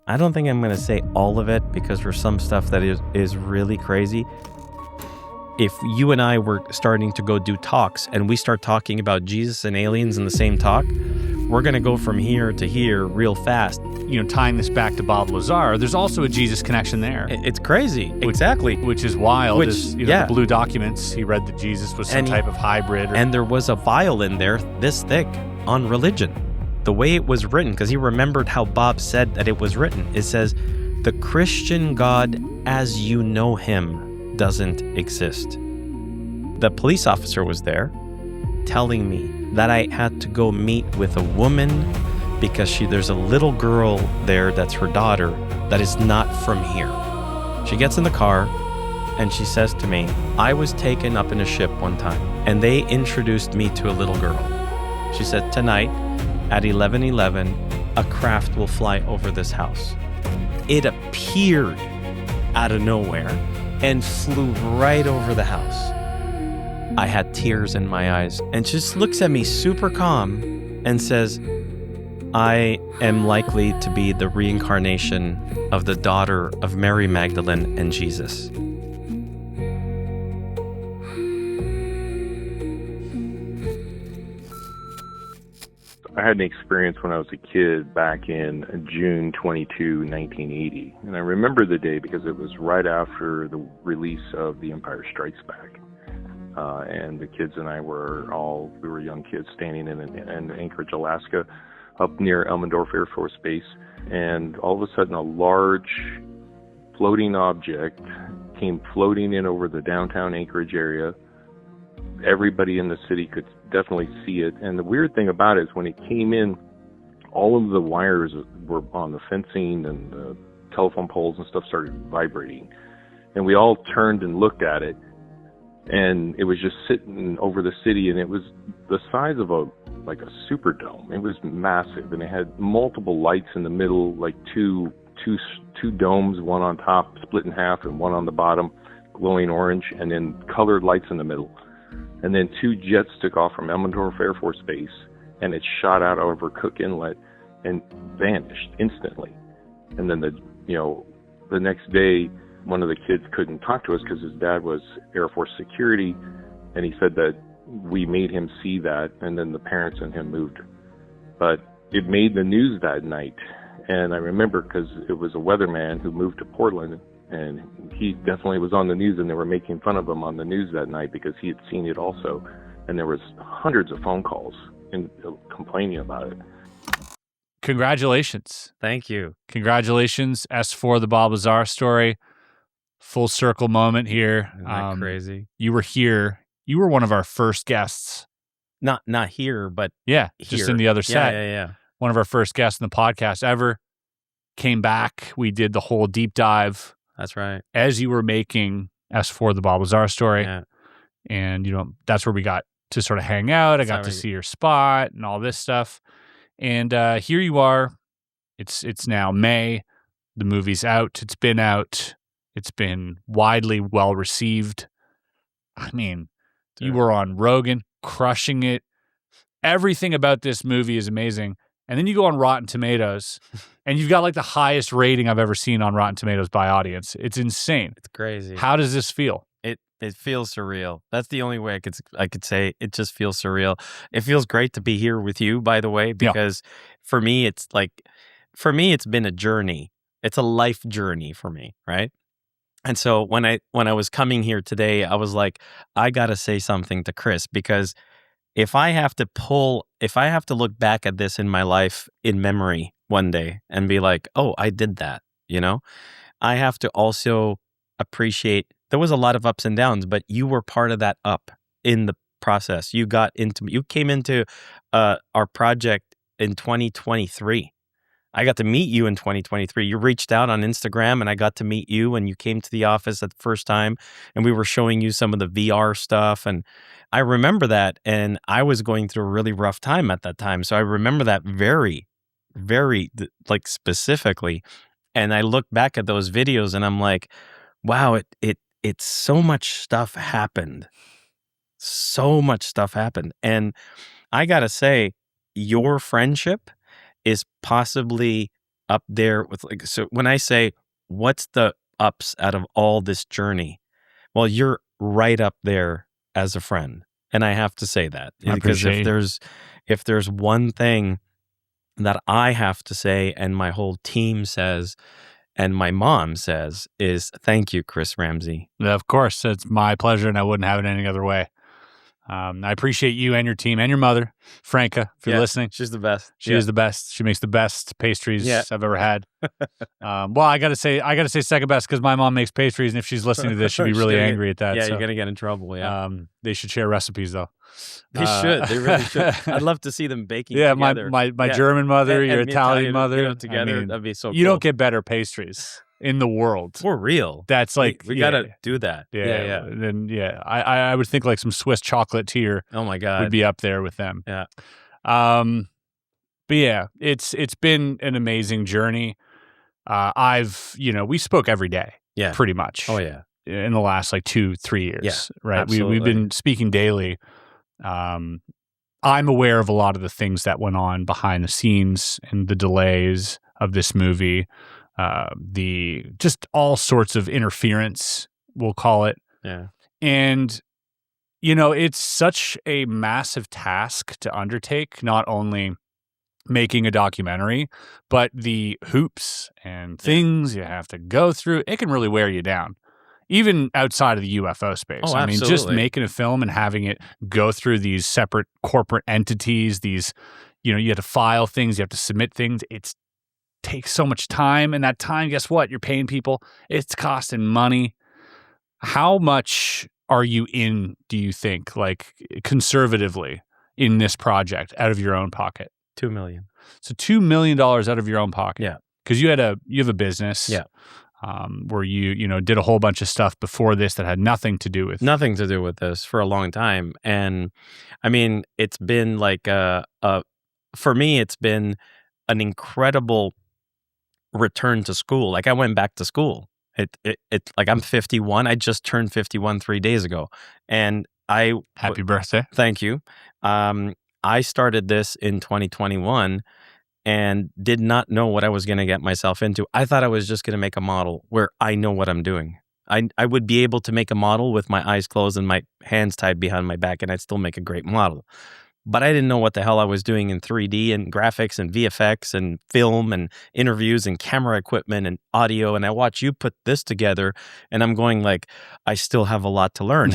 I don't think I'm going to say all of it because there's some stuff that is really crazy. If you and I were starting to go do talks and we start talking about Jesus and aliens in the same talk, we're going to go from here to here real fast. You know, tying this back to Bob Lazar, there's also a Jesus connection there. It's crazy. Exactly. Which is wild. The blue documents, he read that Jesus was some type of hybrid. And there was a vial in there this thick on religion. The way it was written, because he remembered how Bob said that it was written. It says, "The Christian God as you know him doesn't exist." The police officer was there telling me that I had to go meet with a woman because there's a little girl there that's her daughter that is not from here. She gets in the car and she says to me, "I was taken up in a ship one time and they introduced me to a little girl." She said, "Tonight at 11:11, a craft will fly over this house." It appeared out of nowhere and flew right over the house. I had tears in my eyes and she just looks at me super calm and says, "I am likely to be the reincarnation of the daughter of Mary Magdalene and Jesus." I had an experience when I was a kid back in June 22, 1980. And I remember the day because it was right after the release of The Empire Strikes Back. And the kids and I we were young kids standing in Anchorage, Alaska, up near Elmendorf Air Force Base. And all of a sudden, a large floating object came floating in over the downtown Anchorage area. Everybody in the city could definitely see it. And the weird thing about it is when it came in, all of the wires were on the fencing and the telephone poles and stuff started vibrating. And we all turned and looked at it. And it was just sitting over the city, and it was the size of a superdome. It was massive, and it had multiple lights in the middle, like two domes, one on top split in half and one on the bottom, glowing orange, and then colored lights in the middle. And then two jets took off from Elmendorf Air Force Base, and it shot out over Cook Inlet and vanished instantly. And then the next day, one of the kids couldn't talk to us because his dad was Air Force security, and he said that we made him see that, and then the parents and him moved. But it made the news that night, and I remember because it was a weatherman who moved to Portland, and he definitely was on the news, and they were making fun of him on the news that night because he had seen it also, and there was hundreds of phone calls and complaining about it. Congratulations. Thank you. Congratulations, S4, the Bob Lazar Story. Full circle moment here. Isn't that crazy? You were here. You were one of our first guests. Not here, but yeah, here. Just in the other set. Yeah. One of our first guests in the podcast ever. Came back. We did the whole deep dive. That's right. As you were making S4, the Bob Lazar Story. Yeah. And, that's where we got to sort of hang out. I got to see your spot and all this stuff. And here you are. It's now May. The movie's out. It's been out. It's been widely well received. I mean, you were on Rogan, crushing it. Everything about this movie is amazing. And then you go on Rotten Tomatoes, and you've got like the highest rating I've ever seen on Rotten Tomatoes by audience. It's insane. It's crazy. How does this feel? It feels surreal. That's the only way I could say it just feels surreal. It feels great to be here with you, by the way, because for me, it's been a journey. It's a life journey for me, right? And so when I was coming here today, I was like, I got to say something to Chris, because if I have to look back at this in my life in memory one day and be like, oh, I did that, I have to also appreciate there was a lot of ups and downs, but you were part of that up in the process. You came into our project in 2023. I got to meet you in 2023. You reached out on Instagram and I got to meet you, and you came to the office at the first time and we were showing you some of the VR stuff. And I remember that, and I was going through a really rough time at that time. So I remember that very, very specifically. And I look back at those videos and I'm like, wow, it's so much stuff happened. So much stuff happened. And I got to say, your friendship is possibly up there with like, so when I say, what's the ups out of all this journey? Well, you're right up there as a friend. And I have to say that because if there's one thing that I have to say and my whole team says and my mom says is thank you, Chris Ramsay. Of course, it's my pleasure and I wouldn't have it any other way. I appreciate you and your team and your mother, Franca, if you're listening. She's the best. She is the best. She makes the best pastries I've ever had. Well, I gotta say second best because my mom makes pastries, and if she's listening to this, she'd be really angry at that. Yeah, so, you're gonna get in trouble. Yeah, they should share recipes though. They should. They really should. I'd love to see them baking. Yeah, together. my German mother, your Italian mother, together. That'd be so. You cool. don't get better pastries in the world. For real. That's like we gotta do that. Yeah. And I would think like some Swiss chocolate tier. Oh my God, would be up there with them. Yeah. But yeah, it's been an amazing journey. We spoke every day. Yeah. Pretty much. Oh yeah. In the last like 2-3 years. Yeah. Right. Absolutely. We've been speaking daily. I'm aware of a lot of the things that went on behind the scenes and the delays of this movie. The just all sorts of interference, we'll call it. Yeah. And, it's such a massive task to undertake, not only making a documentary, but the hoops and things you have to go through. It can really wear you down, even outside of the UFO space. Oh, I mean, absolutely. just making a film and having it go through these separate corporate entities, these, you have to file things, you have to submit things. It takes so much time, and that time, guess what? You're paying people. It's costing money. How much are you in, do you think, like conservatively in this project out of your own pocket? $2 million. So $2 million out of your own pocket. Yeah. Because you have a business. Yeah. Where you did a whole bunch of stuff before this that had nothing to do with this for a long time. And I mean, it's been like for me, it's been an incredible return to school. Like I went back to school. It like I'm 51. I just turned 51 3 days ago, and happy birthday. Thank you. I started this in 2021 and did not know what I was going to get myself into. I thought I was just going to make a model where I know what I'm doing. I would be able to make a model with my eyes closed and my hands tied behind my back, and I'd still make a great model. But I didn't know what the hell I was doing in 3D and graphics and VFX and film and interviews and camera equipment and audio. And I watch you put this together, and I'm going like, I still have a lot to learn.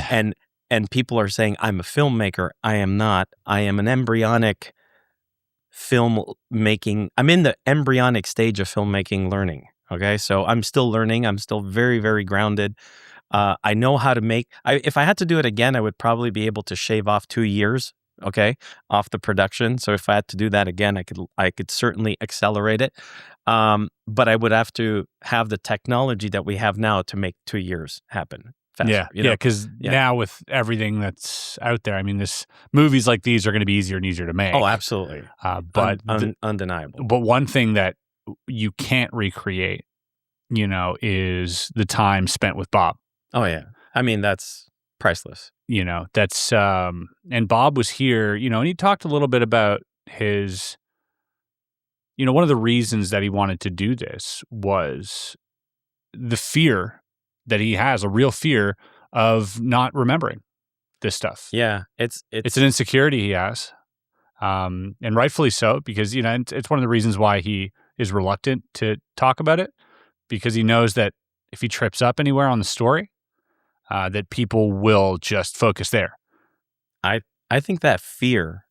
And people are saying, I'm a filmmaker. I am not. I am an embryonic filmmaking. I'm in the embryonic stage of filmmaking learning. Okay. So I'm still learning. I'm still very, very grounded. I know how to make, if I had to do it again, I would probably be able to shave off 2 years. Okay, off the production. So if I had to do that again, I could certainly accelerate it. But I would have to have the technology that we have now to make 2 years happen faster. Because now with everything that's out there, I mean, movies like these are going to be easier and easier to make. Oh, absolutely. But undeniable. But one thing that you can't recreate, is the time spent with Bob. Oh yeah, I mean that's priceless. That's and Bob was here, and he talked a little bit about his, one of the reasons that he wanted to do this was the fear that he has, a real fear of not remembering this stuff. Yeah, it's an insecurity he has, and rightfully so, because it's one of the reasons why he is reluctant to talk about it, because he knows that if he trips up anywhere on the story, that people will just focus there. I think that fear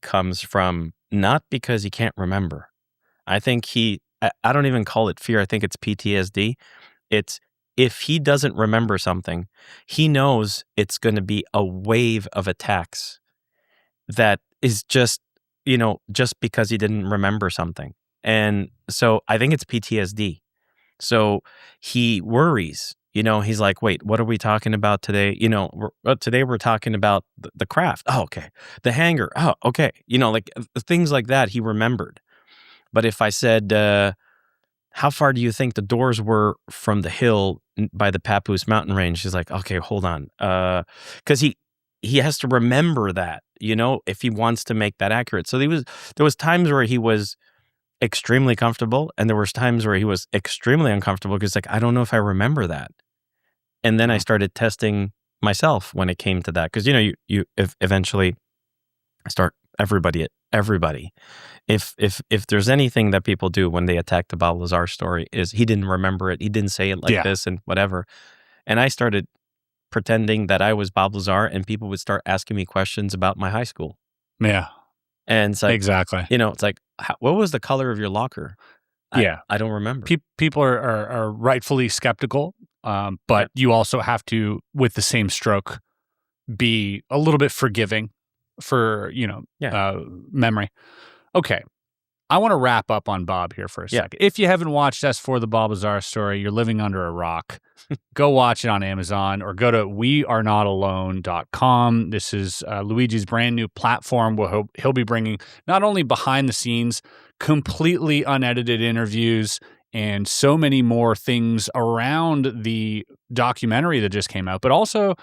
comes from not because he can't remember. I think I don't even call it fear. I think it's PTSD. It's if he doesn't remember something, he knows it's going to be a wave of attacks that is just because he didn't remember something. And so I think it's PTSD. So he worries. He's like, wait, what are we talking about today? Today we're talking about the craft. Oh, okay. The hangar. Oh, okay. Like things like that he remembered. But if I said, how far do you think the doors were from the hill by the Papoose mountain range? He's like, okay, hold on. Because he has to remember that, if he wants to make that accurate. So there was times where he was extremely comfortable, and there was times where he was extremely uncomfortable because like, I don't know if I remember that. And then I started testing myself when it came to that, because you eventually start everybody. If there's anything that people do when they attack the Bob Lazar story is he didn't remember it, he didn't say it like this and whatever. And I started pretending that I was Bob Lazar, and people would start asking me questions about my high school. Yeah. And it's like, exactly. It's like, what was the color of your locker? I don't remember. People are rightfully skeptical, but you also have to, with the same stroke, be a little bit forgiving for, memory. Okay. I want to wrap up on Bob here for a second. If you haven't watched S4, the Bob Lazar story, you're living under a rock. Go watch it on Amazon or go to wearenotalone.com. This is Luigi's brand new platform where he'll be bringing not only behind the scenes, completely unedited interviews and so many more things around the documentary that just came out, but also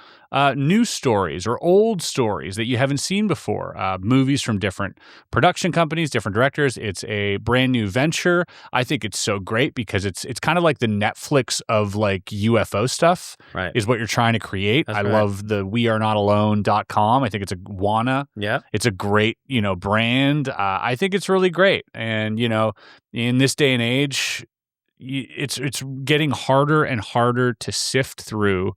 new stories or old stories that you haven't seen before, movies from different production companies, different directors. It's a brand new venture. I think it's so great because it's kind of like the Netflix of like UFO stuff, right, is what you're trying to create. That's I right. love the wearenotalone.com. I think it's a WANA. Yeah. It's a great, brand. I think it's really great. And, in this day and age, it's getting harder and harder to sift through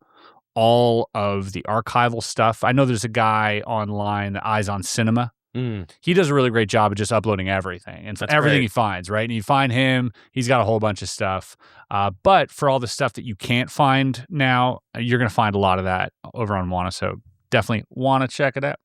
all of the archival stuff. I know there's a guy online, Eyes on Cinema. He does a really great job of just uploading everything and everything he finds, right? And you find him, he's got a whole bunch of stuff. But for all the stuff that you can't find now, you're going to find a lot of that over on WANA. So definitely want to check it out.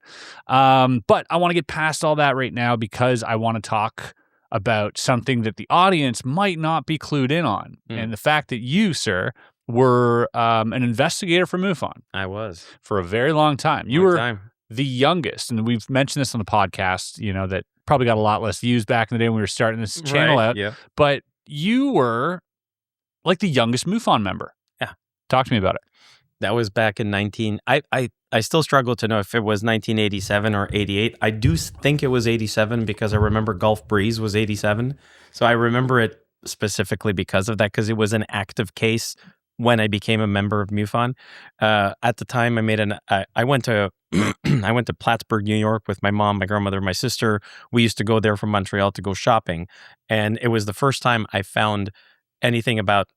But I want to get past all that right now because I want to talk about something that the audience might not be clued in on. And the fact that you, sir, were an investigator for MUFON. I was. For a very long time. You were the youngest, and we've mentioned this on the podcast, that probably got a lot less views back in the day when we were starting this channel out. Yeah. But you were like the youngest MUFON member. Yeah. Talk to me about it. That was back in I still struggle to know if it was 1987 or 88. I do think it was 87 because I remember Gulf Breeze was 87. So I remember it specifically because of that, because it was an active case when I became a member of MUFON. At the time, I went to I went to Plattsburgh, New York with my mom, my grandmother, my sister. We used to go there from Montreal to go shopping. And it was the first time I found anything about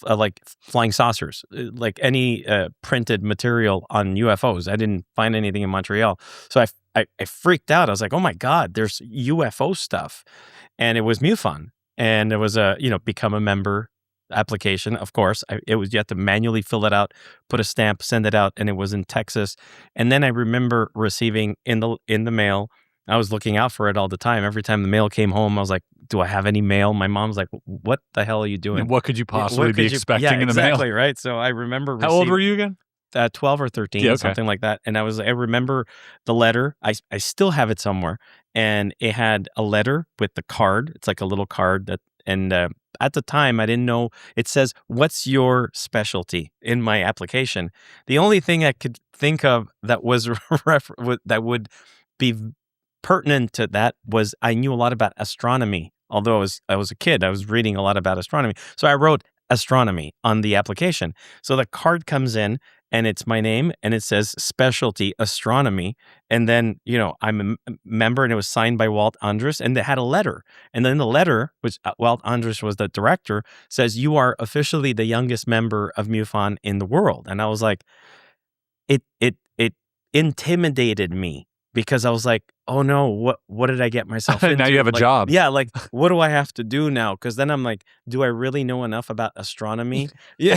like flying saucers, like any printed material on UFOs. I didn't find anything in Montreal. So I freaked out. I was like, oh my God, there's UFO stuff. And it was MUFON. And it was a, become a member application. Of course, you had to manually fill it out, put a stamp, send it out. And it was in Texas. And then I remember receiving in the mail, I was looking out for it all the time. Every time the mail came home, I was like, do I have any mail? My mom's like, what the hell are you doing? What could you possibly be expecting in the mail? Exactly, right? So I remember How old were you again? 12 or 13, something like that. And I remember the letter. I still have it somewhere. And it had a letter with the card. It's like a little card and at the time, I didn't know. It says, what's your specialty in my application? The only thing I could think of that was that would be pertinent to that was I knew a lot about astronomy. Although I was a kid, I was reading a lot about astronomy. So I wrote astronomy on the application. So the card comes in and it's my name and it says specialty astronomy. And then, I'm a member and it was signed by Walt Andrus and they had a letter. And then the letter, which Walt Andrus was the director, says you are officially the youngest member of MUFON in the world. And I was like, it intimidated me. Because I was like, oh no, what did I get myself into? Now you have a job. Yeah, like, what do I have to do now? Because then I'm like, do I really know enough about astronomy? Yeah.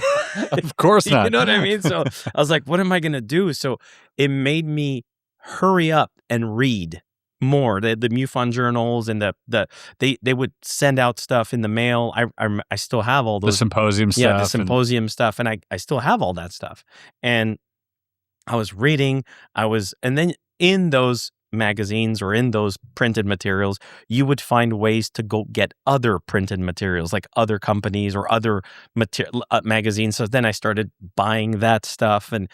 Of course not. You know what I mean? So I was like, what am I going to do? So it made me hurry up and read more. The MUFON journals and they would send out stuff in the mail. I still have all those. The symposium stuff. Yeah, the symposium stuff. And I still have all that stuff. And I was reading, and then in those magazines or in those printed materials, you would find ways to go get other printed materials, like other companies or other magazines. So then I started buying that stuff, and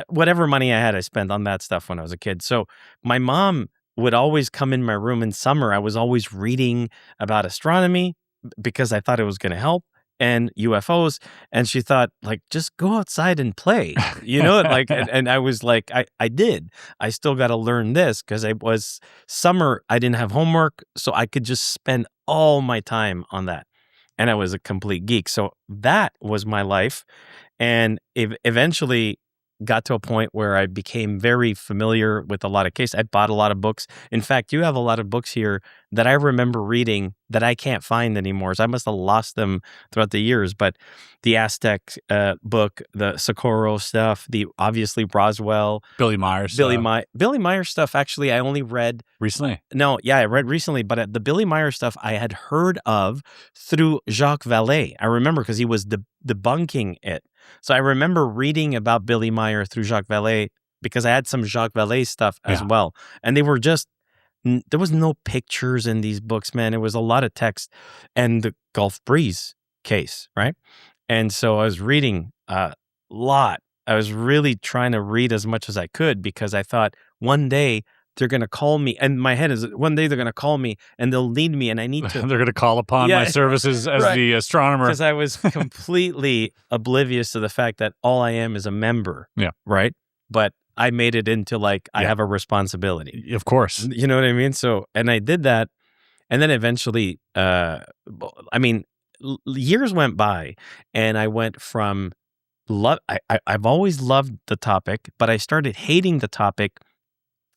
whatever money I had, I spent on that stuff when I was a kid. So my mom would always come in my room in summer. I was always reading about astronomy because I thought it was going to help, and UFOs. And she thought, like, just go outside and play, like, and I was like, I did. I still got to learn this because it was summer. I didn't have homework, so I could just spend all my time on that. And I was a complete geek. So that was my life. And eventually got to a point where I became very familiar with a lot of cases. I bought a lot of books. In fact, you have a lot of books here that I remember reading that I can't find anymore. So I must have lost them throughout the years. But the Aztec book, the Socorro stuff, the obviously Roswell, Billy Meyer stuff. Actually, I only read recently. No, yeah, I read recently. But the Billy Meyer stuff I had heard of through Jacques Vallée. I remember because he was debunking it. So I remember reading about Billy Meyer through Jacques Vallée because I had some Jacques Vallée stuff as well. And they were just, there was no pictures in these books, man. It was a lot of text and the Gulf Breeze case, right? And so I was reading a lot. I was really trying to read as much as I could because I thought one day they're going to call me. And my head is, one day they're going to call me and they'll need me and I need to. They're going to call upon my services as the astronomer. Because I was completely oblivious to the fact that all I am is a member. Yeah. Right? But I made it into like, I have a responsibility. Of course. You know what I mean? So, and I did that. And then eventually, years went by and I went from I've always loved the topic, but I started hating the topic.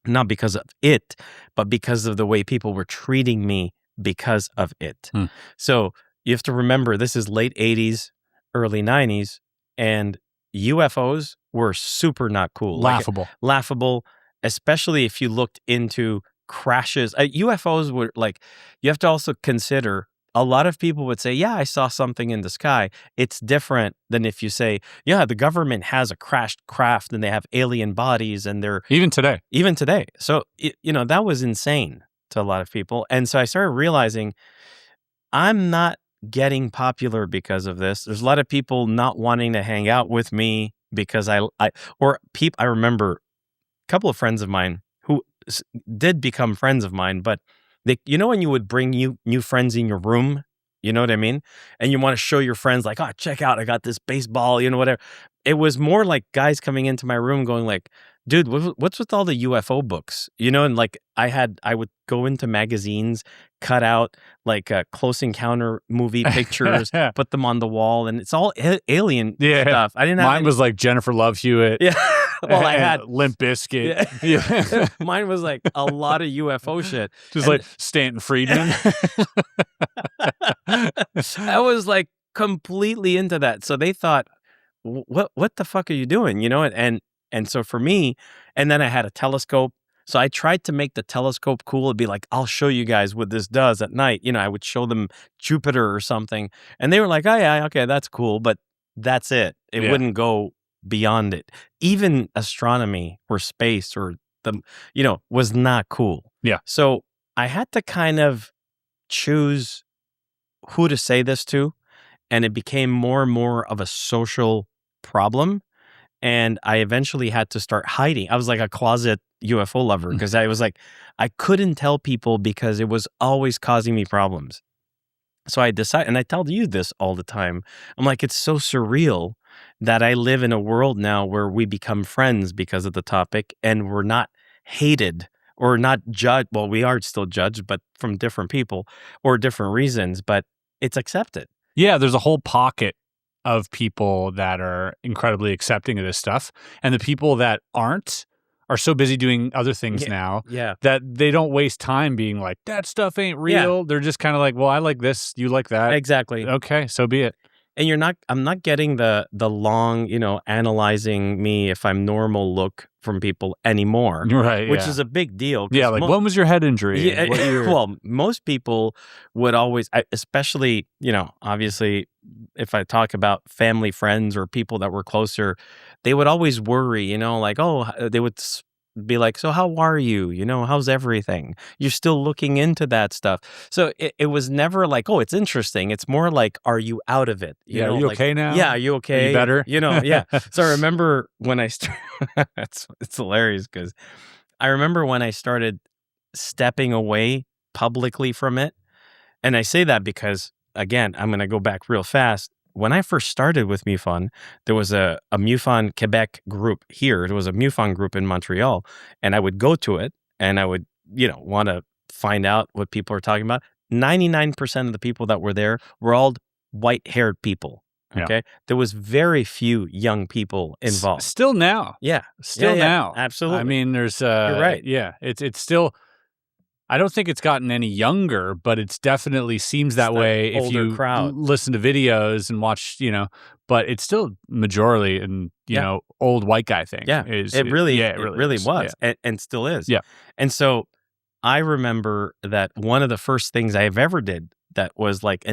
Not because of it, but because of the way people were treating me because of it. So you have to remember, this is late 80s, early 90s, and UFOs were super not cool. Laughable, especially if you looked into crashes. UFOs were like, you have to also consider, a lot of people would say, yeah, I saw something in the sky. It's different than if you say, yeah, the government has a crashed craft and they have alien bodies and they're... Even today. So, that was insane to a lot of people. And so I started realizing I'm not getting popular because of this. There's a lot of people not wanting to hang out with me because I remember a couple of friends of mine who did become friends of mine, but when you would bring new friends in your room, you know what I mean? And you want to show your friends like, oh, check out, I got this baseball, whatever. It was more like guys coming into my room going like, dude, what's with all the UFO books? And like I would go into magazines, cut out like Close Encounter movie pictures, put them on the wall, and it's all alien stuff. I didn't have Mine was like Jennifer Love Hewitt. Yeah. Well, I had Limp Bizkit. Yeah. Mine was like a lot of UFO shit. Just like Stanton Friedman. I was like completely into that. So they thought, what the fuck are you doing? And so for me, and then I had a telescope. So I tried to make the telescope cool. It'd be like, I'll show you guys what this does at night. I would show them Jupiter or something. And they were like, oh yeah, okay, that's cool. But that's it. It wouldn't go beyond it. Even astronomy or space or was not cool. Yeah. So I had to kind of choose who to say this to, and it became more and more of a social problem. And I eventually had to start hiding. I was like a closet UFO lover because I was like, I couldn't tell people because it was always causing me problems. So I decided, and I tell you this all the time, I'm like, it's so surreal that I live in a world now where we become friends because of the topic and we're not hated or not judged. Well, we are still judged, but from different people or different reasons, but it's accepted. Yeah, there's a whole pocket of people that are incredibly accepting of this stuff. And the people that aren't are so busy doing other things now that they don't waste time being like, that stuff ain't real. They're just kind of like, well, I like this, you like that. Exactly. Okay, so be it. And I'm not getting the long, analyzing me if I'm normal look from people anymore. Right. Which is a big deal. Yeah. Like, when was your head injury? Yeah. Well, most people would always, especially, obviously, if I talk about family, friends, or people that were closer, they would always worry, like, oh, they would be like, so how are you? How's everything? You're still looking into that stuff. So it was never like, oh, it's interesting. It's more like, are you out of it? Are you okay now? Yeah, are you okay? Are you better? Yeah. So I remember when I started, it's hilarious because I remember when I started stepping away publicly from it. And I say that because, again, I'm going to go back real fast. When I first started with MUFON, there was a MUFON Quebec group here. There was a MUFON group in Montreal, and I would go to it, and I would, want to find out what people are talking about. 99% of the people that were there were all white-haired people. Okay, there was very few young people involved. Still now, now, absolutely. I mean, there's you're right. Yeah, it's still. I don't think it's gotten any younger, but it's definitely seems that way if you listen to videos and watch, but it's still majority and, old white guy thing. Yeah, it really was and still is. Yeah. And so I remember that one of the first things I ever did that was like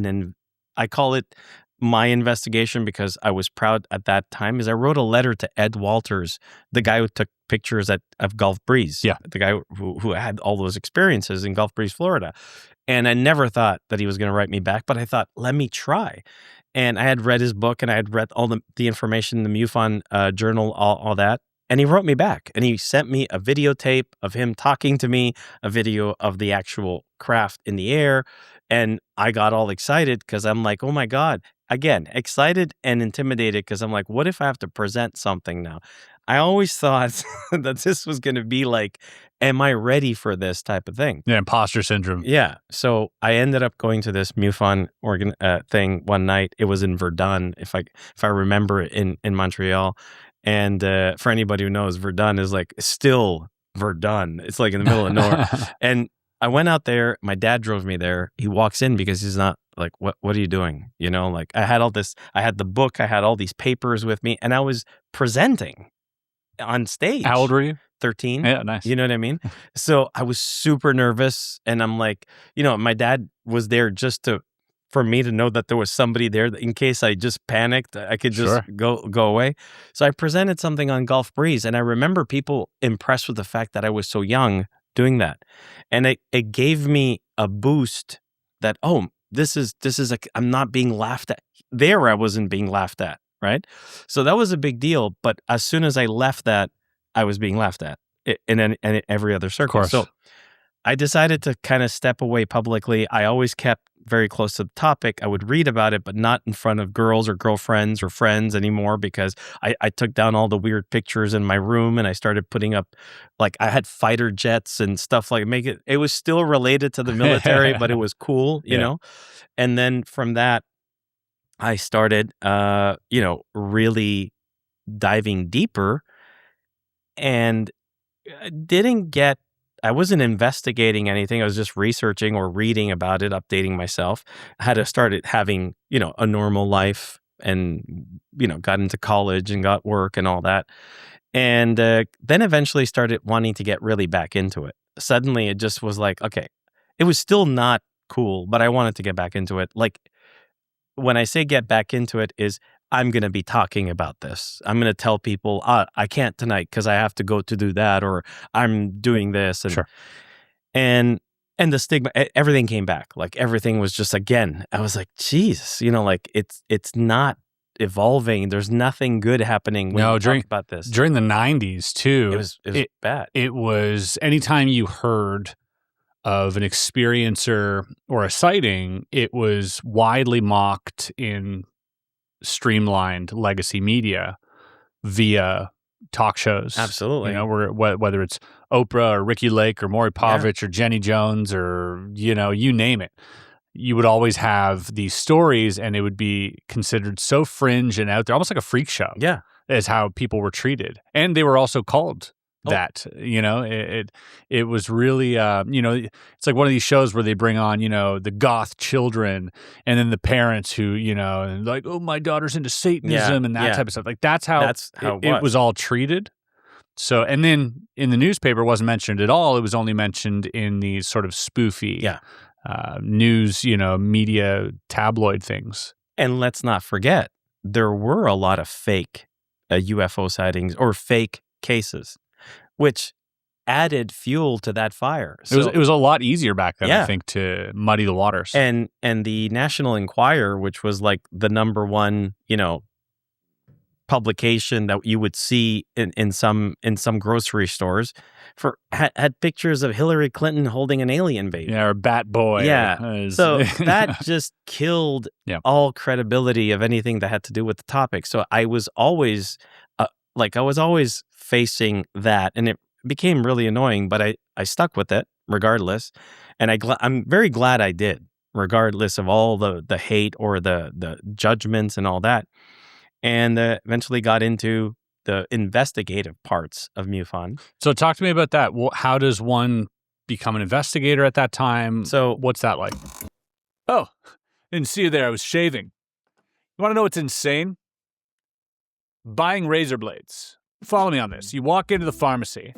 I call it my investigation because I was proud at that time, is I wrote a letter to Ed Walters, the guy who took pictures of Gulf Breeze. Yeah. The guy who had all those experiences in Gulf Breeze, Florida. And I never thought that he was going to write me back, but I thought, let me try. And I had read his book and I had read all the information in the MUFON journal, all that. And he wrote me back and he sent me a videotape of him talking to me, a video of the actual craft in the air. And I got all excited because I'm like, oh my God. Again, excited and intimidated because I'm like, what if I have to present something now? I always thought that this was going to be like, am I ready for this type of thing? Yeah, imposter syndrome. Yeah. So I ended up going to this MUFON thing one night. It was in Verdun, if I remember it, in Montreal. And for anybody who knows, Verdun is like still Verdun. It's like in the middle of nowhere. And I went out there. My dad drove me there. He walks in because he's not like, what are you doing? Like I had all this, I had the book, I had all these papers with me, and I was presenting on stage. How old were you? 13. Yeah, nice. You know what I mean? So I was super nervous, and I'm like, my dad was there just for me to know that there was somebody there that in case I just panicked, I could just go away. So I presented something on Gulf Breeze, and I remember people impressed with the fact that I was so young doing that. And it gave me a boost that, this is I'm not being laughed at. There I wasn't being laughed at, right? So that was a big deal. But as soon as I left that, I was being laughed at in every other circle. So I decided to kind of step away publicly. I always kept very close to the topic. I would read about it, but not in front of girls or girlfriends or friends anymore, because I took down all the weird pictures in my room and I started putting up, like, I had fighter jets and stuff like it was still related to the military, but it was cool, you know? And then from that, I started, really diving deeper, and I wasn't investigating anything. I was just researching or reading about it, updating myself. I had to start having, a normal life, and, got into college and got work and all that. And then eventually started wanting to get really back into it. Suddenly it just was like, okay, it was still not cool, but I wanted to get back into it. Like, when I say get back into it is, I'm going to be talking about this. I'm going to tell people, I can't tonight because I have to go to do that, or I'm doing this. And and the stigma, everything came back. Like, everything was just, again, I was like, geez, like it's not evolving. There's nothing good happening when you talk about this. During the 90s too. It was bad. It was, anytime you heard of an experiencer or a sighting, it was widely mocked in streamlined legacy media via talk shows. Absolutely. Whether it's Oprah or Ricky Lake or Maury Povich or Jenny Jones or, you name it. You would always have these stories, and it would be considered so fringe and out there, almost like a freak show. Yeah. Is how people were treated. And they were also called that, it was really, it's like one of these shows where they bring on, the goth children, and then the parents who, like, oh, my daughter's into Satanism and that type of stuff. Like, that's how it was all treated. So, and then in the newspaper, it wasn't mentioned at all. It was only mentioned in these sort of spoofy news, media tabloid things. And let's not forget, there were a lot of fake UFO sightings or fake cases, which added fuel to that fire. So, it was a lot easier back then, I think, to muddy the waters. And the National Enquirer, which was like the number one, publication that you would see in some grocery stores had pictures of Hillary Clinton holding an alien baby. Yeah, or Bat Boy. Yeah. So that just killed all credibility of anything that had to do with the topic. So I was always facing that, and it became really annoying, but I stuck with it regardless. And I'm very glad I did, regardless of all the hate or the judgments and all that. And eventually got into the investigative parts of MUFON. So talk to me about that. How does one become an investigator at that time? So what's that like? Oh, didn't see you there. I was shaving. You want to know what's insane? Buying razor blades. Follow me on this. You walk into the pharmacy,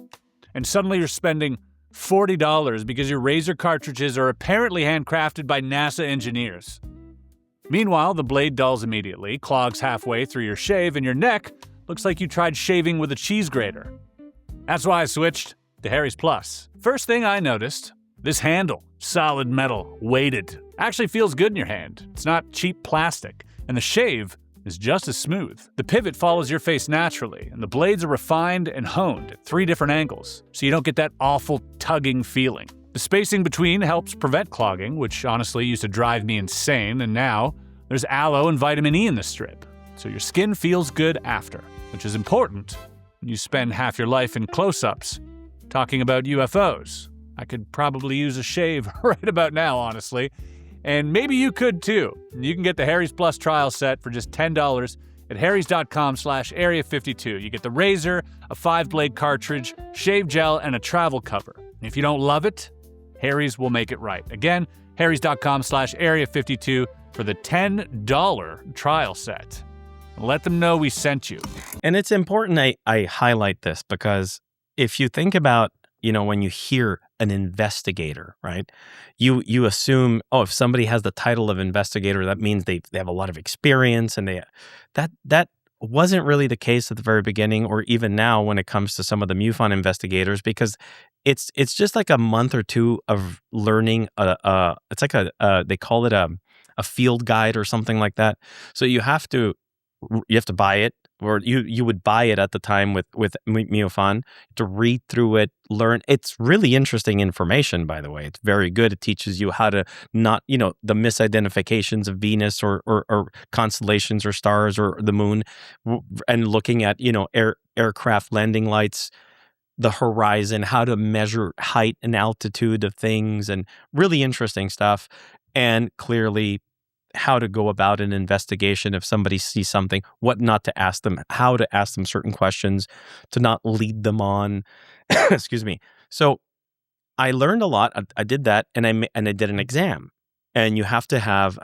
and suddenly you're spending $40 because your razor cartridges are apparently handcrafted by NASA engineers. Meanwhile, the blade dulls immediately, clogs halfway through your shave, and your neck looks like you tried shaving with a cheese grater. That's why I switched to Harry's Plus. First thing I noticed, this handle, solid metal, weighted, actually feels good in your hand. It's not cheap plastic, and the shave is just as smooth. The pivot follows your face naturally, and the blades are refined and honed at 3 different angles, so you don't get that awful tugging feeling. The spacing between helps prevent clogging, which honestly used to drive me insane, and now there's aloe and vitamin E in the strip, so your skin feels good after, which is important when you spend half your life in close-ups talking about UFOs. I could probably use a shave right about now, honestly, and maybe you could too. You can get the Harry's Plus trial set for just $10 at harrys.com/area52. You get the razor, a 5-blade cartridge, shave gel, and a travel cover. If you don't love it, Harry's will make it right. Again, harrys.com/area52 for the $10 trial set. Let them know we sent you. And it's important I highlight this because if you think about, when you hear an investigator, right? You assume, if somebody has the title of investigator, that means they have a lot of experience, and that wasn't really the case at the very beginning, or even now when it comes to some of the MUFON investigators, because it's just like a month or two of learning. It's like they call it a field guide or something like that. So you have to buy it, or you would buy it at the time with MUFON to read through it, learn. It's really interesting information, by the way. It's very good. It teaches you how to not, the misidentifications of Venus or constellations or stars or the moon, and looking at, aircraft landing lights, the horizon, how to measure height and altitude of things, and really interesting stuff. And clearly, how to go about an investigation if somebody sees something, what not to ask them, how to ask them certain questions to not lead them on. Excuse me. So I learned a lot. I did that, and I did an exam. And you have to have,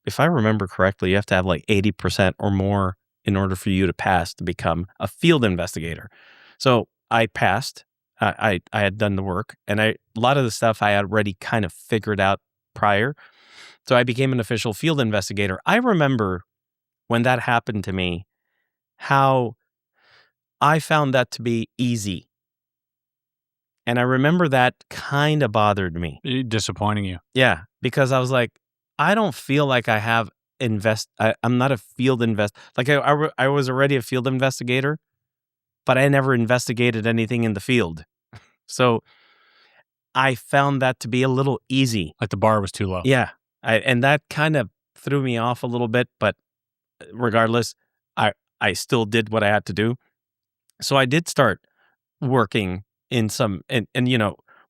if I remember correctly, you have to have like 80% or more in order for you to pass to become a field investigator. So I passed. I had done the work, and a lot of the stuff I had already kind of figured out prior. So I became an official field investigator. I remember when that happened to me, how I found that to be easy. And I remember that kind of bothered me. Disappointing you. Yeah, because I was like, I don't feel like I have I'm not a field like I was already a field investigator, but I never investigated anything in the field. So I found that to be a little easy. Like the bar was too low. Yeah. And that kind of threw me off a little bit, but regardless, I still did what I had to do. So I did start working in some, and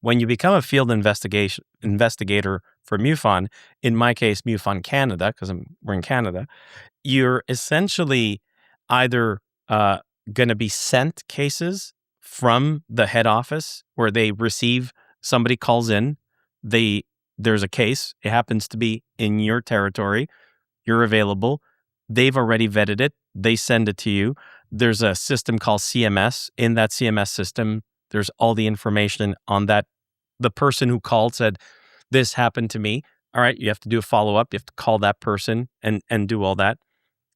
when you become a field investigator for MUFON, in my case, MUFON Canada, because we're in Canada, you're essentially either going to be sent cases from the head office where they receive, somebody calls in, there's a case, it happens to be in your territory, you're available, they've already vetted it, they send it to you. There's a system called CMS. In that CMS system, there's all the information on that. The person who called said, this happened to me. All right, you have to do a follow-up. You have to call that person and do all that.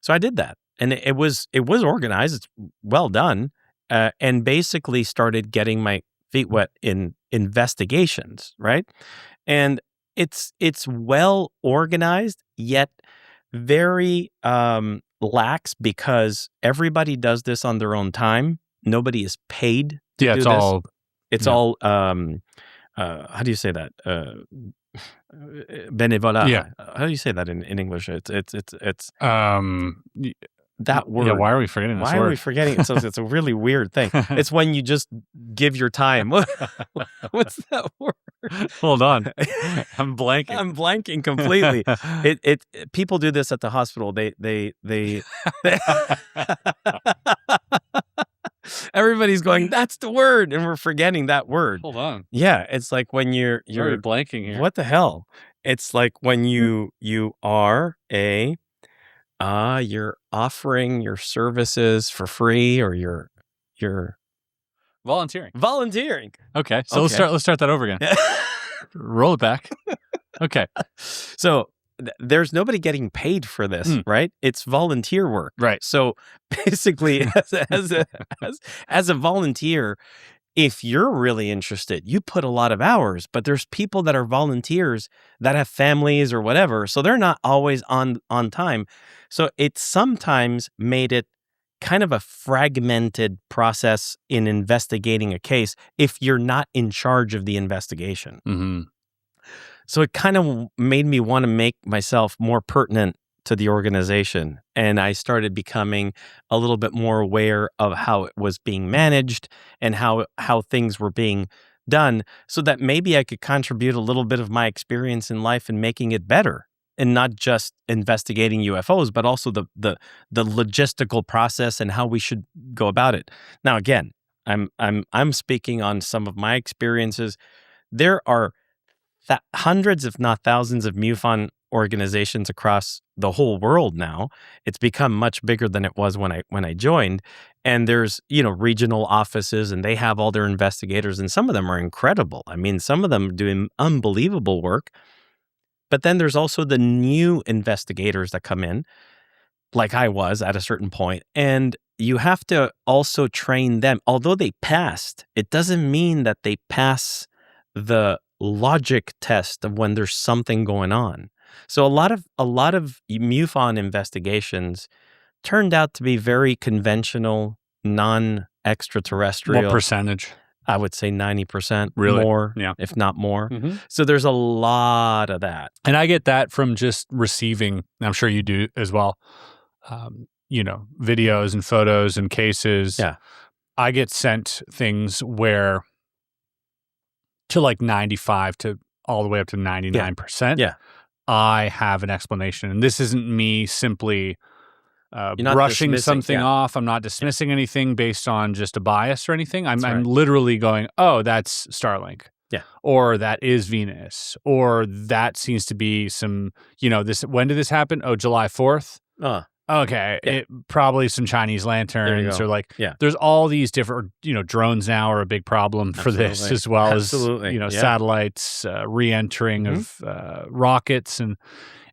So I did that. And it was organized. It's well done. And basically started getting my feet wet in investigations, right? And it's well organized, yet very lax because everybody does this on their own time. Nobody is paid to do it's this. all. It's all. How do you say that? Benevola. Yeah. How do you say that in English? It's that word. Yeah, why are we forgetting this word? Why are we forgetting it? It's a really weird thing. It's when you just give your time. What's that word? Hold on. I'm blanking. I'm blanking completely. It people do this at the hospital. They everybody's going, that's the word, and we're forgetting that word. Hold on. Yeah, it's like when you're blanking here. What the hell? It's like when you are you're offering your services for free, or you're volunteering. Okay. So let's start that over again. Roll it back. Okay. So there's nobody getting paid for this, right? It's volunteer work. Right. So basically as a volunteer, if you're really interested, you put a lot of hours, but there's people that are volunteers that have families or whatever, so they're not always on time. So it sometimes made it kind of a fragmented process in investigating a case if you're not in charge of the investigation. Mm-hmm. So it kind of made me want to make myself more pertinent to the organization. And I started becoming a little bit more aware of how it was being managed and how things were being done, so that maybe I could contribute a little bit of my experience in life in making it better, and not just investigating UFOs, but also the logistical process and how we should go about it. Now, again, I'm speaking on some of my experiences. There are hundreds, if not thousands, of MUFON organizations across the whole world now. It's become much bigger than it was when I joined. And there's, regional offices, and they have all their investigators, and some of them are incredible. I mean, some of them doing unbelievable work. But then there's also the new investigators that come in, like I was at a certain point, and you have to also train them. Although they passed, it doesn't mean that they pass the logic test of when there's something going on. So a lot of MUFON investigations turned out to be very conventional, non-extraterrestrial. What percentage? I would say 90%, really? More, yeah, if not more. Mm-hmm. So there's a lot of that. And I get that from just receiving, I'm sure you do as well, videos and photos and cases. Yeah. I get sent things where to like 95 to all the way up to 99%. Yeah. I have an explanation. And this isn't me simply brushing something off. I'm not dismissing anything based on just a bias or anything. I'm literally going, oh, that's Starlink. Yeah. Or that is Venus. Or that seems to be some, this. When did this happen? Oh, July 4th? Okay. Yeah. Probably some Chinese lanterns, or there's all these different, drones now are a big problem for this, as well as, satellites, re-entering of rockets and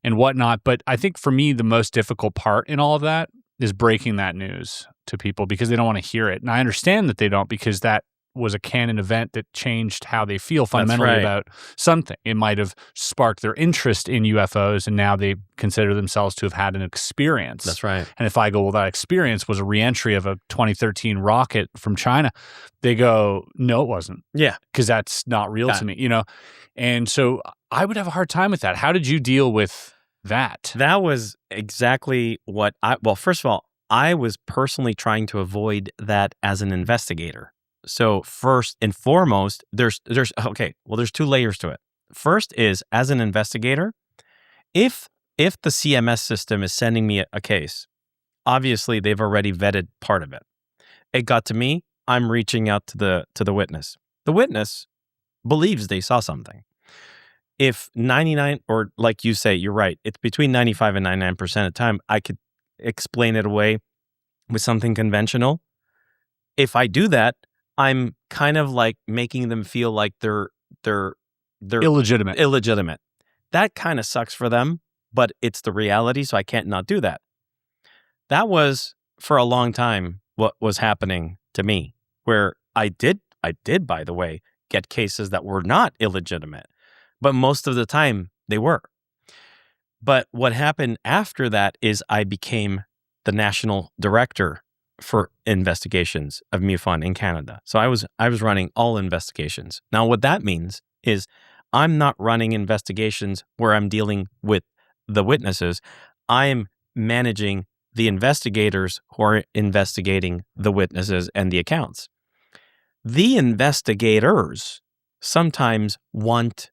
whatnot. But I think for me, the most difficult part in all of that is breaking that news to people, because they don't want to hear it. And I understand that they don't, because that was a canon event that changed how they feel fundamentally about something. It might have sparked their interest in UFOs, and now they consider themselves to have had an experience. That's right. And if I go, well, that experience was a reentry of a 2013 rocket from China, they go, no, it wasn't. Yeah. Because that's not real to me, And so I would have a hard time with that. How did you deal with that? That was exactly what first of all, I was personally trying to avoid that as an investigator. So first and foremost, there's two layers to it. First is, as an investigator, if the CMS system is sending me a case, obviously they've already vetted part of it. It got to me, I'm reaching out to the witness. The witness believes they saw something. If 99, or like you say, you're right, it's between 95 and 99% of the time, I could explain it away with something conventional. If I do that, I'm kind of like making them feel like they're illegitimate. That kind of sucks for them, but it's the reality, so I can't not do that. That was for a long time what was happening to me, where I did, by the way, get cases that were not illegitimate, but most of the time they were. But what happened after that is I became the national director for investigations of MUFON in Canada. So I was running all investigations. Now, what that means is I'm not running investigations where I'm dealing with the witnesses. I'm managing the investigators who are investigating the witnesses and the accounts. The investigators sometimes want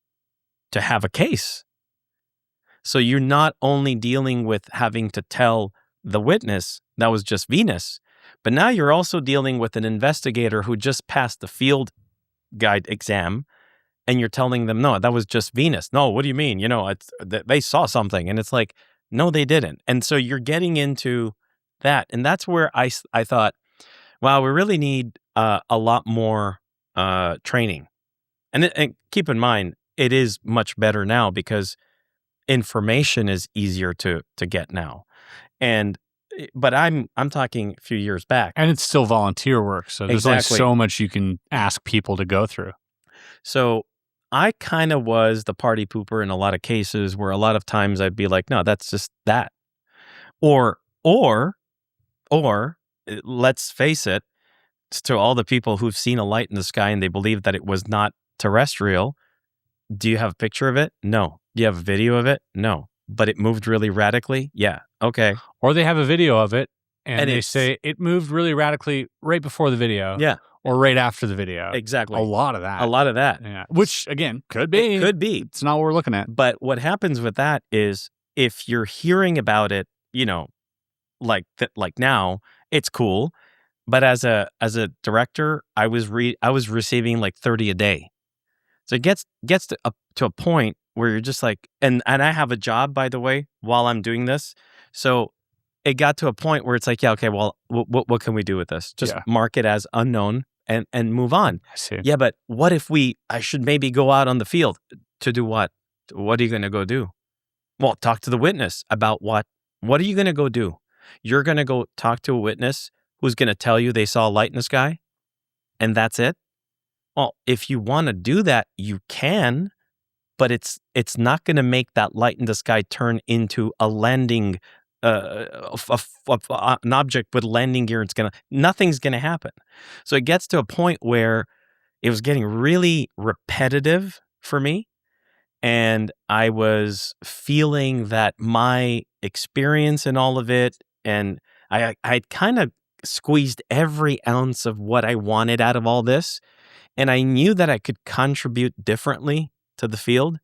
to have a case. So you're not only dealing with having to tell the witness that was just Venus, but now you're also dealing with an investigator who just passed the field guide exam, and you're telling them, no, that was just Venus. No, what do you mean? They saw something. And it's like, no, they didn't. And so you're getting into that. And that's where I thought, wow, we really need a lot more training. And keep in mind, it is much better now because information is easier to get now. But I'm talking a few years back. And it's still volunteer work. So there's only so much you can ask people to go through. So I kind of was the party pooper in a lot of cases where a lot of times I'd be like, no, that's just that. Or let's face it, to all the people who've seen a light in the sky and they believe that it was not terrestrial. Do you have a picture of it? No. Do you have a video of it? No. But it moved really radically? Yeah. Okay. Or they have a video of it and they say it moved really radically right before the video. Yeah. Or right after the video. Exactly. A lot of that. Yeah. Which, again, could be. It could be. It's not what we're looking at. But what happens with that is if you're hearing about it, like now, it's cool. But as a director, I was receiving like 30 a day. So it gets to a point where you're just like, and I have a job, by the way, while I'm doing this. So it got to a point where it's like, yeah, okay, well, what can we do with this? Just mark it as unknown and move on. I see. Yeah, but what if I should maybe go out on the field to do what? What are you going to go do? Well, talk to the witness about what? What are you going to go do? You're going to go talk to a witness who's going to tell you they saw a light in the sky, and that's it? Well, if you want to do that, you can, but it's not going to make that light in the sky turn into a landing, an object with landing gear. Nothing's going to happen. So it gets to a point where it was getting really repetitive for me, and I was feeling that my experience in all of it, and I kind of squeezed every ounce of what I wanted out of all this. And I knew that I could contribute differently to the field.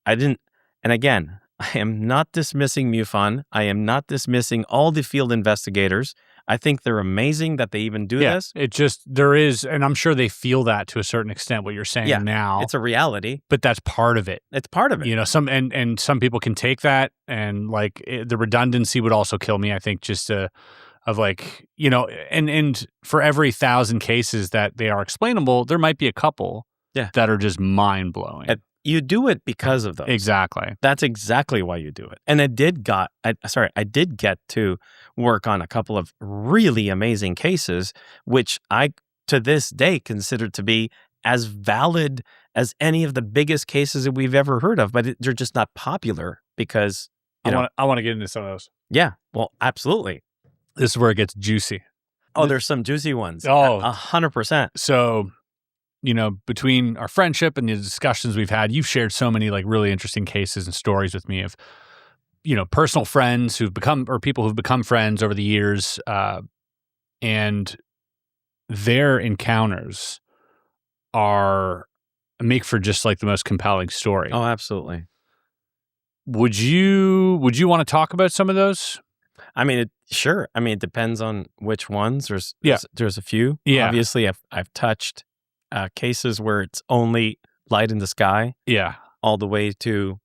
I didn't. And again, I am not dismissing MUFON. I am not dismissing all the field investigators. I think they're amazing that they even do this. It just, there is, and I'm sure they feel that to a certain extent, what you're saying now. It's a reality. But that's part of it. It's part of it. And some people can take that, and like the redundancy would also kill me, I think, just of like, and for every 1,000 cases that they are explainable, there might be a couple that are just mind-blowing. You do it because of those. Exactly. That's exactly why you do it. And I did get to work on a couple of really amazing cases, which I, to this day, consider to be as valid as any of the biggest cases that we've ever heard of, but they're just not popular because, I want to get into some of those. Yeah, well, absolutely. This is where it gets juicy. Oh, there's some juicy ones. Oh, 100%. So, between our friendship and the discussions we've had, you've shared so many like really interesting cases and stories with me of, personal friends who've become, or people who've become friends over the years, and their encounters make for just like the most compelling story. Oh, absolutely. Would you want to talk about some of those? I mean, sure. I mean, it depends on which ones. There's a few. Yeah. Obviously, I've touched cases where it's only light in the sky. Yeah. All the way to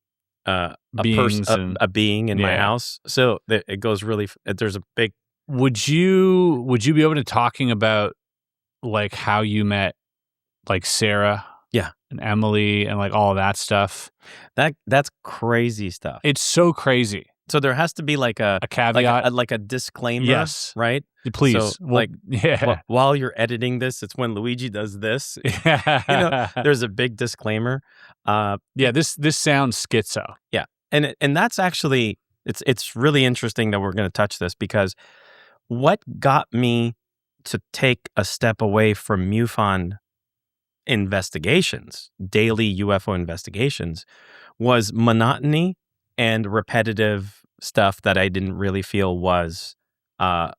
a being in my house. So it goes really. There's a big. Would you be open to talking about like how you met, like Sarah? Yeah. And Emily and like all of that stuff. That's crazy stuff. It's so crazy. So there has to be like a caveat, like a disclaimer, yes, right? Please, so while you're editing this, it's when Luigi does this. There's a big disclaimer. This sounds schizo. Yeah, and that's actually It's really interesting that we're going to touch this, because what got me to take a step away from MUFON investigations, daily UFO investigations, was monotony and repetitive stuff that I didn't really feel was I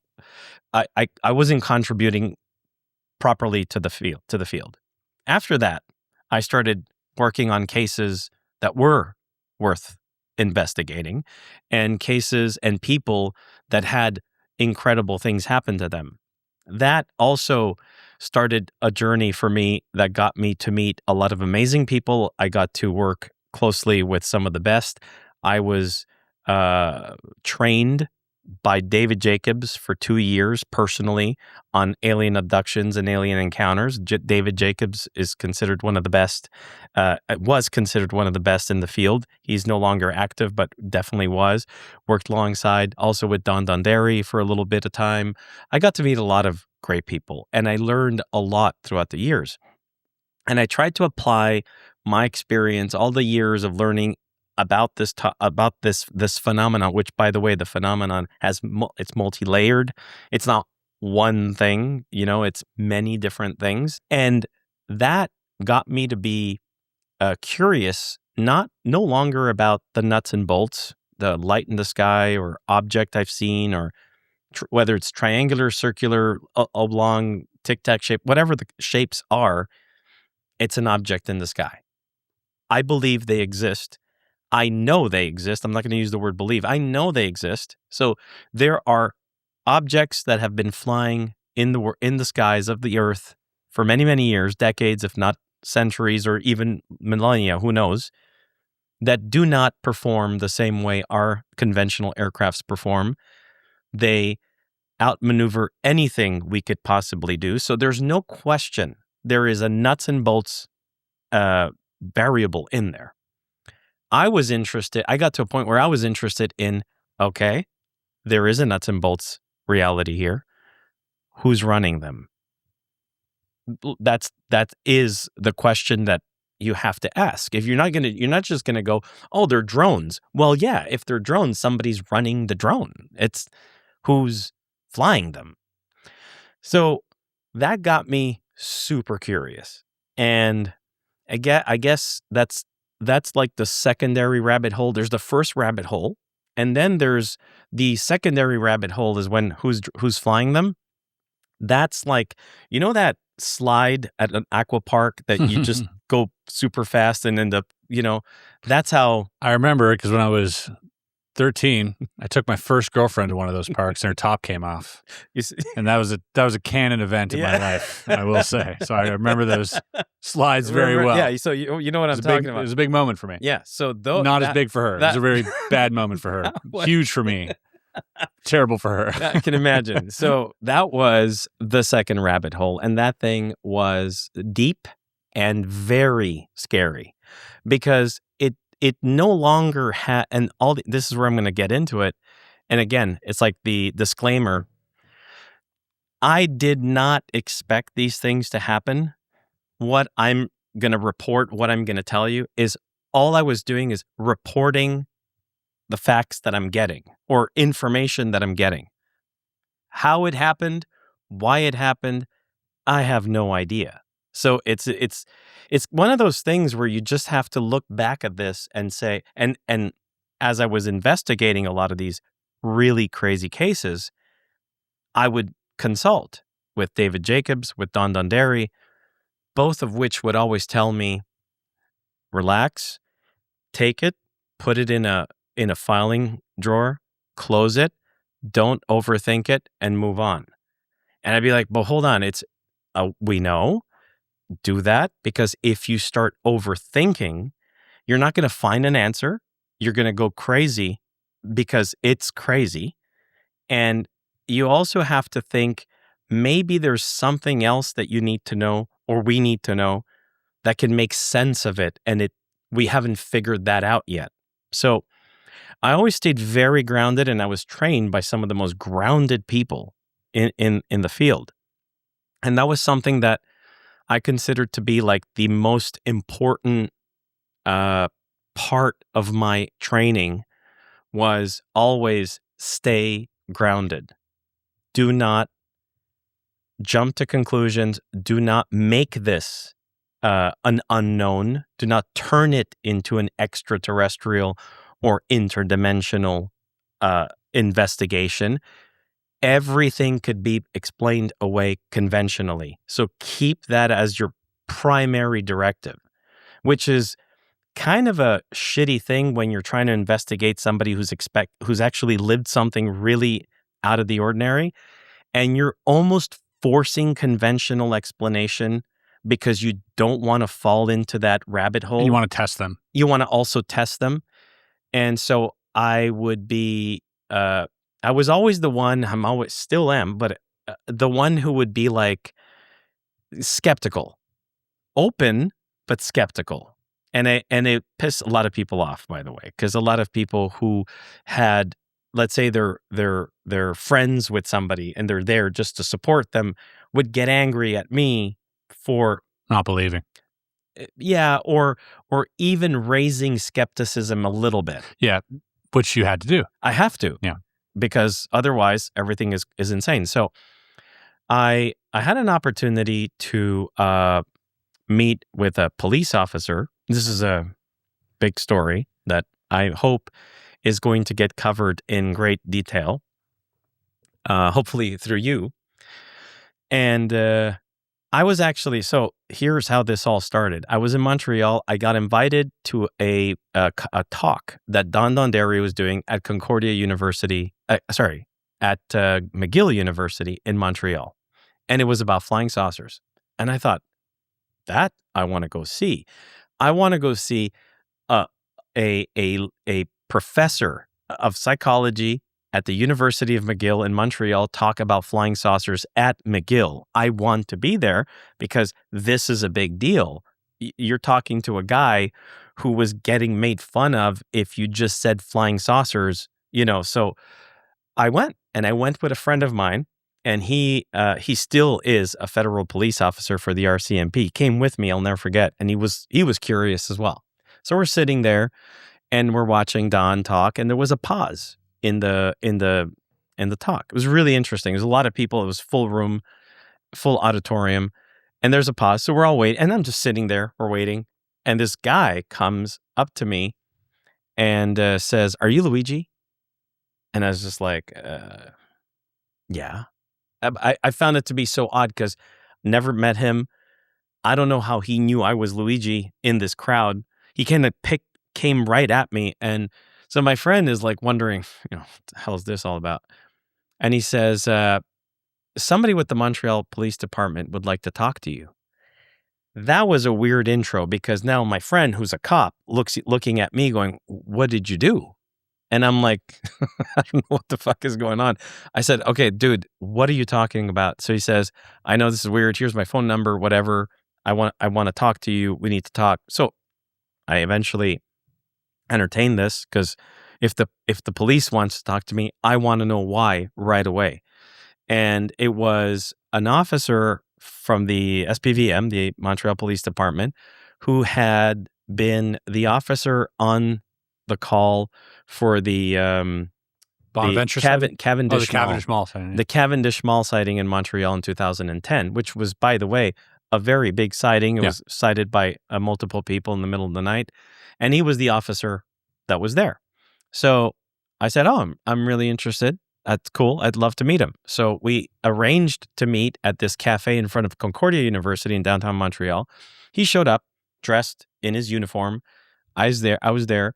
wasn't contributing properly to the field. After that, I started working on cases that were worth investigating, and cases and people that had incredible things happen to them. That also started a journey for me that got me to meet a lot of amazing people. I got to work closely with some of the best. I was trained by David Jacobs for 2 years personally on alien abductions and alien encounters. David Jacobs is considered one of the best, was considered one of the best in the field. He's no longer active, but definitely was. Worked alongside also with Donderi for a little bit of time. I got to meet a lot of great people, and I learned a lot throughout the years. And I tried to apply my experience, all the years of learning about this phenomenon, which, by the way, the phenomenon it's multi-layered. It's not one thing, it's many different things. And that got me to be curious, no longer about the nuts and bolts, the light in the sky or object I've seen, or whether it's triangular, circular, oblong, tic-tac shape, whatever the shapes are, it's an object in the sky. I believe they exist. I know they exist. I'm not going to use the word believe. I know they exist. So there are objects that have been flying in the skies of the Earth for many, many years, decades, if not centuries, or even millennia, who knows, that do not perform the same way our conventional aircrafts perform. They outmaneuver anything we could possibly do. So there's no question there is a nuts and bolts variable in there. I got to a point where I was interested in, okay, there is a nuts and bolts reality here. Who's running them? That is the question that you have to ask. If you're not just gonna go, oh, they're drones. Well, yeah, if they're drones, somebody's running the drone. It's who's flying them. So that got me super curious. And I guess that's like the secondary rabbit hole. There's the first rabbit hole, and then there's the secondary rabbit hole is when who's flying them. That's like, that slide at an aqua park that you just go super fast and end up, that's how. I remember because when I was 13, I took my first girlfriend to one of those parks, and her top came off, and that was a canon event in my life, I will say. So I remember those slides very well. Yeah, so you know what I'm talking about. It was a big moment for me. Yeah, so not as big for her. It was a very bad moment for her. Huge for me. Terrible for her. I can imagine. So that was the second rabbit hole, and that thing was deep and very scary because it no longer had, and this is where I'm going to get into it. And again, it's like the disclaimer. I did not expect these things to happen. What I'm going to report, what I'm going to tell you is all I was doing is reporting the facts that I'm getting or information that I'm getting. How it happened, why it happened, I have no idea. So it's one of those things where you just have to look back at this and say, and as I was investigating a lot of these really crazy cases, I would consult with David Jacobs, with Donderi, both of which would always tell me, relax, take it, put it in a filing drawer, close it, don't overthink it, and move on. And I'd be like, but hold on, we know. Do that, because if you start overthinking, you're not going to find an answer. You're going to go crazy because it's crazy. And you also have to think maybe there's something else that you need to know, or we need to know, that can make sense of it. And we haven't figured that out yet. So I always stayed very grounded, and I was trained by some of the most grounded people in the field. And that was something that I considered to be like the most important part of my training was always stay grounded. Do not jump to conclusions. Do not make this an unknown. Do not turn it into an extraterrestrial or interdimensional investigation. Everything could be explained away conventionally. So keep that as your primary directive, which is kind of a shitty thing when you're trying to investigate somebody who's actually lived something really out of the ordinary, and you're almost forcing conventional explanation because you don't want to fall into that rabbit hole. And you want to test them. You want to also test them. And so I would be, I was always the one, I'm always still am, but the one who would be like skeptical, open, but skeptical. And it pissed a lot of people off, by the way, because a lot of people who had, let's say they're friends with somebody and they're there just to support them would get angry at me for not believing. Yeah, or even raising skepticism a little bit. Yeah, which you had to do. I have to. Yeah. Because otherwise everything is insane. So I had an opportunity to meet with a police officer. This is a big story that I hope is going to get covered in great detail, hopefully through you. And I was actually, so here's how this all started. I was in Montreal. I got invited to a talk that Donderi was doing at Concordia University, at McGill University in Montreal. And it was about flying saucers. And I thought, that I want to go see. I want to go see a professor of psychology at the University of McGill in Montreal talk about flying saucers at McGill. I want to be there because this is a big deal. You're talking to a guy who was getting made fun of if you just said flying saucers, So I went, and I went with a friend of mine, and he still is a federal police officer for the RCMP. He came with me, I'll never forget, and he was curious as well. So we're sitting there, and we're watching Don talk, and there was a pause in the talk. It was really interesting. There's a lot of people. It was full room, full auditorium, and there's a pause. So we're all waiting, and I'm just sitting there. We're waiting, and this guy comes up to me and says, "Are you Luigi?" And I was just like, "Yeah." I found it to be so odd because never met him. I don't know how he knew I was Luigi in this crowd. He came right at me, and so my friend is like wondering, what the hell is this all about? And he says, somebody with the Montreal Police Department would like to talk to you. That was a weird intro because now my friend, who's a cop, looking at me going, "What did you do?" And I'm like, I don't know what the fuck is going on. I said, "Okay, dude, what are you talking about?" So he says, "I know this is weird. Here's my phone number, whatever. I want to talk to you. We need to talk." So I eventually entertain this because if the police wants to talk to me, I want to know why right away. And it was an officer from the SPVM, the Montreal Police Department, who had been the officer on the call for the Bonaventure Cavendish Mall sighting. The Cavendish Mall sighting in Montreal in 2010, which was, by the way, a very big sighting. It was sighted by multiple people in the middle of the night. And he was the officer that was there. So I said, "Oh, I'm really interested. That's cool. I'd love to meet him." So we arranged to meet at this cafe in front of Concordia University in downtown Montreal. He showed up dressed in his uniform. I was there.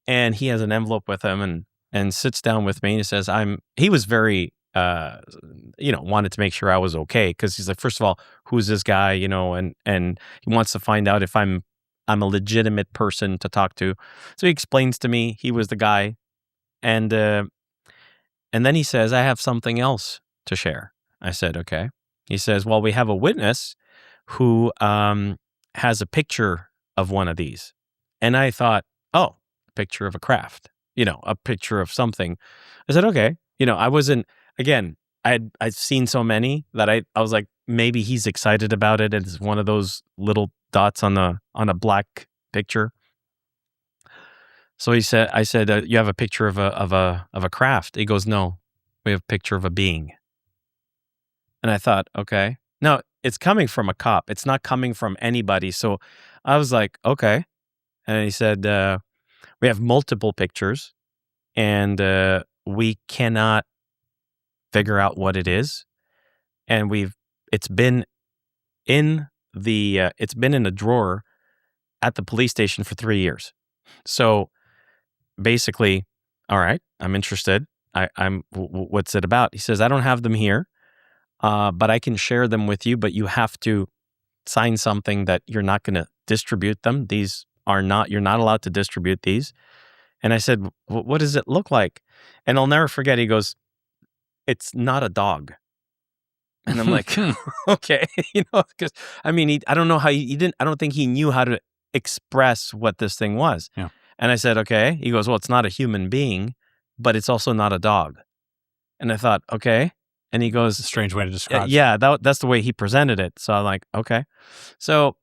And he has an envelope with him and sits down with me. And he says, he was very, wanted to make sure I was okay. Cause he's like, first of all, who's this guy, and he wants to find out if I'm a legitimate person to talk to. So he explains to me he was the guy. And then he says, "I have something else to share." I said, "Okay." He says, "Well, we have a witness who has a picture of one of these." And I thought, oh, a picture of a craft, a picture of something. I said, "Okay." I wasn't, again, I'd seen so many that I was like, maybe he's excited about it. It's one of those little dots on a black picture. So I said, you have a picture of a craft. He goes, no, we have a picture of a being. And I thought, okay. No, it's coming from a cop. It's not coming from anybody. So I was like, okay. And he said, we have multiple pictures and we cannot figure out what it is. And it's been in a drawer at the police station for 3 years. So basically, all right, I'm interested. What's it about? He says, I don't have them here, but I can share them with you, but you have to sign something that you're not going to distribute them. You're not allowed to distribute these. And I said, what does it look like? And I'll never forget, he goes, it's not a dog. And I'm like, okay, because I don't know how I don't think he knew how to express what this thing was. Yeah. And I said, okay. He goes, well, it's not a human being, but it's also not a dog. And I thought, okay. And he goes, a strange way to describe it. Yeah, that's the way he presented it. So I'm like, okay. So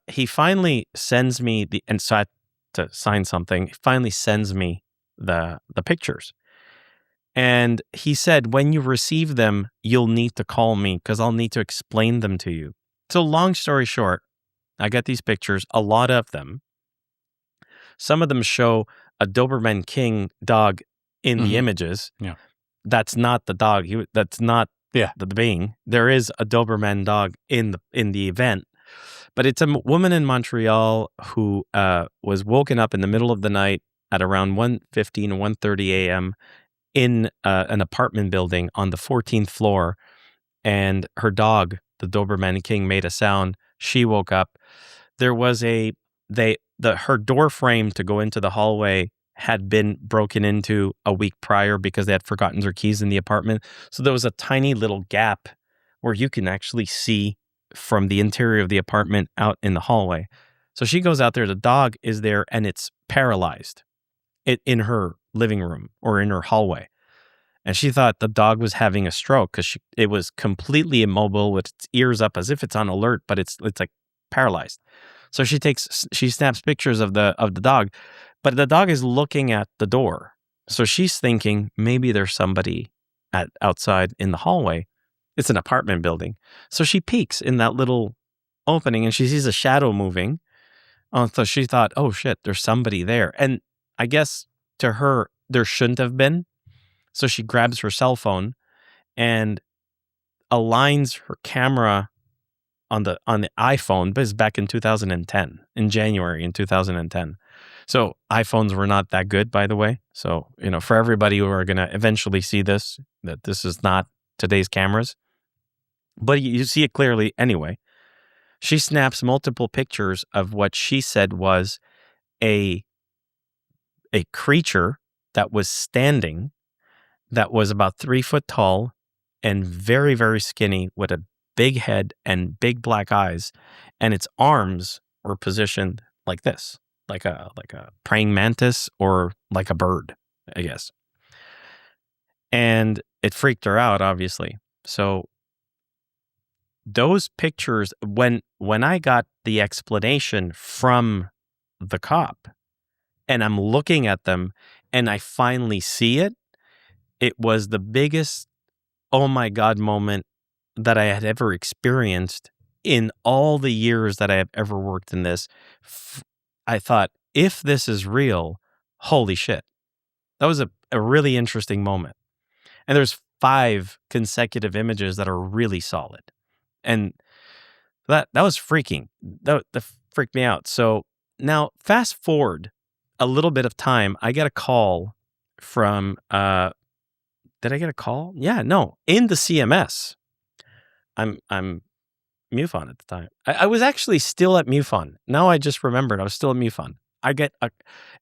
he finally sends me and so I had to sign something. He finally sends me the pictures. And he said, when you receive them, you'll need to call me because I'll need to explain them to you. So long story short, I got these pictures, a lot of them. Some of them show a Doberman King dog in the images. Yeah. That's not the dog. That's not the being. There is a Doberman dog in the event. But it's a woman in Montreal who was woken up in the middle of the night at around 1:15 or 1:30 a.m. in an apartment building on the 14th floor, and her dog, the Doberman King, made a sound. She woke up. There was her door frame to go into the hallway had been broken into a week prior because they had forgotten their keys in the apartment. So there was a tiny little gap where you can actually see from the interior of the apartment out in the hallway. So she goes out there, the dog is there, and it's paralyzed in her living room or in her hallway. And she thought the dog was having a stroke because it was completely immobile with its ears up as if it's on alert, but it's like paralyzed. So she snaps pictures of the dog, but the dog is looking at the door. So she's thinking maybe there's somebody outside in the hallway. It's an apartment building. So she peeks in that little opening and she sees a shadow moving. So she thought, oh shit, there's somebody there. And I guess to her, there shouldn't have been. So she grabs her cell phone and aligns her camera on the iPhone, but it's back in 2010, in January in 2010. So iPhones were not that good, by the way. So, for everybody who are going to eventually see this, that this is not today's cameras. But you see it clearly anyway. She snaps multiple pictures of what she said was a creature that was standing, that was about 3 foot tall and very, very skinny with a big head and big black eyes. And its arms were positioned like this, like a praying mantis or like a bird, I guess. And it freaked her out, obviously. So those pictures, when I got the explanation from the cop and I'm looking at them and I finally see it, it was the biggest, oh my God moment that I had ever experienced in all the years that I have ever worked in this. I thought, if this is real, holy shit. That was a really interesting moment. And there's 5 consecutive images that are really solid. And that was freaking. That freaked me out. So now fast forward a little bit of time, I get a call from, did I get a call? Yeah, no, in the CMS. I'm MUFON at the time. I was actually still at MUFON. Now I just remembered I was still at MUFON.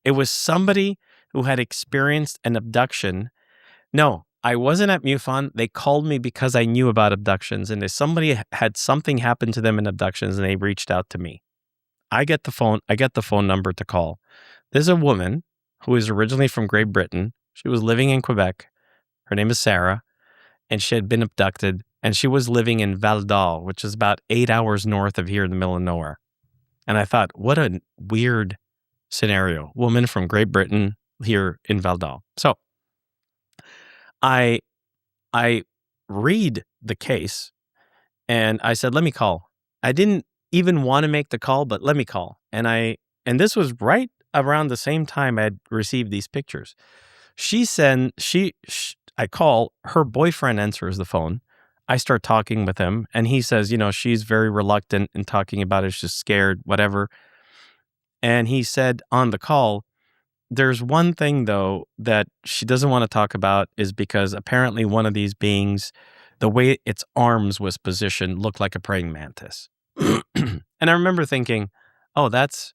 It was somebody who had experienced an abduction. No, I wasn't at MUFON. They called me because I knew about abductions, and if somebody had something happen to them in abductions, and they reached out to me. I get the phone number to call. There's a woman who is originally from Great Britain. She was living in Quebec. Her name is Sarah, and she had been abducted, and she was living in Val d'Or, which is about 8 hours north of here in the middle of nowhere. And I thought, what a weird scenario. Woman from Great Britain here in Val d'Or. So I read the case and I said, let me call. I didn't even want to make the call, but let me call. And this was right around the same time I'd received these pictures. I call, her boyfriend answers the phone. I start talking with him and he says, she's very reluctant in talking about it. She's scared, whatever. And he said on the call, there's one thing though that she doesn't want to talk about is because apparently one of these beings, the way its arms was positioned looked like a praying mantis. And I remember thinking, oh, that's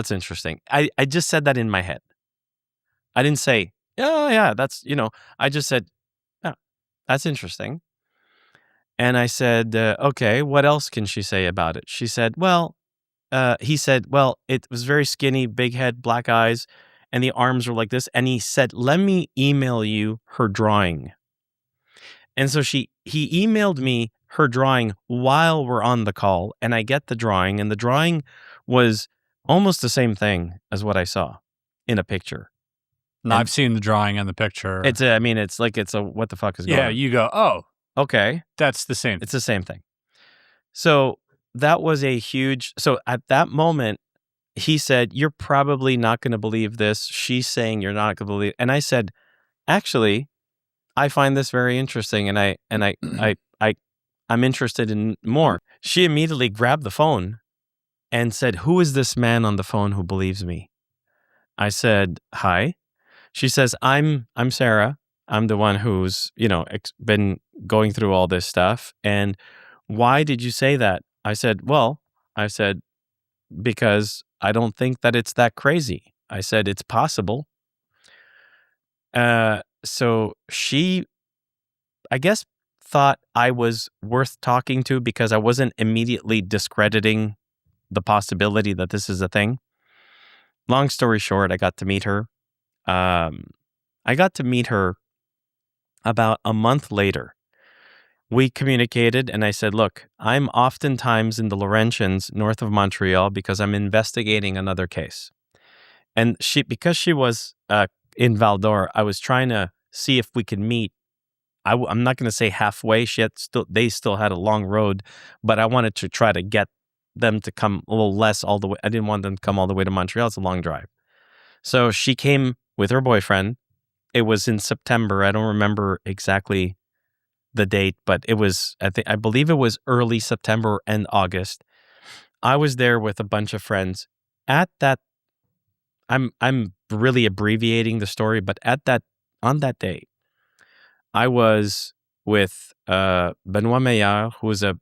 interesting. I just said that in my head. I didn't say, yeah, that's, I just said, oh, that's interesting. And I said, okay, what else can she say about it? She said, he said, it was very skinny, big head, black eyes, and the arms were like this. And he said, let me email you her drawing. And so he emailed me her drawing while we're on the call, and I get the drawing, and the drawing was almost the same thing as what I saw in a picture. No, I've seen the drawing and the picture. It's a what the fuck is going on? Yeah, you go, oh, okay. That's the same. It's the same thing. So that was so at that moment, he said, you're probably not going to believe this. She's saying you're not going to believe. And I said, actually, I find this very interesting. And I'm interested in more. She immediately grabbed the phone and said, who is this man on the phone who believes me? I said, hi. She says, I'm Sarah. I'm the one who's, been going through all this stuff. And why did you say that? I said, because I don't think that it's that crazy. I said, it's possible. So she, I guess, thought I was worth talking to because I wasn't immediately discrediting the possibility that this is a thing. Long story short, I got to meet her. I got to meet her about a month later. We communicated and I said, look, I'm oftentimes in the Laurentians north of Montreal because I'm investigating another case. And because she was in Val d'Or, I was trying to see if we could meet. I'm not going to say halfway. They still had a long road, but I wanted to try to get them to come a little less all the way. I didn't want them to come all the way to Montreal. It's a long drive. So she came with her boyfriend. It was in September. I don't remember exactly the date, but it was, I believe it was early September and August. I was there with a bunch of friends. At that, I'm really abbreviating the story, but on that day, I was with Benoit Meyer, who was a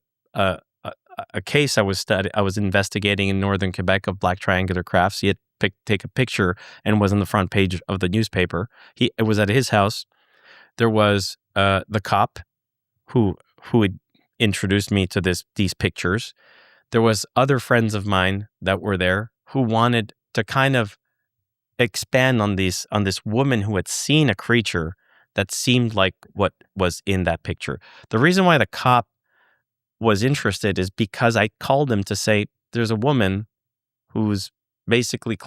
case I was investigating in northern Quebec of black triangular crafts. He had take a picture and was on the front page of the newspaper. It was at his house. There was the cop who had introduced me to these pictures. There was other friends of mine that were there who wanted to kind of expand on this woman who had seen a creature that seemed like what was in that picture. The reason why the cop was interested is because I called him to say, there's a woman who's basically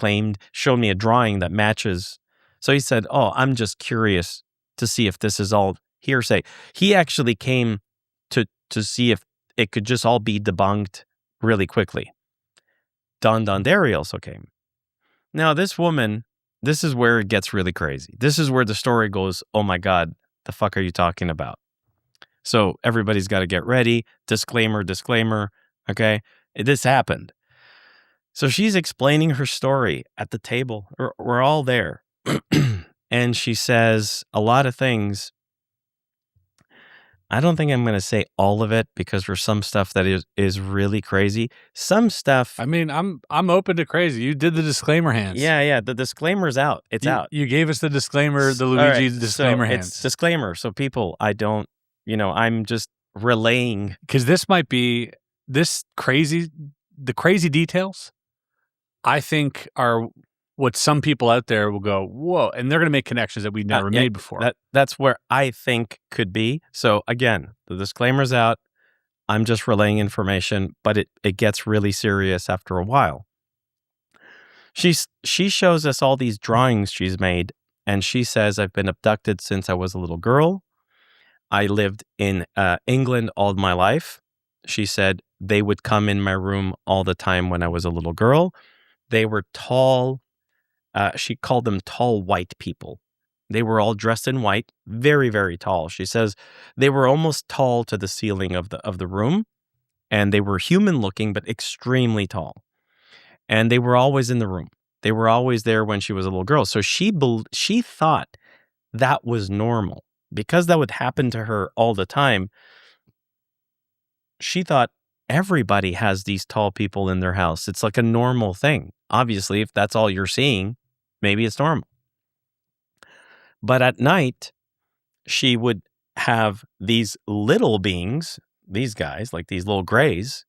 showed me a drawing that matches. So he said, oh, I'm just curious to see if this is all hearsay. He actually came to see if it could just all be debunked really quickly. Donderi also came. Now, this woman, this is where it gets really crazy. This is where the story goes, oh my God, the fuck are you talking about? So everybody's got to get ready. Disclaimer, okay? This happened. So she's explaining her story at the table. We're all there. And she says a lot of things. I don't think I'm going to say all of it because there's some stuff that is really crazy. Some stuff. I mean, I'm open to crazy. You did the disclaimer hands. Yeah. The disclaimer's out. It's out. You gave us the disclaimer, the Luigi disclaimer hands. It's disclaimer. So people, I'm just relaying. Because this might be the crazy details, I think are what some people out there will go, whoa, and they're going to make connections that we've never made before. That's where I think could be. So again, the disclaimer's out. I'm just relaying information, but it gets really serious after a while. She shows us all these drawings she's made, and she says, I've been abducted since I was a little girl. I lived in England all my life. She said they would come in my room all the time when I was a little girl. They were tall. She called them tall white people. They were all dressed in white, very, very tall. She says they were almost tall to the ceiling of the room, and they were human looking, but extremely tall. And they were always in the room. They were always there when she was a little girl. So she thought that was normal. Because that would happen to her all the time, she thought everybody has these tall people in their house. It's like a normal thing. Obviously, if that's all you're seeing, maybe it's normal. But at night, she would have these little beings, these guys, like these little grays,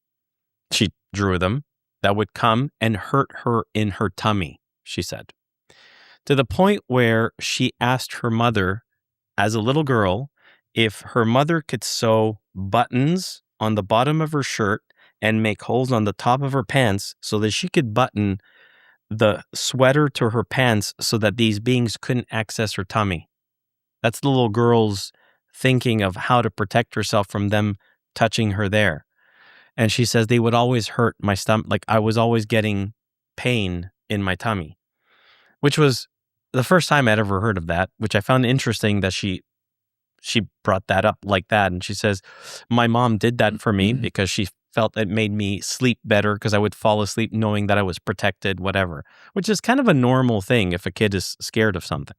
she drew them, that would come and hurt her in her tummy, she said. To the point where she asked her mother, as a little girl, if her mother could sew buttons on the bottom of her shirt and make holes on the top of her pants so that she could button the sweater to her pants so that these beings couldn't access her tummy. That's the little girl's thinking of how to protect herself from them touching her there. And she says they would always hurt my stomach. Like I was always getting pain in my tummy, which was the first time I'd ever heard of that, which I found interesting that she brought that up like that. And she says, my mom did that for me because she felt it made me sleep better because I would fall asleep knowing that I was protected, whatever, which is kind of a normal thing if a kid is scared of something.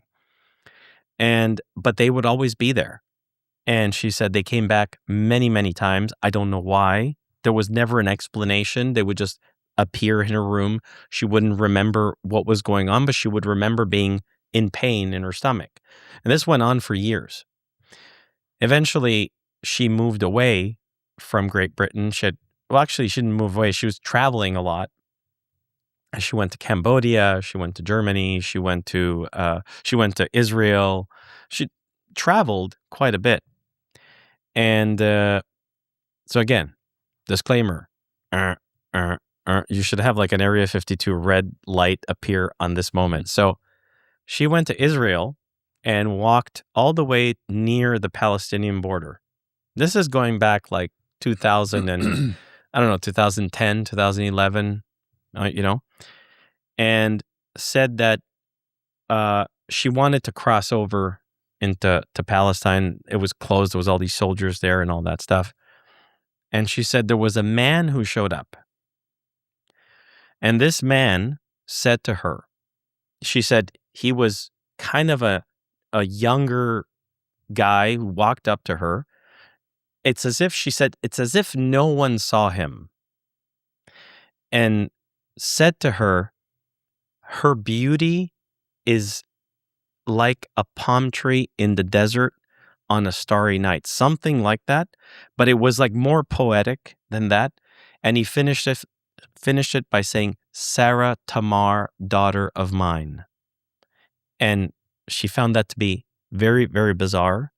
But they would always be there. And she said they came back many, many times. I don't know why. There was never an explanation. They would just appear in her room. She wouldn't remember what was going on, but she would remember being in pain in her stomach. And this went on for years. Eventually, she moved away from Great Britain. She didn't move away. She was traveling a lot. She went to Cambodia. She went to Germany. She went to Israel. She traveled quite a bit. And so again, disclaimer, you should have like an Area 52 red light appear on this moment. So she went to Israel and walked all the way near the Palestinian border. This is going back like 2000 and, 2010, 2011, and said that she wanted to cross over into Palestine. It was closed. There was all these soldiers there and all that stuff. And she said there was a man who showed up. And this man said to her, she said he was kind of a younger guy who walked up to her. It's as if no one saw him. And said to her, her beauty is like a palm tree in the desert on a starry night, something like that. But it was like more poetic than that. And he finished it by saying, Sarah Tamar, daughter of mine. And she found that to be very, very bizarre.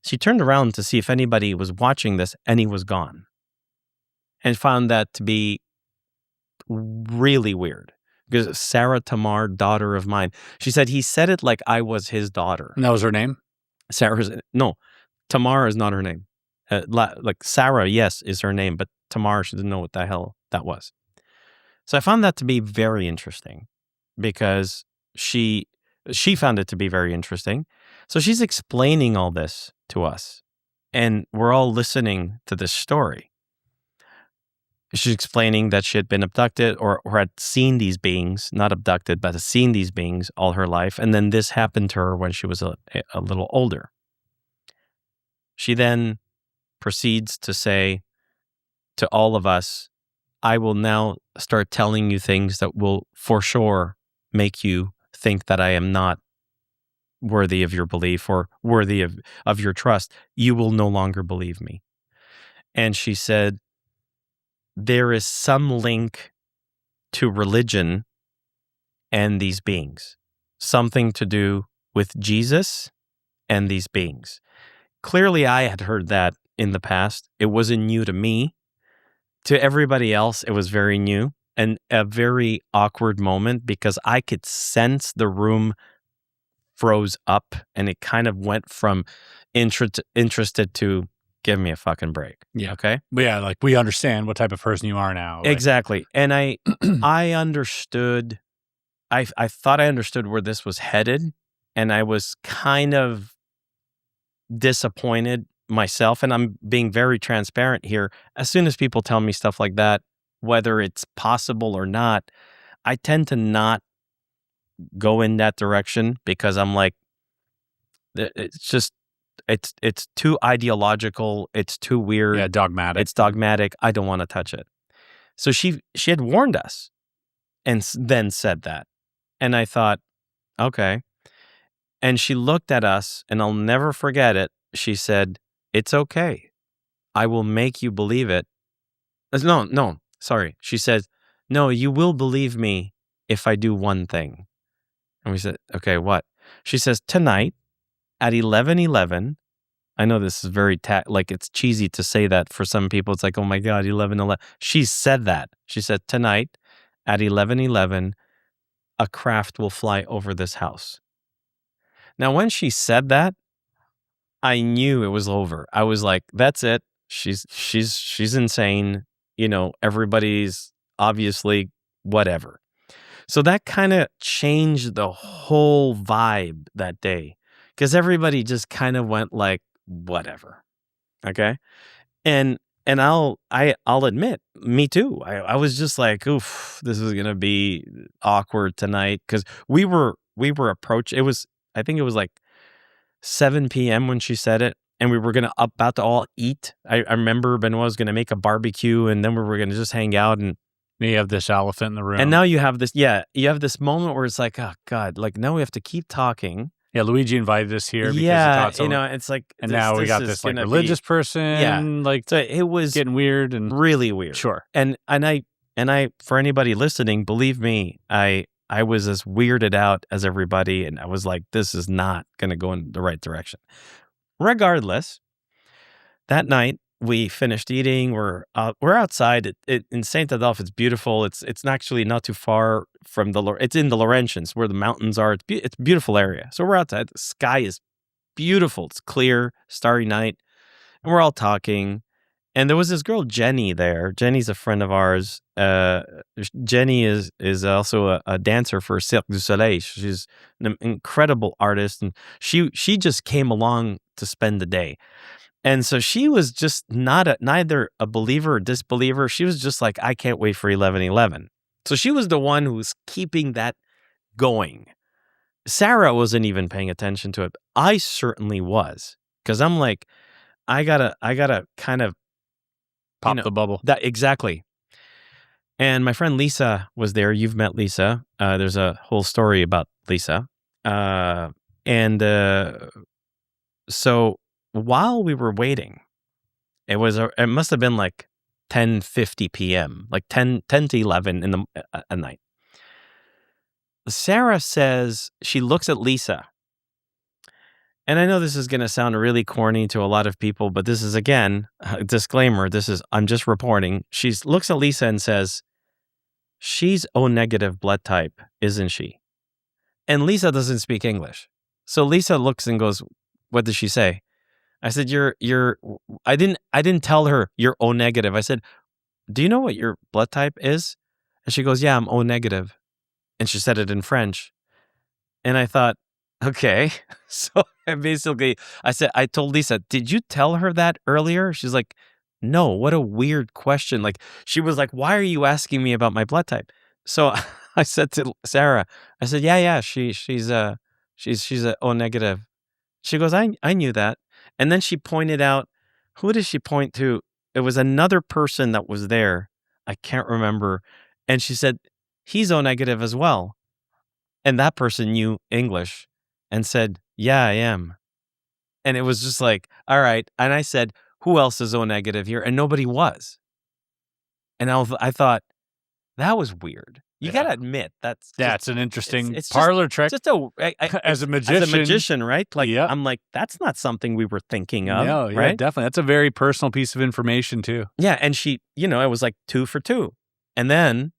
She turned around to see if anybody was watching this, and he was gone. And found that to be really weird. Because Sarah Tamar, daughter of mine. She said he said it like I was his daughter. And that was her name? Tamar is not her name. Like Sarah, yes, is her name, but Tamar, she didn't know what the hell that was. So I found that to be very interesting because she found it to be very interesting. So she's explaining all this to us, and we're all listening to this story. She's explaining that she had been abducted or had seen these beings, not abducted, but had seen these beings all her life. And then this happened to her when she was a little older. She then proceeds to say to all of us, I will now start telling you things that will for sure make you think that I am not worthy of your belief or worthy of your trust. You will no longer believe me. And she said, there is some link to religion and these beings, something to do with Jesus and these beings. Clearly, I had heard that in the past. It wasn't new to me. To everybody else, it was very new. a very awkward moment because I could sense the room froze up, and it kind of went from interested to give me a fucking break. Yeah. Okay. But yeah, like we understand what type of person you are now. Like. Exactly. And I understood. I thought I understood where this was headed, and I was kind of disappointed myself. And I'm being very transparent here. As soon as people tell me stuff like that, whether it's possible or not, I tend to not go in that direction because I'm like, it's just, it's too ideological. It's too weird. Yeah, dogmatic. It's dogmatic. I don't want to touch it. So she had warned us and then said that. And I thought, okay. And she looked at us, and I'll never forget it. She said, "It's okay. I will make you believe it." No, sorry. She says, "No, you will believe me if I do one thing." And we said, "Okay, what?" She says, "Tonight at 11:11." I know this is very like it's cheesy to say that for some people. It's like, oh my God, 11:11. She said that. She said, "Tonight at 11:11, a craft will fly over this house." Now, when she said that, I knew it was over. I was like, that's it. She's insane. You know, everybody's obviously whatever. So that kind of changed the whole vibe that day because everybody just kind of went like, whatever. Okay. And I'll admit, me too. I was just like, oof, this is going to be awkward tonight because we were approaching. I think it was like 7 p.m. when she said it, and we were about to all eat. I remember Benoit was going to make a barbecue, and then we were going to just hang out. And you have this elephant in the room. And now you have this, you have this moment where it's like, oh God, like now we have to keep talking. Yeah, Luigi invited us here because he thought so. It's like, and now we got this like religious person. Like so it was getting weird and really weird. Sure. And I for anybody listening, believe me, I was as weirded out as everybody, and I was like, this is not going to go in the right direction. Regardless, that night we finished eating. We're outside in Saint Adolphe. It's beautiful. It's actually not too far from it's in the Laurentians where the mountains are. It's a beautiful area. So we're outside. The sky is beautiful. It's clear, starry night, and we're all talking. And there was this girl, Jenny, there. Jenny's a friend of ours. Jenny is also a dancer for Cirque du Soleil. She's an incredible artist, and she just came along to spend the day. And so she was just neither a believer or disbeliever. She was just like, I can't wait for 11:11. So she was the one who was keeping that going. Sarah wasn't even paying attention to it. I certainly was, because I'm like, I gotta kind of pop the bubble. That exactly. And my friend Lisa was there. You've met Lisa. There's a whole story about Lisa. So while we were waiting, it must have been like 10:50 p.m., like 10 to 11 at night. Sarah says, she looks at Lisa. And I know this is going to sound really corny to a lot of people, but this is, again, a disclaimer. I'm just reporting. She looks at Lisa and says, "She's O negative blood type, isn't she?" And Lisa doesn't speak English. So Lisa looks and goes, "What did she say?" I said, I didn't tell her you're O negative. I said, "Do you know what your blood type is?" And she goes, "Yeah, I'm O negative." And she said it in French. And I thought, okay. So basically, I told Lisa, "Did you tell her that earlier?" She's like, "No, what a weird question." Like, she was like, "Why are you asking me about my blood type?" So I said to Sarah, I said, yeah, she's a O negative. She goes, I knew that. And then she pointed out, who did she point to? It was another person that was there. I can't remember. And she said, "He's O negative as well." And that person knew English and said, "Yeah, I am." And it was just like, all right. And I said, "Who else is O negative here?" And nobody was. And I thought, that was weird. You got to admit, that's an interesting parlor trick. Just as a magician, right? Like, yeah. I'm like, that's not something we were thinking of. No, yeah, right? Definitely. That's a very personal piece of information too. Yeah. And she, it was like 2 for 2. And then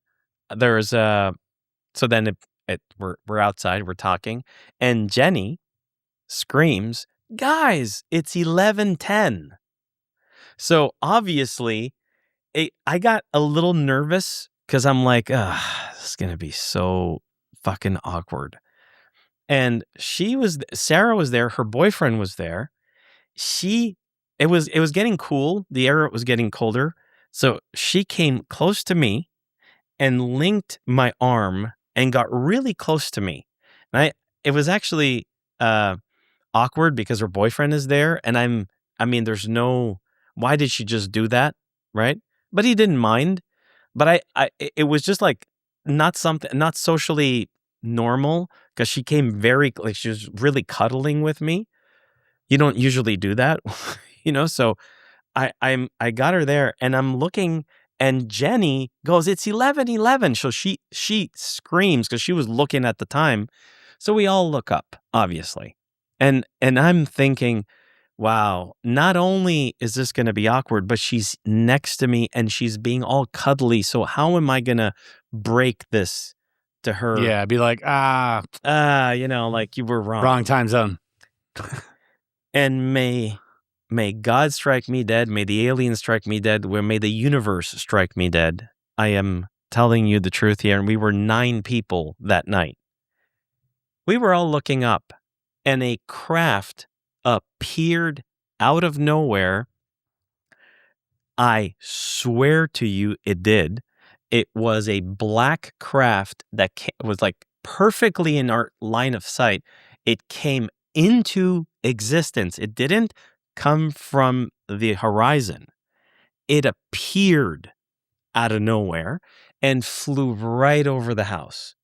there's so then we're outside, we're talking, and Jenny screams, "Guys, it's 11:10." So obviously, I got a little nervous because I'm like, this is gonna be so fucking awkward. And Sarah was there, her boyfriend was there. It was getting cool. The air was getting colder. So she came close to me and linked my arm and got really close to me. And it was actually awkward because her boyfriend is there, and there's no, why did she just do that, right? But he didn't mind. But it was just like not socially normal, because she came she was really cuddling with me. You don't usually do that, so I got her there, and I'm looking, and Jenny goes, "It's 11:11." So she screams because she was looking at the time. So we all look up, obviously. And I'm thinking, wow, not only is this going to be awkward, but she's next to me and she's being all cuddly. So how am I going to break this to her? Yeah, be like, like you were wrong. Wrong time zone. And may God strike me dead. May the aliens strike me dead. May the universe strike me dead. I am telling you the truth here. And we were 9 people that night. We were all looking up, and a craft appeared out of nowhere. I swear to you, it did. It was a black craft that was like perfectly in our line of sight. It came into existence. It didn't come from the horizon. It appeared out of nowhere and flew right over the house.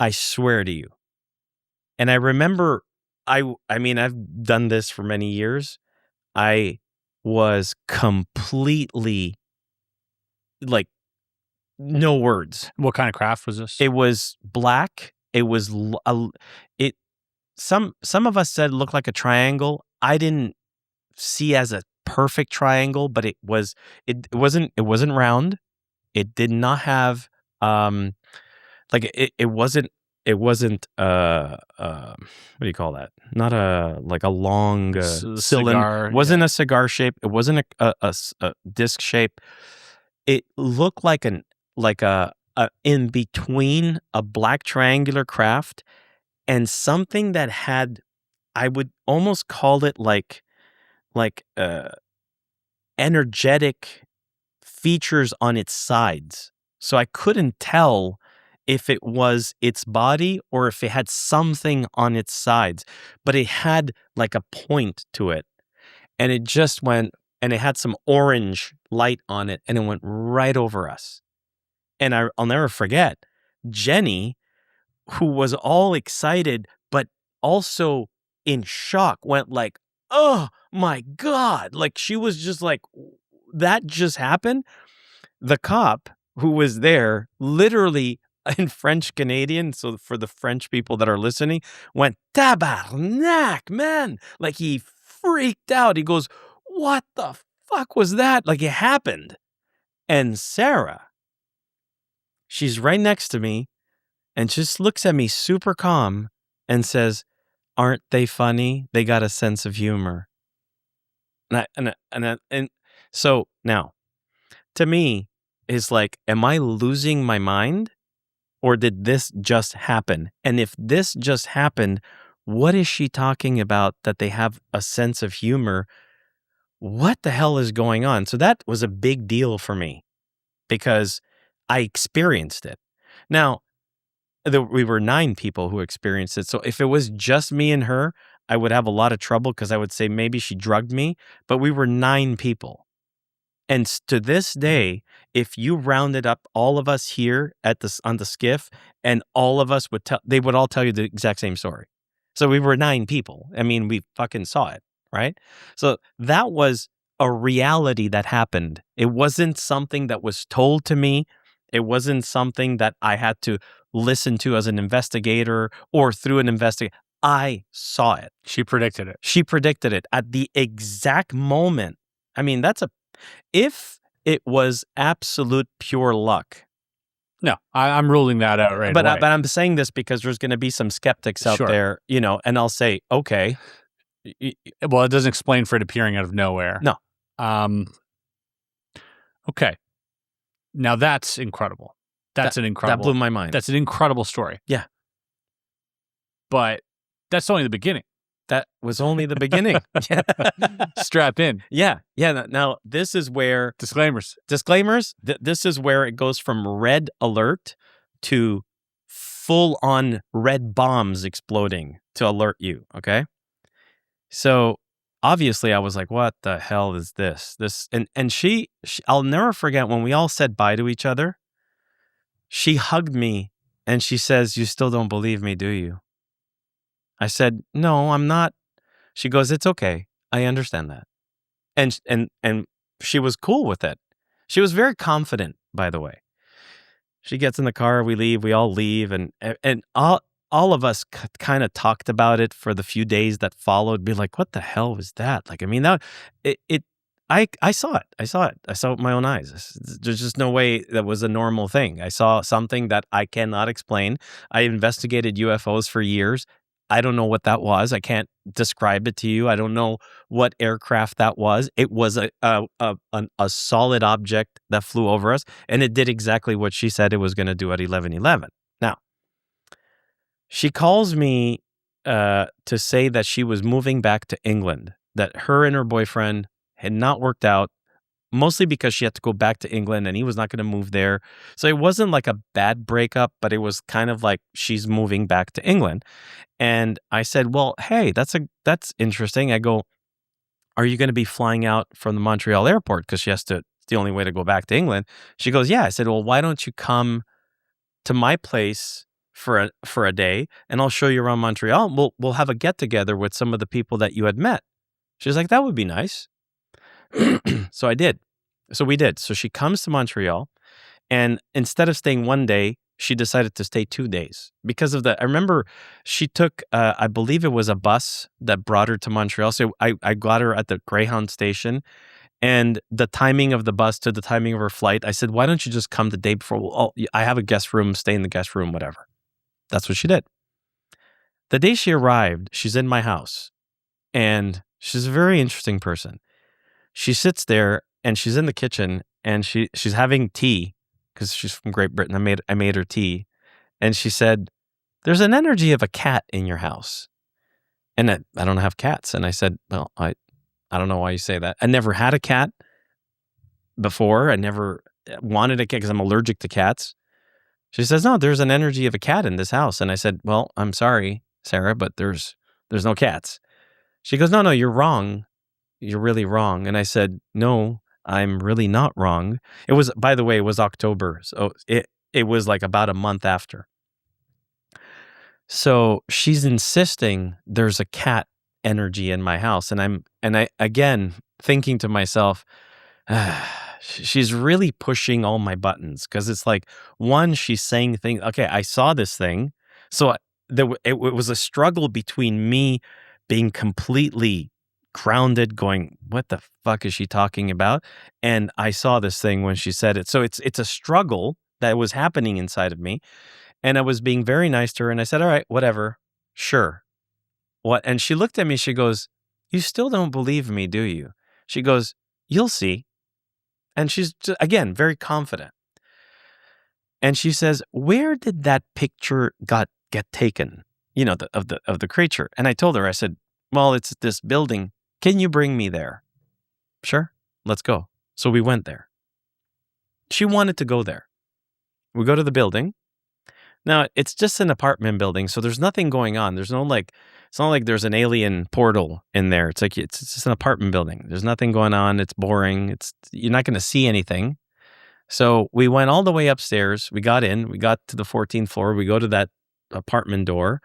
I swear to you. And I remember, I've done this for many years. I was completely like, no words. What kind of craft was this? It was black. It was some of us said it looked like a triangle. I didn't see as a perfect triangle, but it wasn't round. It did not have it wasn't what do you call that? Not a long cylinder. Wasn't a cigar shape. It wasn't a disc shape. It looked like a in between a black triangular craft and something that had, I would almost call it like energetic features on its sides. So I couldn't tell if it was its body or if it had something on its sides, but it had like a point to it. And it just went, and it had some orange light on it, and it went right over us. And I'll never forget, Jenny, who was all excited, but also in shock, went like, "Oh my God." Like she was just like, that just happened. The cop who was there, literally in French Canadian, so for the French people that are listening, went, "Tabarnak, man." Like he freaked out. He goes, "What the fuck was that?" Like it happened. And Sarah, she's right next to me and just looks at me super calm and says, "Aren't they funny? They got a sense of humor." And so now, to me, is like, am I losing my mind? Or did this just happen? And if this just happened, what is she talking about that they have a sense of humor? What the hell is going on? So that was a big deal for me because I experienced it. Now, we were 9 people who experienced it. So if it was just me and her, I would have a lot of trouble because I would say maybe she drugged me. But we were 9 people. And to this day, if you rounded up all of us here on the skiff, and all of us they would all tell you the exact same story. So we were 9 people. I mean, we fucking saw it, right? So that was a reality that happened. It wasn't something that was told to me. It wasn't something that I had to listen to as an investigator or through an investigator. I saw it. She predicted it. She predicted it at the exact moment. I mean, if it was absolute pure luck, No, I'm ruling that out right but away. But I'm saying this because there's going to be some skeptics out there, and I'll say, okay. Well, it doesn't explain for it appearing out of nowhere. No. Okay. Now that's incredible. That blew my mind. That's an incredible story. Yeah. But that's only the beginning. That was only the beginning. Strap in. Yeah. Now, this is where... Disclaimers. This is where it goes from red alert to full-on red bombs exploding to alert you, okay? So, obviously, I was like, what the hell is this? And she, I'll never forget when we all said bye to each other, she hugged me and she says, "You still don't believe me, do you?" I said, "No, I'm not." She goes, "It's okay. I understand that." And she was cool with it. She was very confident, by the way. She gets in the car, we leave, we all leave, and all of us kind of talked about it for the few days that followed. Be like, what the hell was that? Like, I mean, I saw it. I saw it with my own eyes. There's just no way that was a normal thing. I saw something that I cannot explain. I investigated UFOs for years. I don't know what that was. I can't describe it to you. I don't know what aircraft that was. It was a solid object that flew over us, and it did exactly what she said it was going to do at 11:11. Now, she calls me to say that she was moving back to England, that her and her boyfriend had not worked out, mostly because she had to go back to England and he was not going to move there. So it wasn't like a bad breakup, but it was kind of like she's moving back to England. And I said, well, hey, that's interesting. I go, are you going to be flying out from the Montreal airport? Because it's the only way to go back to England. She goes, yeah. I said, well, why don't you come to my place for a day and I'll show you around Montreal. We'll have a get together with some of the people that you had met. She's like, that would be nice. So I did. So we did. So she comes to Montreal, and instead of staying one day, she decided to stay 2 days because of I remember she took, I believe it was a bus that brought her to Montreal. So I got her at the Greyhound station, and the timing of the bus to the timing of her flight, I said, why don't you just come the day before? Oh, I have a guest room, stay in the guest room, whatever. That's what she did. The day she arrived, she's in my house, and she's a very interesting person. She sits there and she's in the kitchen and she's having tea because she's from Great Britain. I made her tea, and she said, "There's an energy of a cat in your house." And I don't have cats. And I said, "Well, I don't know why you say that. I never had a cat before. I never wanted a cat because I'm allergic to cats." She says, "No, there's an energy of a cat in this house." And I said, "Well, I'm sorry, Sarah, but there's no cats." She goes, No, you're wrong. You're really wrong." And I said, "No, I'm really not wrong." It was, by the way, it was October. So it was like about a month after. So she's insisting there's a cat energy in my house. And I again thinking to myself, she's really pushing all my buttons, because it's like, one, she's saying things. Okay, I saw this thing. So it was a struggle between me being completely grounded, going, what the fuck is she talking about? And I saw this thing when she said it. So it's a struggle that was happening inside of me. And I was being very nice to her. And I said, all right, whatever. Sure. What? And she looked at me. She goes, "You still don't believe me, do you?" She goes, "You'll see." And she's, again, very confident. And she says, "Where did that picture get taken? Of the creature?" And I told her, I said, "Well, it's this building. Can you bring me there?" "Sure, let's go." So we went there. She wanted to go there. We go to the building. Now, it's just an apartment building, so there's nothing going on. There's no it's not like there's an alien portal in there. It's like it's just an apartment building. There's nothing going on. It's boring. You're not going to see anything. So we went all the way upstairs. We got in. We got to the 14th floor. We go to that apartment door.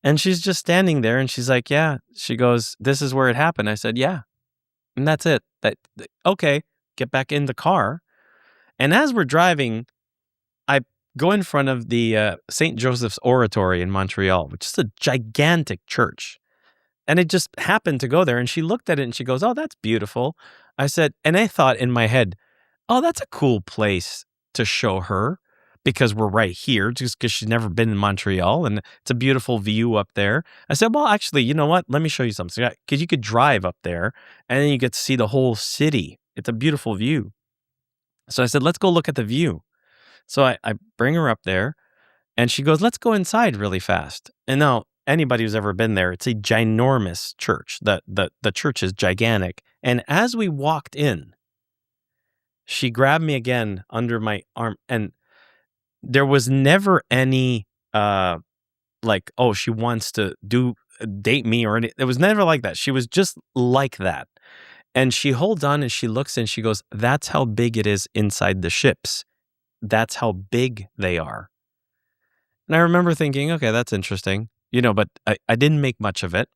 And she's just standing there, and she's like, "Yeah." She goes, "This is where it happened." I said, "Yeah." And that's it. Okay, get back in the car. And as we're driving, I go in front of the St. Joseph's Oratory in Montreal, which is a gigantic church. And it just happened to go there. And she looked at it and she goes, "Oh, that's beautiful." I said, and I thought in my head, "Oh, that's a cool place to show her." because we're right here, just because she's never been in Montreal and it's a beautiful view up there. I said, well, actually, you know what? Let me show you something. Because you could drive up there and then you get to see the whole city. It's a beautiful view. So I said, let's go look at the view. So I bring her up there and she goes, let's go inside really fast. And now anybody who's ever been there, it's a ginormous church. The church is gigantic. And as we walked in, she grabbed me again under my arm, and there was never any like, oh, she wants to date me or anything. It was never like that. She was just like that. And she holds on and she looks and she goes, that's how big it is inside the ships. That's how big they are. And I remember thinking, okay, that's interesting, but I didn't make much of it.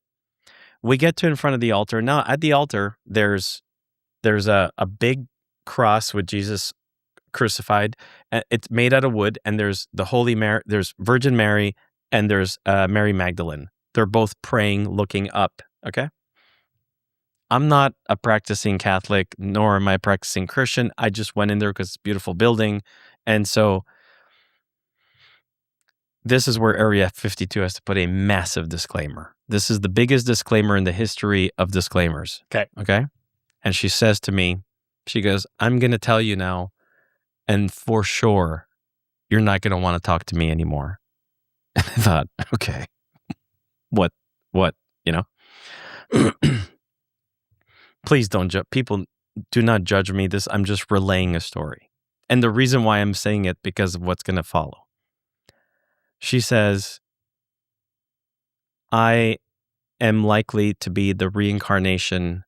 We get to in front of the altar. Now at the altar, there's a big cross with Jesus crucified. It's made out of wood, and there's the Holy Mary, there's Virgin Mary, and there's Mary Magdalene. They're both praying, looking up. Okay. I'm not a practicing Catholic, nor am I a practicing Christian. I just went in there because it's a beautiful building. And so this is where Area 52 has to put a massive disclaimer. This is the biggest disclaimer in the history of disclaimers. Okay. And she says to me, she goes, I'm going to tell you now, and for sure, you're not going to want to talk to me anymore. And I thought, okay, what, Please don't judge. People, do not judge me. I'm just relaying a story. And the reason why I'm saying it, because of what's going to follow. She says, I am likely to be the reincarnation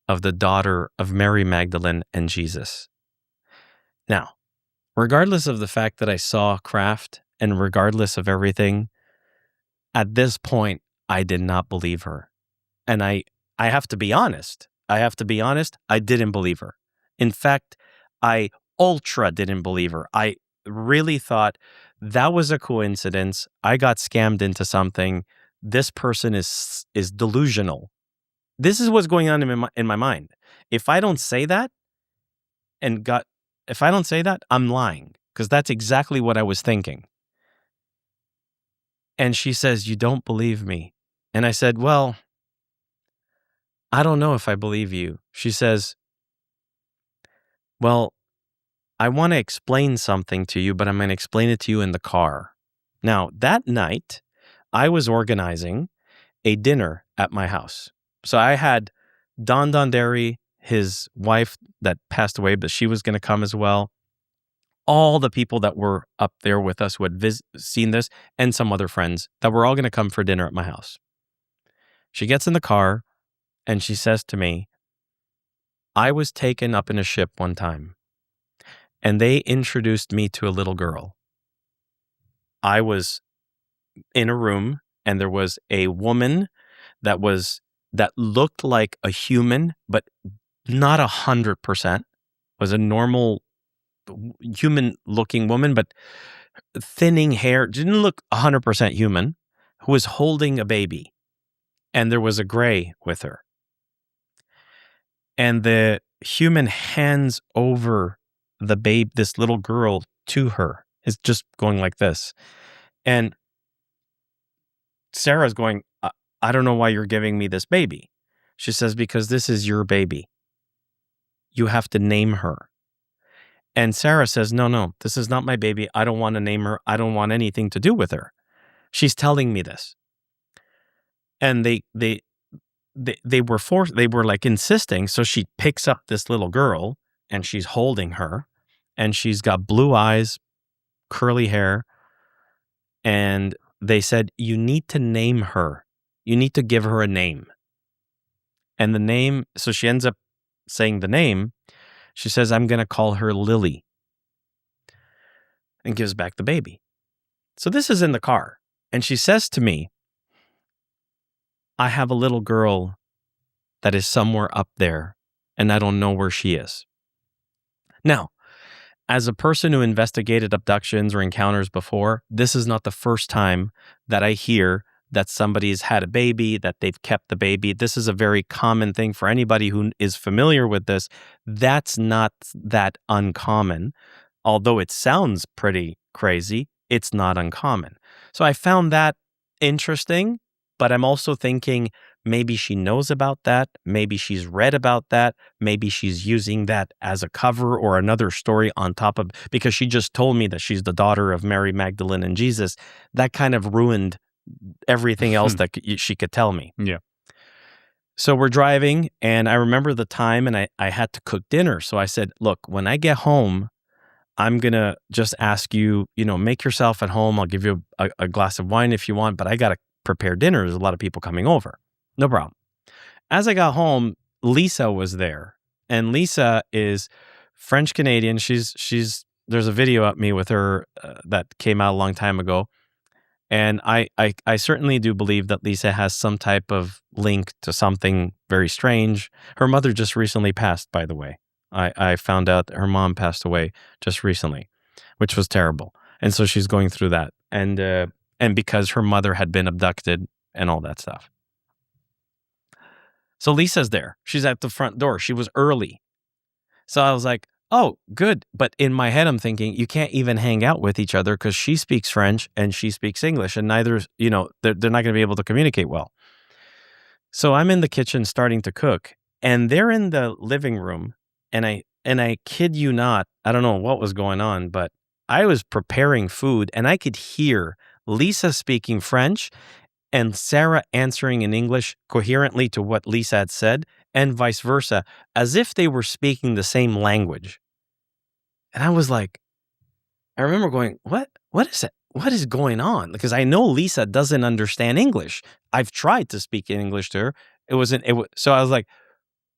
of the daughter of Mary Magdalene and Jesus. Now, regardless of the fact that I saw craft and regardless of everything, at this point, I did not believe her. And I have to be honest. I didn't believe her. In fact, I ultra didn't believe her. I really thought that was a coincidence. I got scammed into something. This person is delusional. This is what's going on in my mind. If I don't say that, I'm lying, because that's exactly what I was thinking. And she says, you don't believe me. And I said, well, I don't know if I believe you. She says, well, I want to explain something to you, but I'm going to explain it to you in the car. Now, that night, I was organizing a dinner at my house. So I had Donderi, his wife that passed away, but she was going to come as well. All the people that were up there with us who had seen this, and some other friends that were all going to come for dinner at my house. She gets in the car and she says to me, I was taken up in a ship one time and they introduced me to a little girl. I was in a room and there was a woman that looked like a human, but not 100%. Was a normal human-looking woman, but thinning hair, didn't look 100% human, who was holding a baby. And there was a gray with her. And the human hands over the babe, this little girl, to her. It's just going like this. And Sarah's going, I don't know why you're giving me this baby. She says, because this is your baby. You have to name her. And Sarah says, no, this is not my baby. I don't want to name her. I don't want anything to do with her. She's telling me this. And they were like insisting. So she picks up this little girl and she's holding her and she's got blue eyes, curly hair. And they said, you need to name her. You need to give her a name. And the name, so she ends up saying the name. She says, I'm going to call her Lily. And gives back the baby. So this is in the car. And she says to me, I have a little girl that is somewhere up there, and I don't know where she is. Now, as a person who investigated abductions or encounters before, this is not the first time that I hear that somebody's had a baby, that they've kept the baby. This is a very common thing for anybody who is familiar with this. That's not that uncommon. although it sounds pretty crazy, it's not uncommon. So I found that interesting, but I'm also thinking maybe she knows about that. Maybe she's read about that. Maybe she's using that as a cover or another story on top of, because she just told me that she's the daughter of Mary Magdalene and Jesus. That kind of ruined everything else that she could tell me. Yeah. So we're driving, and I remember the time, and I had to cook dinner. So I said, look, when I get home, I'm going to just ask you, make yourself at home. I'll give you a glass of wine if you want, but I got to prepare dinner. There's a lot of people coming over. No problem. As I got home, Lisa was there, and Lisa is French-Canadian. There's a video of me with her that came out a long time ago. And I certainly do believe that Lisa has some type of link to something very strange. Her mother just recently passed, by the way. I found out that her mom passed away just recently, which was terrible. And so she's going through that. And because her mother had been abducted and all that stuff. So Lisa's there. She's at the front door. She was early. So I was like, oh, good. But in my head, I'm thinking, you can't even hang out with each other because she speaks French and she speaks English, and neither, they're not going to be able to communicate well. So I'm in the kitchen starting to cook, and they're in the living room, and I kid you not, I don't know what was going on, but I was preparing food, and I could hear Lisa speaking French and Sarah answering in English coherently to what Lisa had said, and vice versa, as if they were speaking the same language. And I was like, I remember going, what is it? What is going on? Because I know Lisa doesn't understand English. I've tried to speak in English to her. So I was like,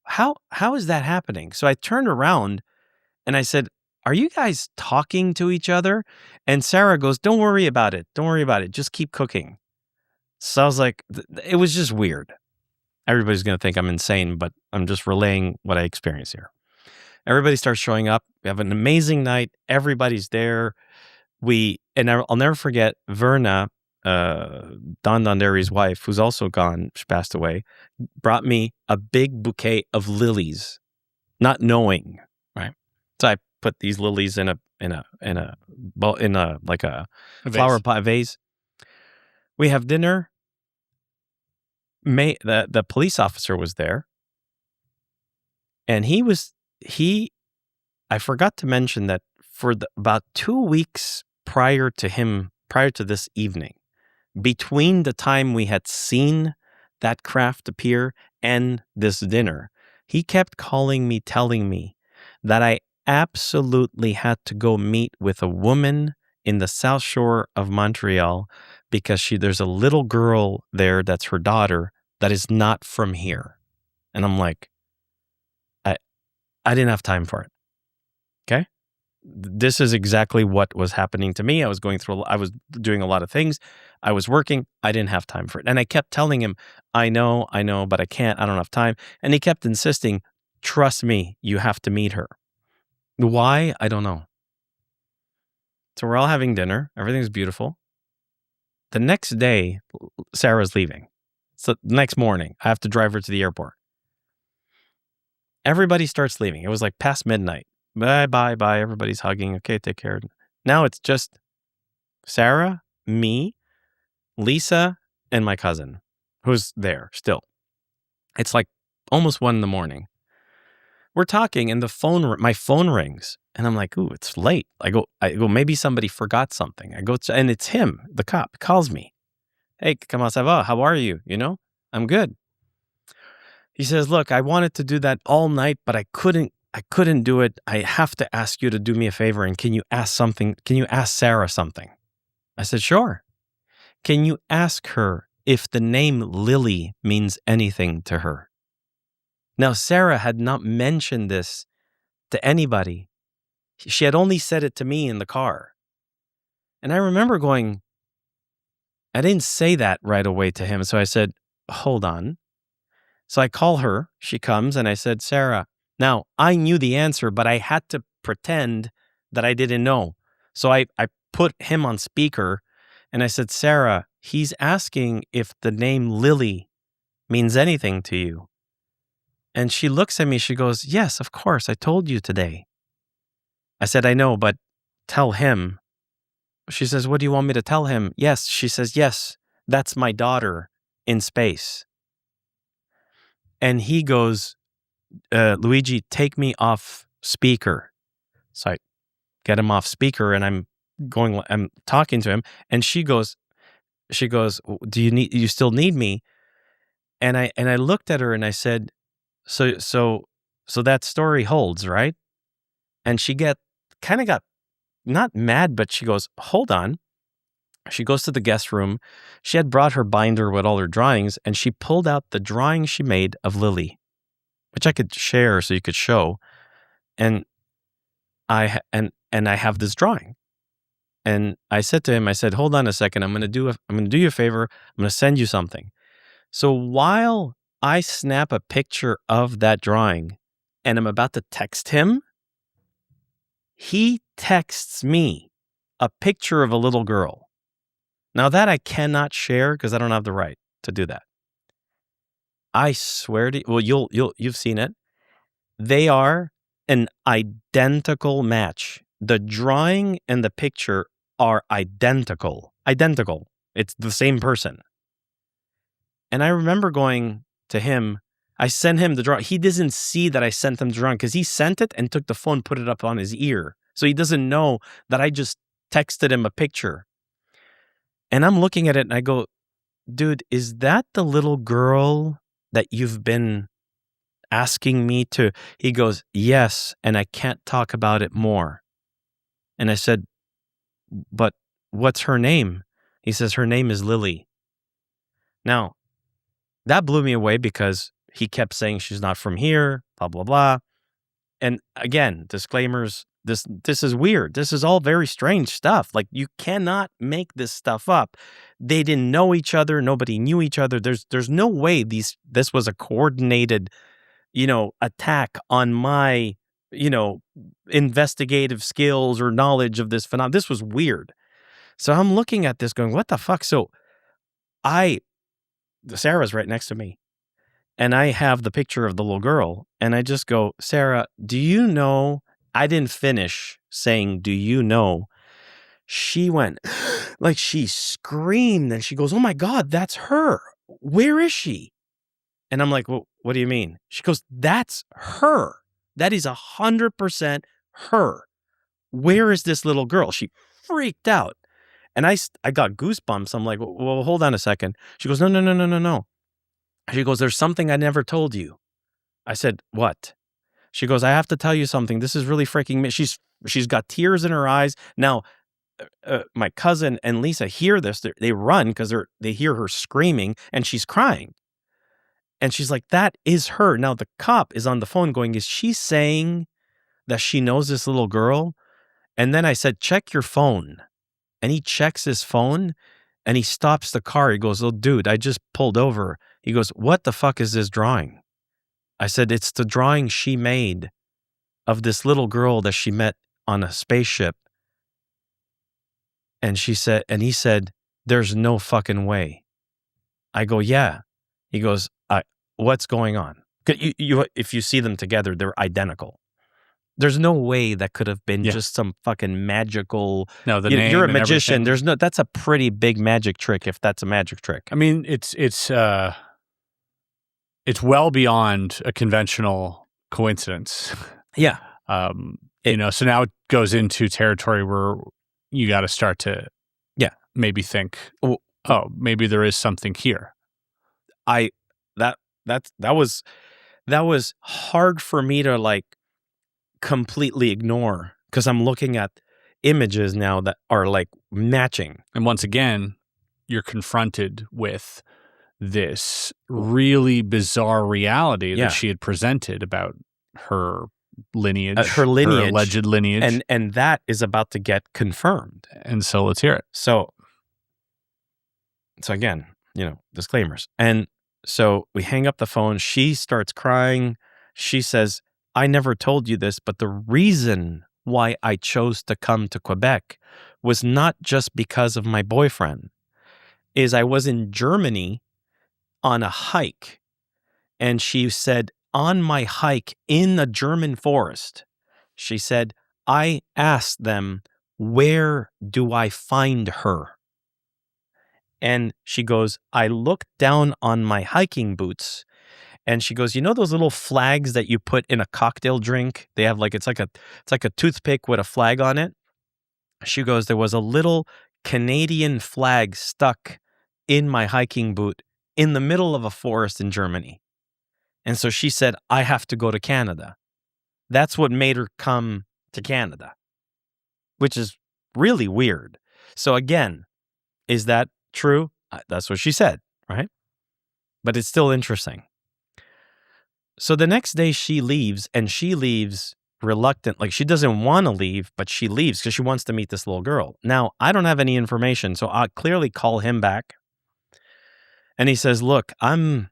how is that happening? So I turned around and I said, are you guys talking to each other? And Sarah goes, don't worry about it. Don't worry about it. Just keep cooking. So I was like, it was just weird. Everybody's going to think I'm insane, but I'm just relaying what I experienced here. Everybody starts showing up. We have an amazing night. Everybody's there. I'll never forget Verna, Donderi's wife, who's also gone, she passed away, brought me a big bouquet of lilies, not knowing, right? So I put these lilies in a flower pot vase. We have dinner. The police officer was there, and I forgot to mention that for about 2 weeks prior to this evening, between the time we had seen that craft appear and this dinner, he kept calling me, telling me that I absolutely had to go meet with a woman in the South Shore of Montreal because there's a little girl there that's her daughter that is not from here. And I'm like, I didn't have time for it. Okay? This is exactly what was happening to me. I was doing a lot of things. I was working. I didn't have time for it. And I kept telling him, I know, but I can't. I don't have time. And he kept insisting, trust me, you have to meet her. Why? I don't know. So we're all having dinner. Everything's beautiful. The next day, Sarah's leaving. So the next morning, I have to drive her to the airport. Everybody starts leaving. It was like past midnight. Bye. Everybody's hugging. Okay, take care. Now it's just Sarah, me, Lisa, and my cousin, who's there still. It's like almost 1 a.m. We're talking, and my phone rings, and I'm like, ooh, it's late. I go, maybe somebody forgot something. And it's him, the cop, calls me. Hey, comment ça va? How are you? I'm good. He says, look, I wanted to do that all night, but I couldn't do it. I have to ask you to do me a favor. And can you ask Sarah something? I said, sure. Can you ask her if the name Lily means anything to her? Now, Sarah had not mentioned this to anybody. She had only said it to me in the car. And I remember going, I didn't say that right away to him. So I said, hold on. So I call her. She comes, and I said, Sarah. Now, I knew the answer, but I had to pretend that I didn't know. So I put him on speaker, and I said, Sarah, he's asking if the name Lily means anything to you. And she looks at me, she goes, yes, of course, I told you today. I said, I know, but tell him. She says, what do you want me to tell him? Yes. She says, yes, that's my daughter in space. And he goes, Luigi, take me off speaker. So I get him off speaker, and I'm talking to him, and she goes, do you still need me? And I looked at her and I said, so that story holds, right? And she got not mad, but she goes, hold on. She goes to the guest room. She had brought her binder with all her drawings, and she pulled out the drawing she made of Lily, which I could share so you could show. And I have this drawing. And I said to him, I said, hold on a second. I'm going to do you a favor. I'm going to send you something. So while I snap a picture of that drawing and I'm about to text him, he texts me a picture of a little girl. Now that I cannot share because I don't have the right to do that. I swear to you, well, you've seen it. They are an identical match. The drawing and the picture are identical. It's the same person. And I remember going to him, I sent him the drawing. He doesn't see that I sent him the drawing because he sent it and took the phone, put it up on his ear. So he doesn't know that I just texted him a picture. And I'm looking at it and I go, dude, is that the little girl that you've been asking me to? He goes, yes, and I can't talk about it more. And I said, but what's her name? He says, her name is Lily. Now, that blew me away because he kept saying she's not from here, blah, blah, blah. And again, disclaimers, this is weird. This is all very strange stuff. Like, you cannot make this stuff up. They didn't know each other. Nobody knew each other. There's no way this was a coordinated, attack on my, investigative skills or knowledge of this phenomenon. This was weird. So I'm looking at this going, what the fuck? So Sarah's right next to me. And I have the picture of the little girl. And I just go, Sarah, do you know? I didn't finish saying, do you know? She went, like she screamed. And she goes, oh my God, that's her. Where is she? And I'm like, well, what do you mean? She goes, that's her. That is 100% her. Where is this little girl? She freaked out. And I got goosebumps. I'm like, well, hold on a second. She goes, no. She goes, there's something I never told you. I said, what? She goes, I have to tell you something. This is really freaking me. She's got tears in her eyes. Now, my cousin and Lisa hear this. They run because they hear her screaming and she's crying. And she's like, that is her. Now, the cop is on the phone going, is she saying that she knows this little girl? And then I said, check your phone. And he checks his phone and he stops the car. He goes, oh, dude, I just pulled over. He goes, what the fuck is this drawing? I said, it's the drawing she made of this little girl that she met on a spaceship. And he said, there's no fucking way. I go, yeah. He goes, what's going on? If you see them together, they're identical. There's no way that could have been just some fucking magical. No, you're a magician. That's a pretty big magic trick if that's a magic trick. I mean, it's well beyond a conventional coincidence. Yeah. So now it goes into territory where you got to start to maybe think, oh, maybe there is something here. That was hard for me to completely ignore because I'm looking at images now that are matching. And once again, you're confronted with this really bizarre reality that she had presented about her lineage, her alleged lineage. And that is about to get confirmed. And so let's hear it. So again, disclaimers. And so we hang up the phone. She starts crying. She says, I never told you this, but the reason why I chose to come to Quebec was not just because of my boyfriend. Is I was in Germany on a hike, and she said, on my hike in the German forest, she said, I asked them, where do I find her? And she goes, I looked down on my hiking boots. And she goes, you know those little flags that you put in a cocktail drink? They have like, it's like a toothpick with a flag on it. She goes, there was a little Canadian flag stuck in my hiking boot in the middle of a forest in Germany. And so she said, I have to go to Canada. That's what made her come to Canada, which is really weird. So again, is that true? That's what she said, right? But it's still interesting. So the next day she leaves, and she leaves reluctant. Like, she doesn't want to leave, but she leaves because she wants to meet this little girl. Now, I don't have any information, so I'll clearly call him back. And he says, look, I'm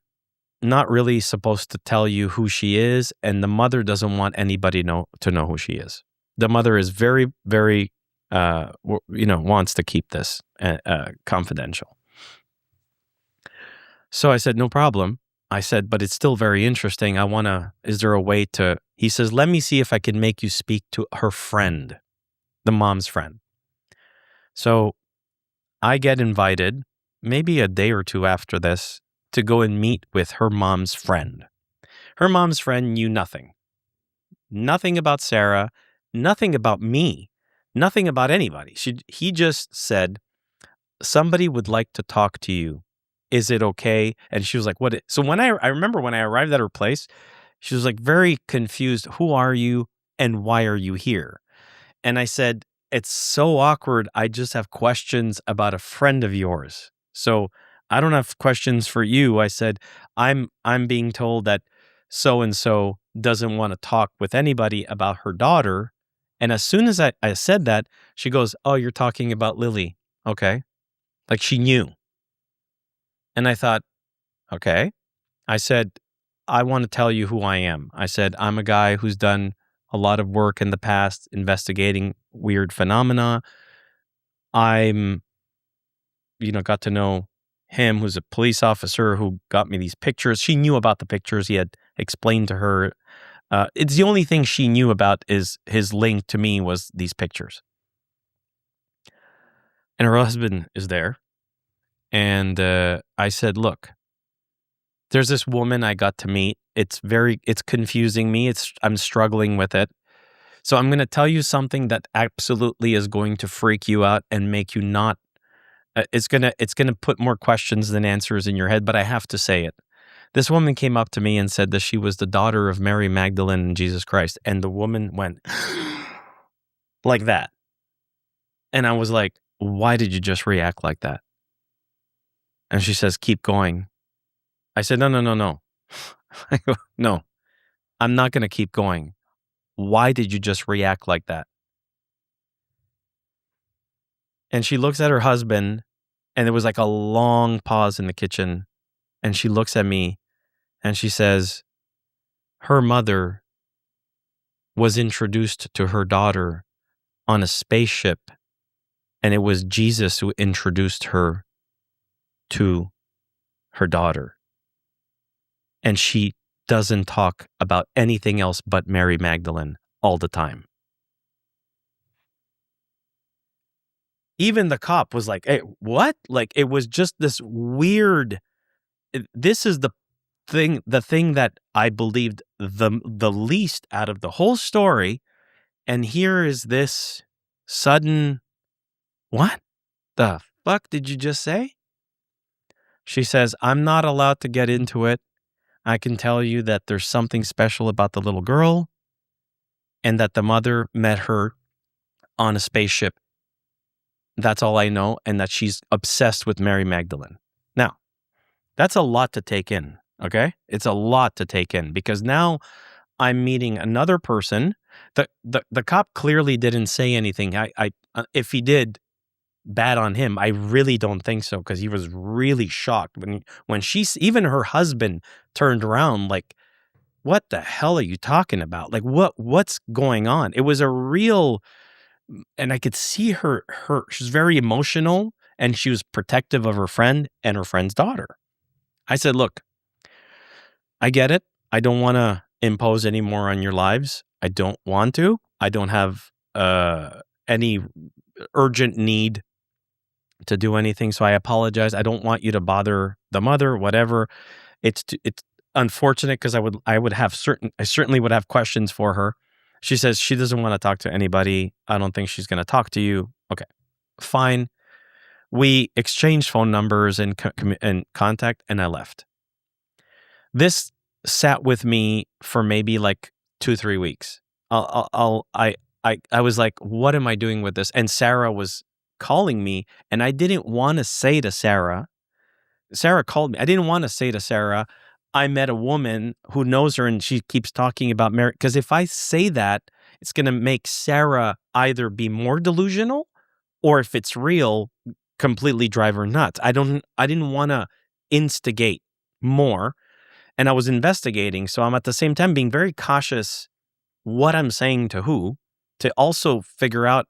not really supposed to tell you who she is, and the mother doesn't want anybody to know who she is. The mother is very, very, wants to keep this confidential. So I said, no problem. I said, but it's still very interesting. Is there a way to, he says, let me see if I can make you speak to her friend, the mom's friend. So I get invited, maybe a day or two after this, to go and meet with her mom's friend. Her mom's friend knew nothing. Nothing about Sarah, nothing about me, nothing about anybody. He just said, somebody would like to talk to you. Is it okay? And she was like, what? So when I remember when I arrived at her place, she was like very confused. Who are you and why are you here? And I said, it's so awkward. I just have questions about a friend of yours. So I don't have questions for you. I said, I'm being told that so-and-so doesn't want to talk with anybody about her daughter. And as soon as I said that, she goes, oh, you're talking about Lily. Okay. Like, she knew. And I thought, okay. I said, I want to tell you who I am. I said, I'm a guy who's done a lot of work in the past investigating weird phenomena. I'm, got to know him, who's a police officer who got me these pictures. She knew about the pictures. He had explained to her. It's the only thing she knew about is his link to me was these pictures. And her husband is there. And I said, look, there's this woman I got to meet. It's confusing me. I'm struggling with it. So I'm going to tell you something that absolutely is going to freak you out and make you not, it's going to put more questions than answers in your head, but I have to say it. This woman came up to me and said that she was the daughter of Mary Magdalene and Jesus Christ. And the woman went like that. And I was like, why did you just react like that? And she says, keep going. I said, no. I go, no, I'm not going to keep going. Why did you just react like that? And she looks at her husband, and there was like a long pause in the kitchen. And she looks at me and she says, her mother was introduced to her daughter on a spaceship, and it was Jesus who introduced her to her daughter. And she doesn't talk about anything else but Mary Magdalene all the time. Even the cop was like, hey, what? Like, it was just this weird, this is the thing that I believed the least out of the whole story. And here is this sudden, what the fuck did you just say? She says, I'm not allowed to get into it. I can tell you that there's something special about the little girl and that the mother met her on a spaceship. That's all I know, and that she's obsessed with Mary Magdalene. Now, that's a lot to take in, okay? It's a lot to take in because now I'm meeting another person. The cop clearly didn't say anything. If he did, bad on him. I really don't think so because he was really shocked when even her husband turned around like, what the hell are you talking about? Like, what's going on? It was a real, and I could see her she's very emotional and she was protective of her friend and her friend's daughter. I said, look, I get it. I don't want to impose any more on your lives. I don't want to. I don't have any urgent need to do anything. So I apologize. I don't want you to bother the mother, whatever. It's unfortunate because I certainly would have questions for her. She says she doesn't want to talk to anybody. I don't think she's going to talk to you. Okay, fine. We exchanged phone numbers and contact, and I left. This sat with me for maybe like 2-3 weeks. I was like, what am I doing with this? And Sarah was calling me, and I didn't want to say to Sarah. Sarah called me. I didn't want to say to Sarah, I met a woman who knows her, and she keeps talking about Mary. Because if I say that, it's going to make Sarah either be more delusional, or if it's real, completely drive her nuts. I didn't want to instigate more, and I was investigating. So I'm at the same time being very cautious what I'm saying to who, to also figure out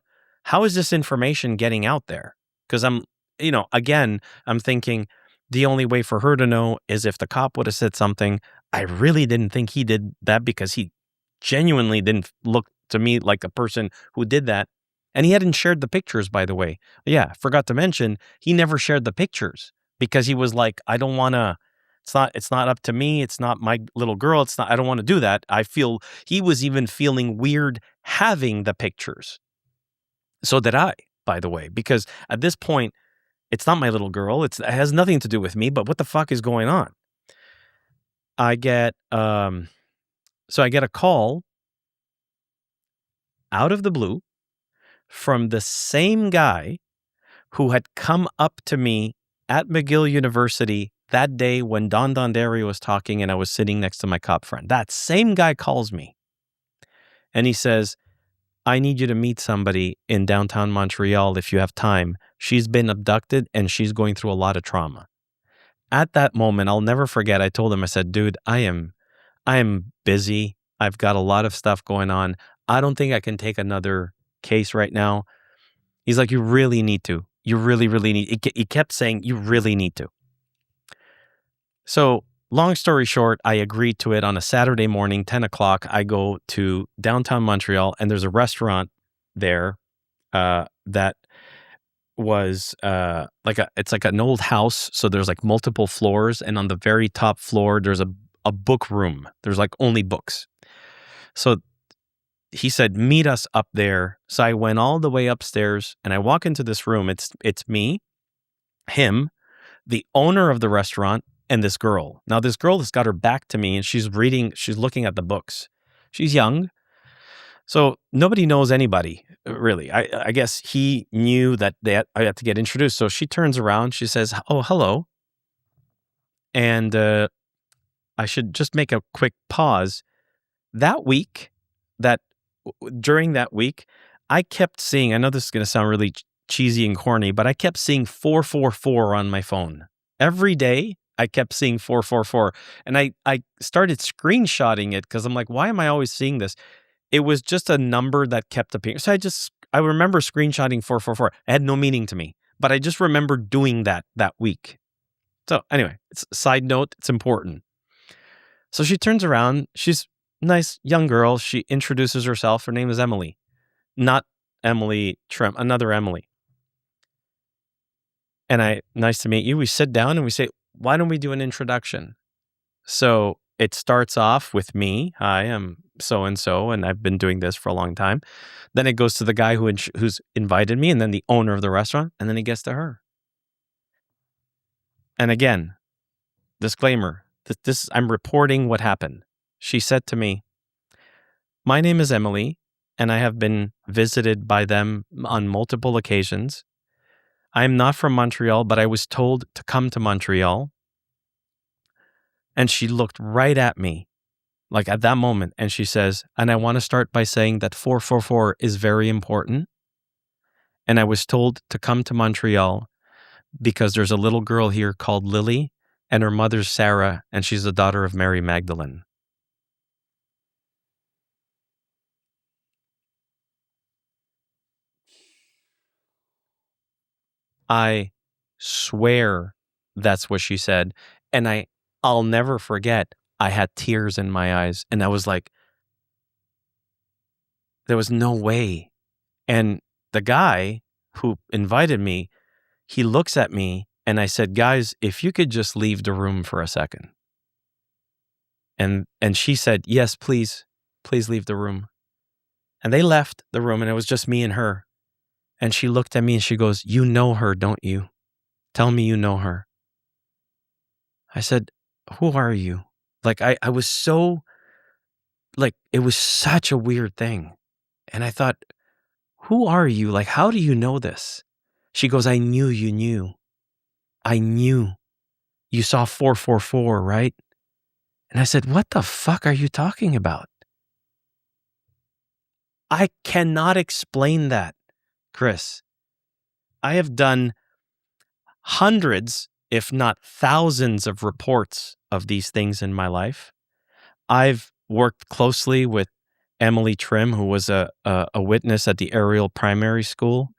how is this information getting out there? Because I'm thinking the only way for her to know is if the cop would have said something. I really didn't think he did that because he genuinely didn't look to me like a person who did that. And he hadn't shared the pictures, by the way. Yeah, forgot to mention, he never shared the pictures because he was like, I don't want to, it's not up to me. It's not my little girl. I don't want to do that. He was even feeling weird having the pictures. So did I, by the way, because at this point, it's not my little girl. It has nothing to do with me, but what the fuck is going on? I get a call out of the blue from the same guy who had come up to me at McGill University that day when Donderi was talking and I was sitting next to my cop friend. That same guy calls me and he says, I need you to meet somebody in downtown Montreal if you have time. She's been abducted and she's going through a lot of trauma. At that moment, I'll never forget, I told him, I said, dude, I am busy. I've got a lot of stuff going on. I don't think I can take another case right now. He's like, you really need to. You really, really need. He kept saying, you really need to. So long story short, I agreed to it on a Saturday morning, 10 o'clock. I go to downtown Montreal and there's a restaurant there that was it's like an old house. So there's like multiple floors. And on the very top floor, there's a book room. There's like only books. So he said, meet us up there. So I went all the way upstairs and I walk into this room. It's me, him, the owner of the restaurant, and this girl. Now, this girl has got her back to me and she's looking at the books. She's young. So nobody knows anybody, really. I guess he knew that I had to get introduced. So she turns around. She says, oh, hello. And I should just make a quick pause. During that week, I kept seeing, I know this is going to sound really cheesy and corny, but I kept seeing 444 on my phone. Every day, I kept seeing 444. And I started screenshotting it because I'm like, why am I always seeing this? It was just a number that kept appearing. So I remember screenshotting 444. It had no meaning to me, but I just remember doing that week. So anyway, it's a side note. It's important. So she turns around. She's a nice young girl. She introduces herself. Her name is Emily. Not Emily Tremp, another Emily. And nice to meet you. We sit down and we say, why don't we do an introduction? So it starts off with me. Hi, I'm so-and-so, and I've been doing this for a long time. Then it goes to the guy who's invited me, and then the owner of the restaurant, and then it gets to her. And again, disclaimer, I'm reporting what happened. She said to me, my name is Emily, and I have been visited by them on multiple occasions. I am not from Montreal, but I was told to come to Montreal. And she looked right at me, like at that moment, and she says, and I want to start by saying that 444 is very important. And I was told to come to Montreal because there's a little girl here called Lily, and her mother's Sarah, and she's the daughter of Mary Magdalene. I swear that's what she said. And I'll never forget, I had tears in my eyes. And I was like, there was no way. And the guy who invited me, he looks at me and I said, guys, if you could just leave the room for a second. And she said, yes, please leave the room. And they left the room and it was just me and her. And she looked at me and she goes, you know her, don't you? Tell me you know her. I said, who are you? Like, I was so, like, it was such a weird thing. And I thought, who are you? Like, how do you know this? She goes, I knew you knew. I knew. You saw 444, right? And I said, what the fuck are you talking about? I cannot explain that, Chris. I have done hundreds, if not thousands, of reports of these things in my life. I've worked closely with Emily Trim, who was a witness at the Ariel Primary School.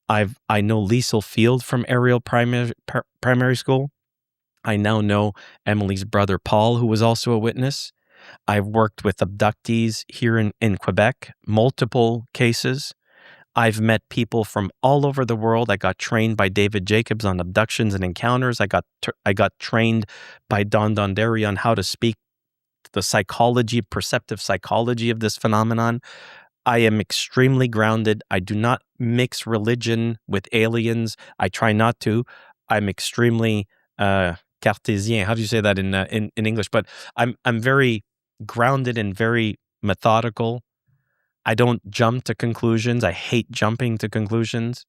I know Liesl Field from Ariel Primary School. I now know Emily's brother Paul, who was also a witness. I've worked with abductees here in Quebec, multiple cases. I've met people from all over the world. I got trained by David Jacobs on abductions and encounters. I got trained by Donderi on how to speak the psychology, perceptive psychology of this phenomenon. I am extremely grounded. I do not mix religion with aliens. I try not to. I'm extremely Cartesian. How do you say that in English? But I'm very grounded and very methodical. I don't jump to conclusions. I hate jumping to conclusions.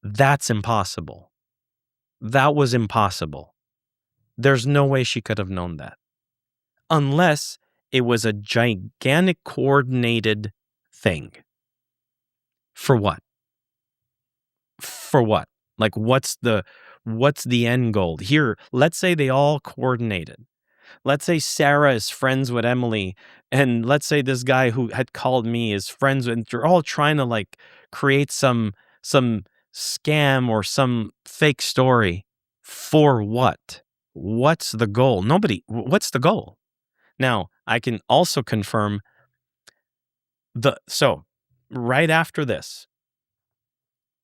That's impossible. That was impossible. There's no way she could have known that. Unless it was a gigantic coordinated thing. For what? For what? Like, what's the end goal? Here, let's say they all coordinated. Let's say Sarah is friends with Emily, and let's say this guy who had called me is friends with, and they're all trying to like create some scam or some fake story. For what? What's the goal? What's the goal? Now, I can also confirm so right after this,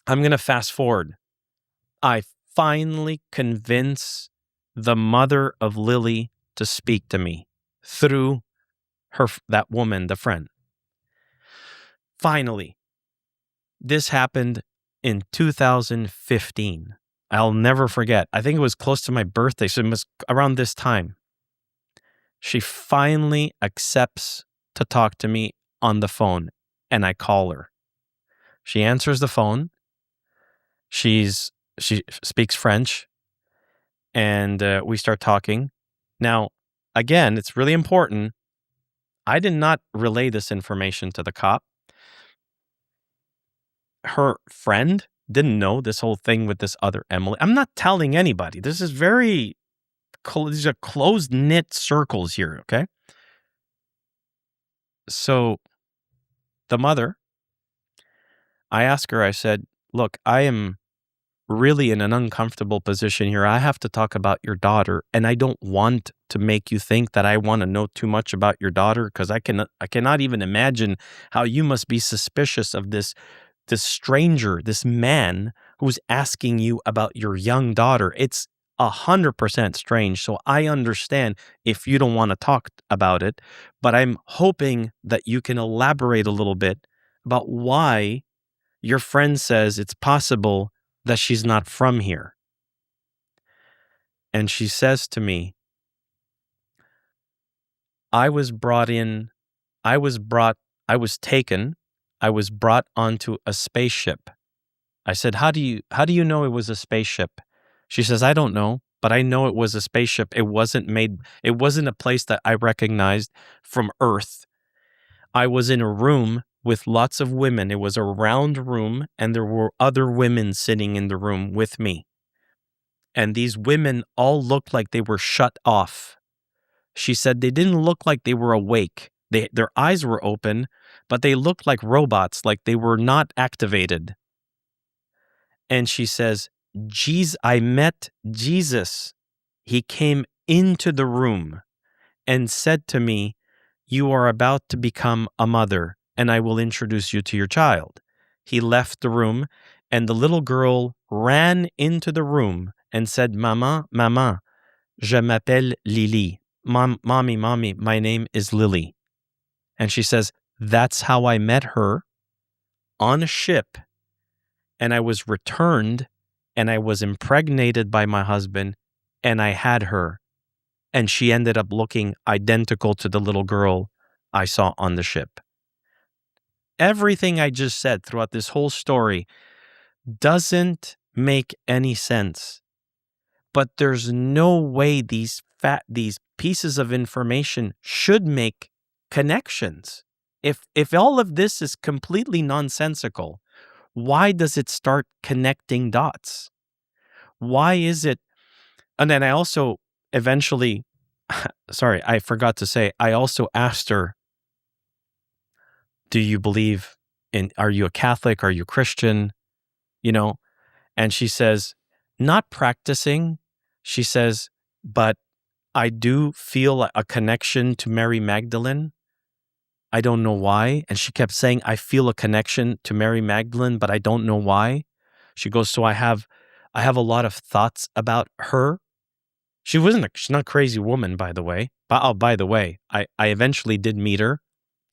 I'm going to fast forward. I finally convince the mother of Lily to speak to me through that woman, the friend. Finally, this happened in 2015. I'll never forget. I think it was close to my birthday, so it was around this time. She finally accepts to talk to me on the phone, and I call her. She answers the phone. She speaks French, and we start talking. Now, again, it's really important. I did not relay this information to the cop. Her friend didn't know this whole thing with this other Emily. I'm not telling anybody. This is these are closed-knit circles here, okay? So the mother, I asked her, I said, look, I am really in an uncomfortable position here. I have to talk about your daughter, and I don't want to make you think that I want to know too much about your daughter, because I cannot even imagine how you must be suspicious of this stranger, this man who's asking you about your young daughter. It's 100% strange. So I understand if you don't want to talk about it, but I'm hoping that you can elaborate a little bit about why your friend says it's possible that she's not from here. And she says to me, I was brought onto a spaceship. I said, how do you know it was a spaceship? She says, I don't know, but I know it was a spaceship. It wasn't a place that I recognized from Earth. I was in a room with lots of women. It was a round room, and there were other women sitting in the room with me. And these women all looked like they were shut off. She said they didn't look like they were awake. Their eyes were open, but they looked like robots, like they were not activated. And she says, I met Jesus. He came into the room and said to me, you are about to become a mother, and I will introduce you to your child. he left the room, and the little girl ran into the room and said, Maman, Maman, je m'appelle Lily. Mommy, my name is Lily. And she says, that's how I met her on a ship, and I was returned, and I was impregnated by my husband, and I had her. And she ended up looking identical to the little girl I saw on the ship. Everything I just said throughout this whole story doesn't make any sense. But there's no way these pieces of information should make connections. If all of this is completely nonsensical, why does it start connecting dots? Why is it? And then I also eventually, sorry, I forgot to say, I also asked her, do you believe are you a Catholic? Are you Christian? And she says, not practicing. She says, but I do feel a connection to Mary Magdalene. I don't know why. And she kept saying, I feel a connection to Mary Magdalene, but I don't know why. She goes, so I have a lot of thoughts about her. She's not a crazy woman, by the way. By the way, I eventually did meet her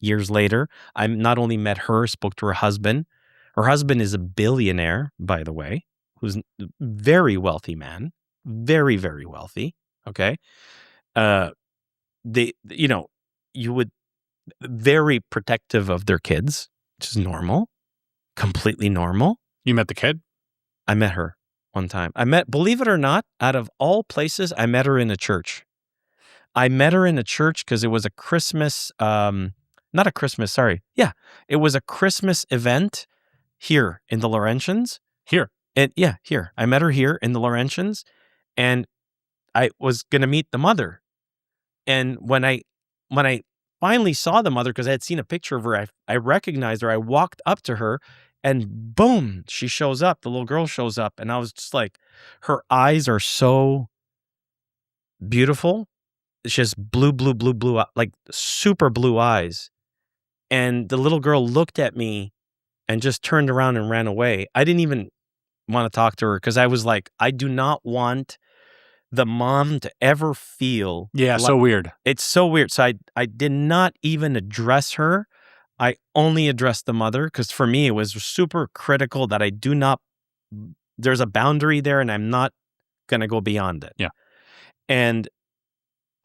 years later. I not only met her, spoke to her husband. Her husband is a billionaire, by the way, who's a very wealthy man, very, very wealthy. Okay. You would very protective of their kids, which is normal, completely normal. You met the kid? I met her one time. Believe it or not, out of all places, I met her in a church. I met her in a church because it was a Christmas, it was a Christmas event here in the Laurentians. Here? Here. I met her here in the Laurentians, and I was going to meet the mother. And when I finally saw the mother, because I had seen a picture of her, I recognized her. I walked up to her, and boom, she shows up. The little girl shows up, and I was just like, her eyes are so beautiful. She has blue, like super blue eyes. And the little girl looked at me and just turned around and ran away. I didn't even want to talk to her because I was like, I do not want the mom to ever feel. Yeah, so weird. It's so weird. So I did not even address her. I only addressed the mother because for me it was super critical that I do not. There's a boundary there, and I'm not going to go beyond it. Yeah. And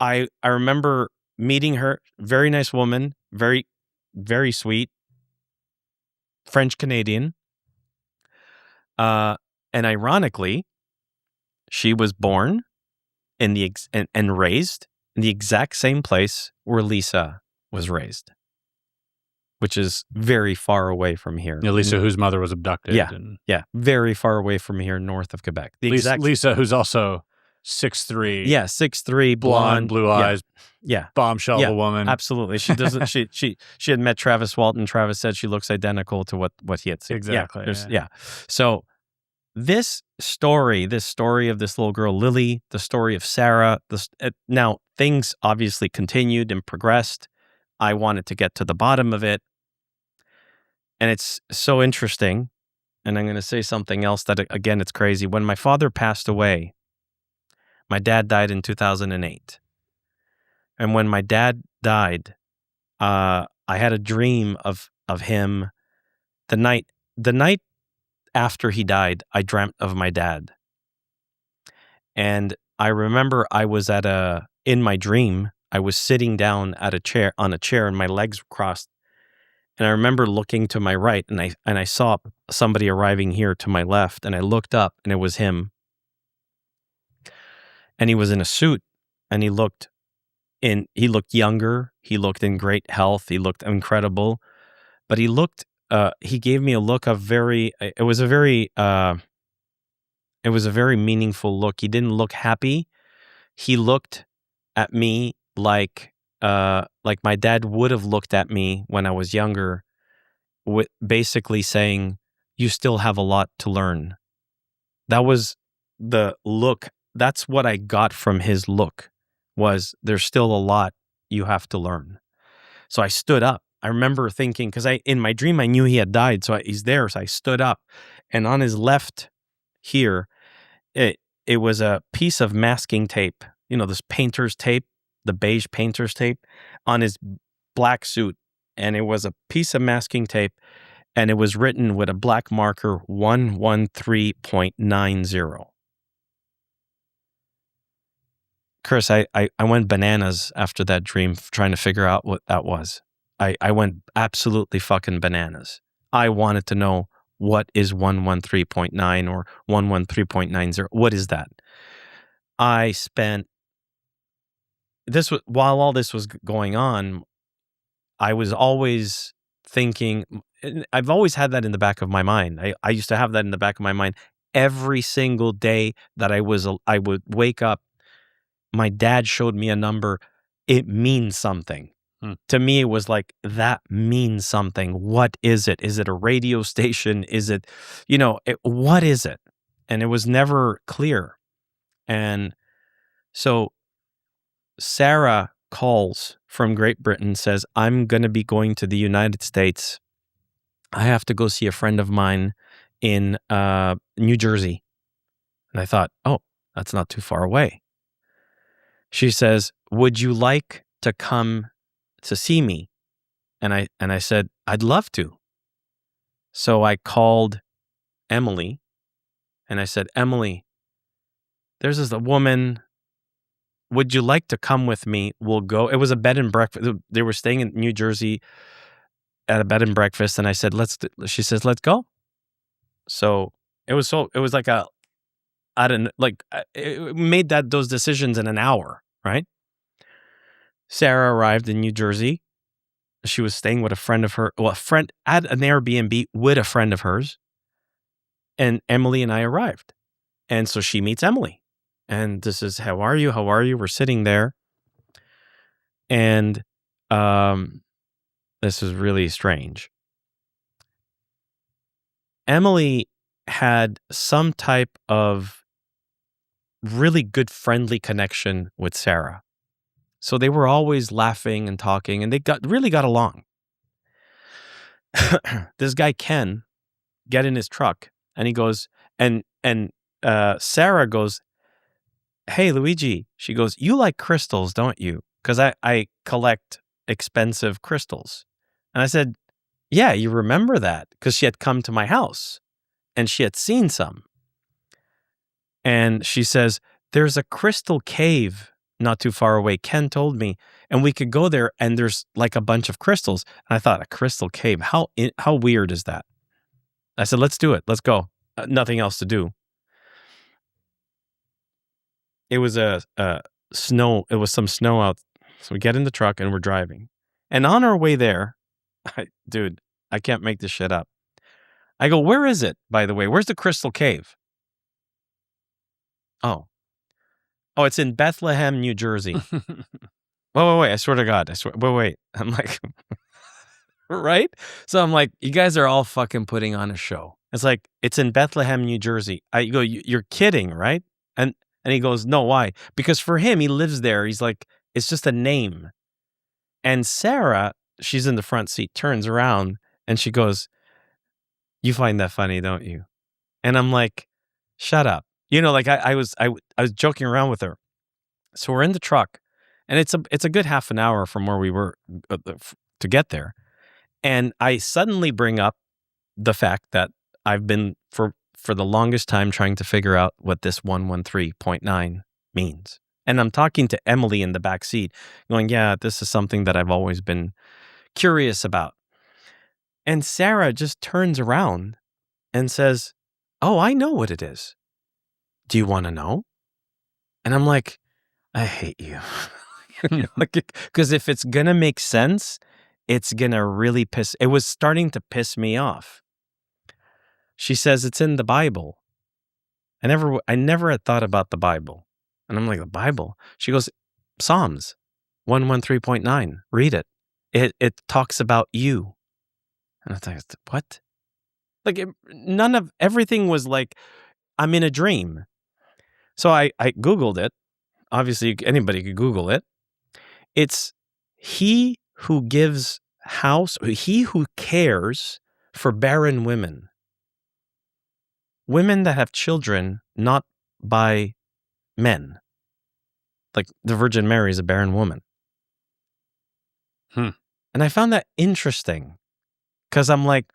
I remember meeting her. Very nice woman. Very, very sweet. French Canadian. And ironically, she was born in and raised in the exact same place where Lisa was raised, which is very far away from here. Yeah, Lisa, whose mother was abducted. Yeah, very far away from here, north of Quebec. Lisa, who's also 6'3". Yeah, 6'3", blonde, blue eyes. Yeah, bombshell of a woman. Absolutely. She doesn't. she had met Travis Walton. Travis said she looks identical to what he had seen. Exactly. Yeah. So this story of this little girl Lily, the story of Sarah. Now things obviously continued and progressed. I wanted to get to the bottom of it, and it's so interesting. And I'm going to say something else that again, it's crazy. When my father passed away, my dad died in 2008. And when my dad died, I had a dream of him. The night after he died, I dreamt of my dad. And I remember I was in my dream, I was sitting down on a chair and my legs were crossed. And I remember looking to my right and I saw somebody arriving here to my left, and I looked up and it was him. And he was in a suit, and he looked younger. He looked in great health. He looked incredible, but he gave me a look of it was a very meaningful look. He didn't look happy. He looked at me like my dad would have looked at me when I was younger, with basically saying, you still have a lot to learn. That was the look. That's what I got from his look, was there's still a lot you have to learn. So I stood up. I remember thinking, because in my dream, I knew he had died. So he's there. So I stood up, and on his left here, it was a piece of masking tape, this painter's tape, the beige painter's tape on his black suit. And it was a piece of masking tape, and it was written with a black marker 113.90. Chris, I went bananas after that dream trying to figure out what that was. I went absolutely fucking bananas. I wanted to know, what is 113.9 or 113.90? What is that? I spent while all this was going on, I was always thinking, I've always had that in the back of my mind. I used to have that in the back of my mind every single day that I would wake up. My dad showed me a number. It means something. To me, it was like, that means something. What is it? Is it a radio station? Is it, what is it? And it was never clear. And so Sarah calls from Great Britain, says, I'm going to be going to the United States. I have to go see a friend of mine in New Jersey. And I thought, oh, that's not too far away. She says, would you like to come to see me? And I said, I'd love to. So I called Emily, and I said, Emily, there's this woman. Would you like to come with me? We'll go. It was a bed and breakfast. They were staying in New Jersey at a bed and breakfast, and I said, she says, let's go. So it was like it made those decisions in an hour, right? Sarah arrived in New Jersey. She was staying with a friend of her, a friend at an Airbnb with a friend of hers. And Emily and I arrived. And so she meets Emily. And this is, how are you? How are you? We're sitting there. And this is really strange. Emily had some type of really good friendly connection with Sarah. So they were always laughing and talking, and they really got along. This guy Ken get in his truck, and he goes, and Sarah goes, hey, Luigi. She goes, you like crystals, don't you? Because I collect expensive crystals. And I said, yeah, you remember that, because she had come to my house, and she had seen some. And she says, there's a crystal cave not too far away. Ken told me, and we could go there, and there's like a bunch of crystals. And I thought, a crystal cave? How weird is that? I said, let's do it. Let's go. Nothing else to do. It was snow. It was some snow out. So we get in the truck and we're driving. And on our way there, dude, I can't make this shit up. I go, where is it, by the way? Where's the crystal cave? Oh, it's in Bethlehem, New Jersey. Wait. I swear to God. Wait. I'm like, right? So I'm like, you guys are all fucking putting on a show. It's like, it's in Bethlehem, New Jersey. I go, you're kidding, right? And he goes, no, why? Because for him, he lives there. He's like, it's just a name. And Sarah, she's in the front seat, turns around and she goes, you find that funny, don't you? And I'm like, shut up. Like I was joking around with her. So we're in the truck, and it's a good half an hour from where we were to get there. And I suddenly bring up the fact that I've been for the longest time trying to figure out what this 113.9 means. And I'm talking to Emily in the back seat, going, yeah, this is something that I've always been curious about. And Sarah just turns around and says, oh, I know what it is. Do you want to know? And I'm like, I hate you. Because if it's going to make sense, it's going to really it was starting to piss me off. She says it's in the Bible. I never had thought about the Bible. And I'm like, the Bible? She goes, Psalms 113.9. Read it. It talks about you. And I thought, what? Like, everything was like, I'm in a dream. So I Googled it. Obviously, anybody could Google it. It's he who gives he who cares for barren women that have children not by men. Like the Virgin Mary is a barren woman. And I found that interesting because I'm like,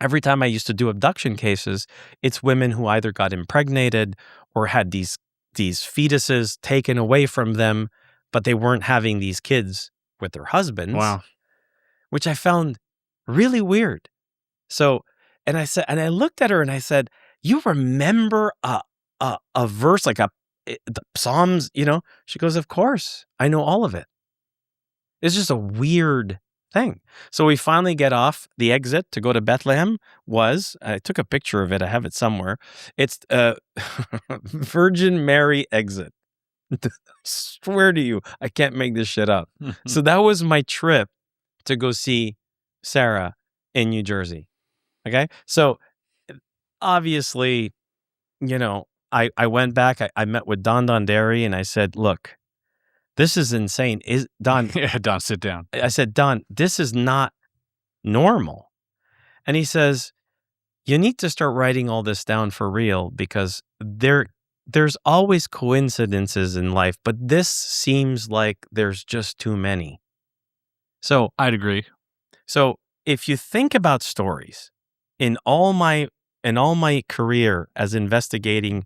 every time I used to do abduction cases, it's women who either got impregnated or had these fetuses taken away from them, but they weren't having these kids with their husbands. Wow. Which I found really weird. So, and I looked at her and I said, "You remember a verse like the Psalms, you know?" She goes, "Of course, I know all of it." It's just a weird thing. So we finally get off. The exit to go to Bethlehem I took a picture of it. I have it somewhere. It's Virgin Mary exit. I swear to you, I can't make this shit up. So that was my trip to go see Sarah in New Jersey. Okay? So obviously, you know, I went back. I met with Donderi and I said, "Look, this is insane." Don? Yeah, Don, sit down. I said, "Don, this is not normal." And he says, "You need to start writing all this down for real because there's always coincidences in life, but this seems like there's just too many." So I'd agree. So if you think about stories in all my career as investigating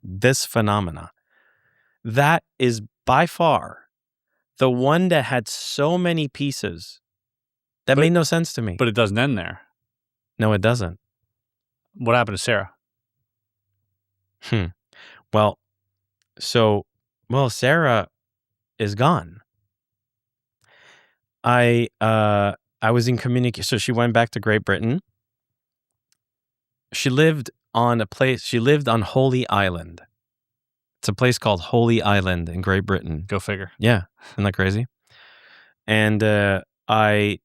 this phenomena, that is by far the one that had so many pieces that made no sense to me. But it doesn't end there. No, it doesn't. What happened to Sarah? Well, Sarah is gone. I was in communication. So she went back to Great Britain. She lived on Holy Island. It's a place called Holy Island in Great Britain. Go figure. Yeah. Isn't that crazy? And I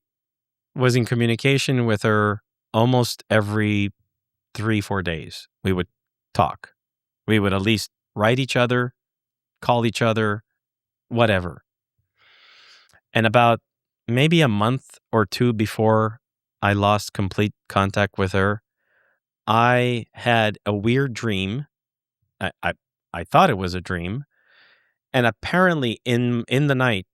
was in communication with her almost every 3-4 days. We would talk. We would at least write each other, call each other, whatever. And about maybe a month or two before I lost complete contact with her, I had a weird dream. I thought it was a dream. And apparently in the night,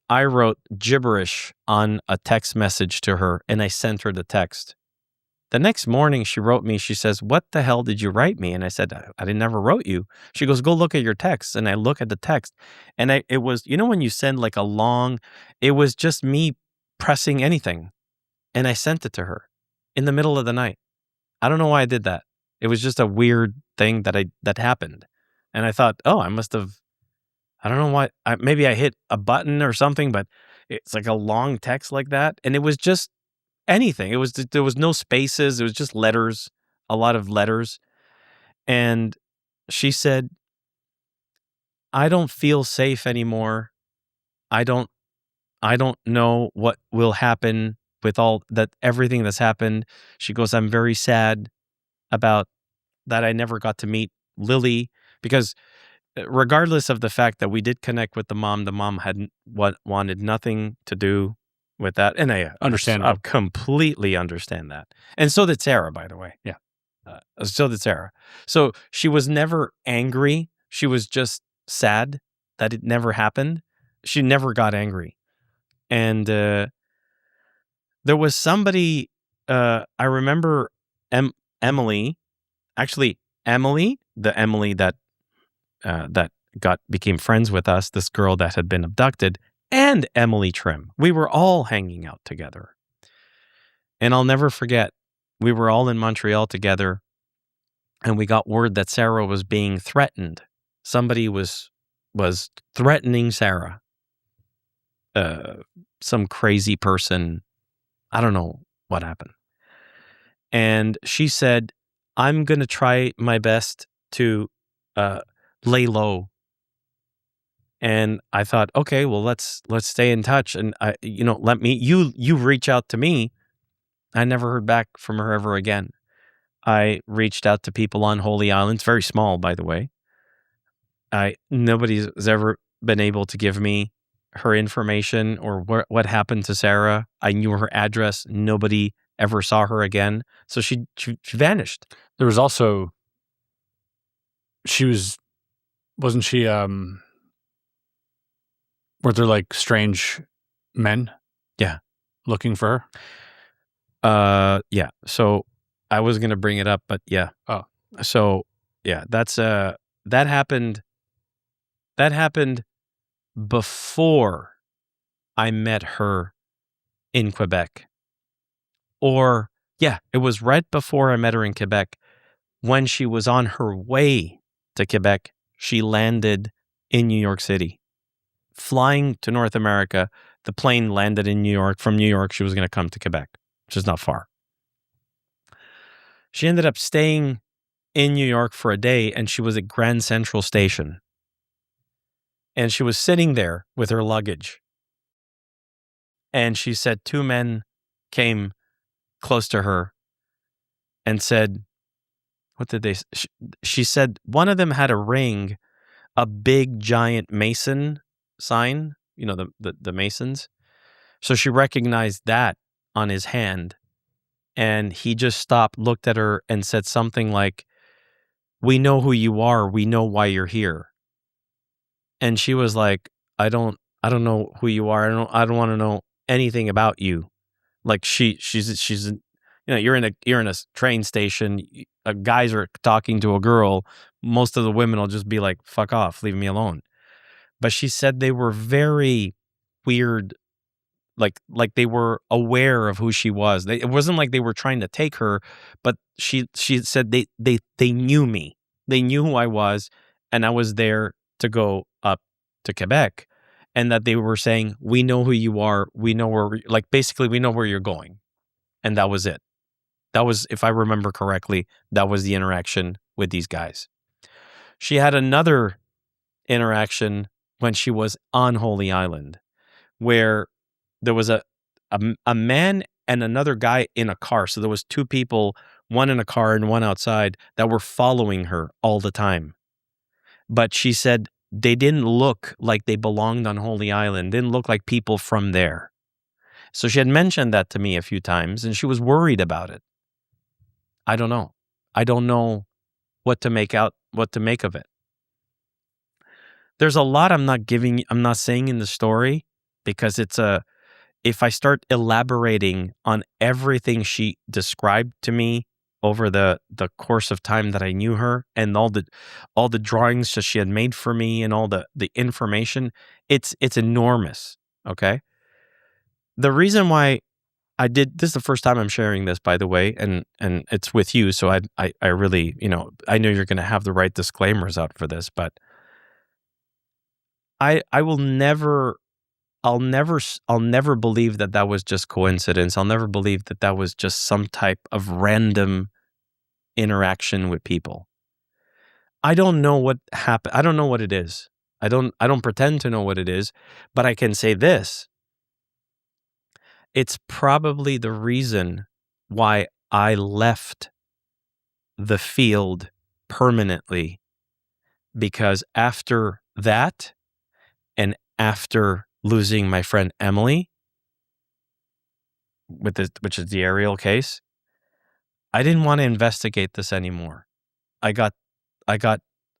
I wrote gibberish on a text message to her and I sent her the text. The next morning she wrote me, she says, "What the hell did you write me?" And I said, I never wrote you. She goes, "Go look at your text." And I look at the text and it was, you know, when you send like it was just me pressing anything. And I sent it to her in the middle of the night. I don't know why I did that. It was just a weird thing that happened. And I thought, oh, I must have, I don't know why, maybe I hit a button or something, but it's like a long text like that. And it was just anything. There was no spaces. It was just letters, a lot of letters. And she said, "I don't feel safe anymore. I don't know what will happen with everything that's happened." She goes, "I'm very sad about that I never got to meet Lily because regardless of the fact that we did connect with the mom hadn't wanted nothing to do with that." And I completely understand that. And so did Sarah, by the way. Yeah. So did Sarah. So she was never angry. She was just sad that it never happened. She never got angry. And there was somebody, I remember Emily, the Emily that became friends with us, this girl that had been abducted, and Emily Trim. We were all hanging out together. And I'll never forget, we were all in Montreal together, and we got word that Sarah was being threatened. Somebody was threatening Sarah. Some crazy person. I don't know what happened. And she said, "I'm going to try my best to lay low." And I thought, okay, well, let's stay in touch. And you reach out to me. I never heard back from her ever again. I reached out to people on Holy Island. It's very small, by the way. Nobody's ever been able to give me her information or what happened to Sarah. I knew her address. Nobody ever saw her again. So she vanished. There was also, wasn't she, were there like strange men? Yeah. Looking for her? Yeah. So I was going to bring it up, but yeah. Oh. So yeah, that happened before I met her in Quebec. Or yeah, it was right before I met her in Quebec. When she was on her way to Quebec, she landed in New York City. Flying to North America, the plane landed in New York. From New York, she was going to come to Quebec, which is not far. She ended up staying in New York for a day, and she was at Grand Central Station. And she was sitting there with her luggage. And she said 2 men came close to her and said, what did they say? She said one of them had a ring, a big giant Mason sign, the Masons. So she recognized that on his hand. And he just stopped, looked at her, and said something like, "We know who you are. We know why you're here." And she was like, I don't know who you are. I don't want to know anything about you. Like she's you're in a train station, guys are talking to a girl, most of the women will just be like, fuck off, leave me alone. But she said they were very weird, like they were aware of who she was. It wasn't like they were trying to take her, but she said they knew me. They knew who I was, and I was there to go up to Quebec, and that they were saying, we know who you are, we know where, basically we know where you're going. And that was it. That was, if I remember correctly, that was the interaction with these guys. She had another interaction when she was on Holy Island, where there was a man and another guy in a car. So there was 2 people, one in a car and one outside, that were following her all the time. But she said they didn't look like they belonged on Holy Island, didn't look like people from there. So she had mentioned that to me a few times, and she was worried about it. I don't know. I don't know what to make of it. There's a lot I'm not saying in the story, because if I start elaborating on everything she described to me over the course of time that I knew her, and all the drawings that she had made for me and all the information, it's enormous. Okay. The reason why this is the first time I'm sharing this, by the way, and it's with you. So I really, I know you're going to have the right disclaimers out for this, but I'll never believe that was just coincidence. I'll never believe that was just some type of random interaction with people. I don't know what happened. I don't know what it is. I don't pretend to know what it is, but I can say this. It's probably the reason why I left the field permanently, because after that, and after losing my friend Emily, which is the Ariel case, I didn't want to investigate this anymore. I got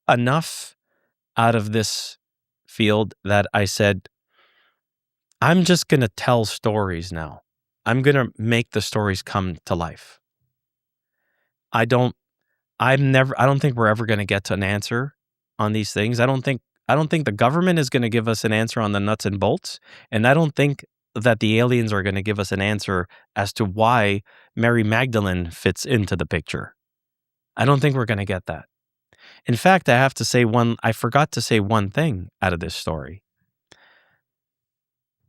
enough out of this field that I said, I'm just going to tell stories now. I'm going to make the stories come to life. I don't think we're ever going to get to an answer on these things. I don't think the government is going to give us an answer on the nuts and bolts, and I don't think that the aliens are going to give us an answer as to why Mary Magdalene fits into the picture. I don't think we're going to get that. In fact, I forgot to say one thing out of this story.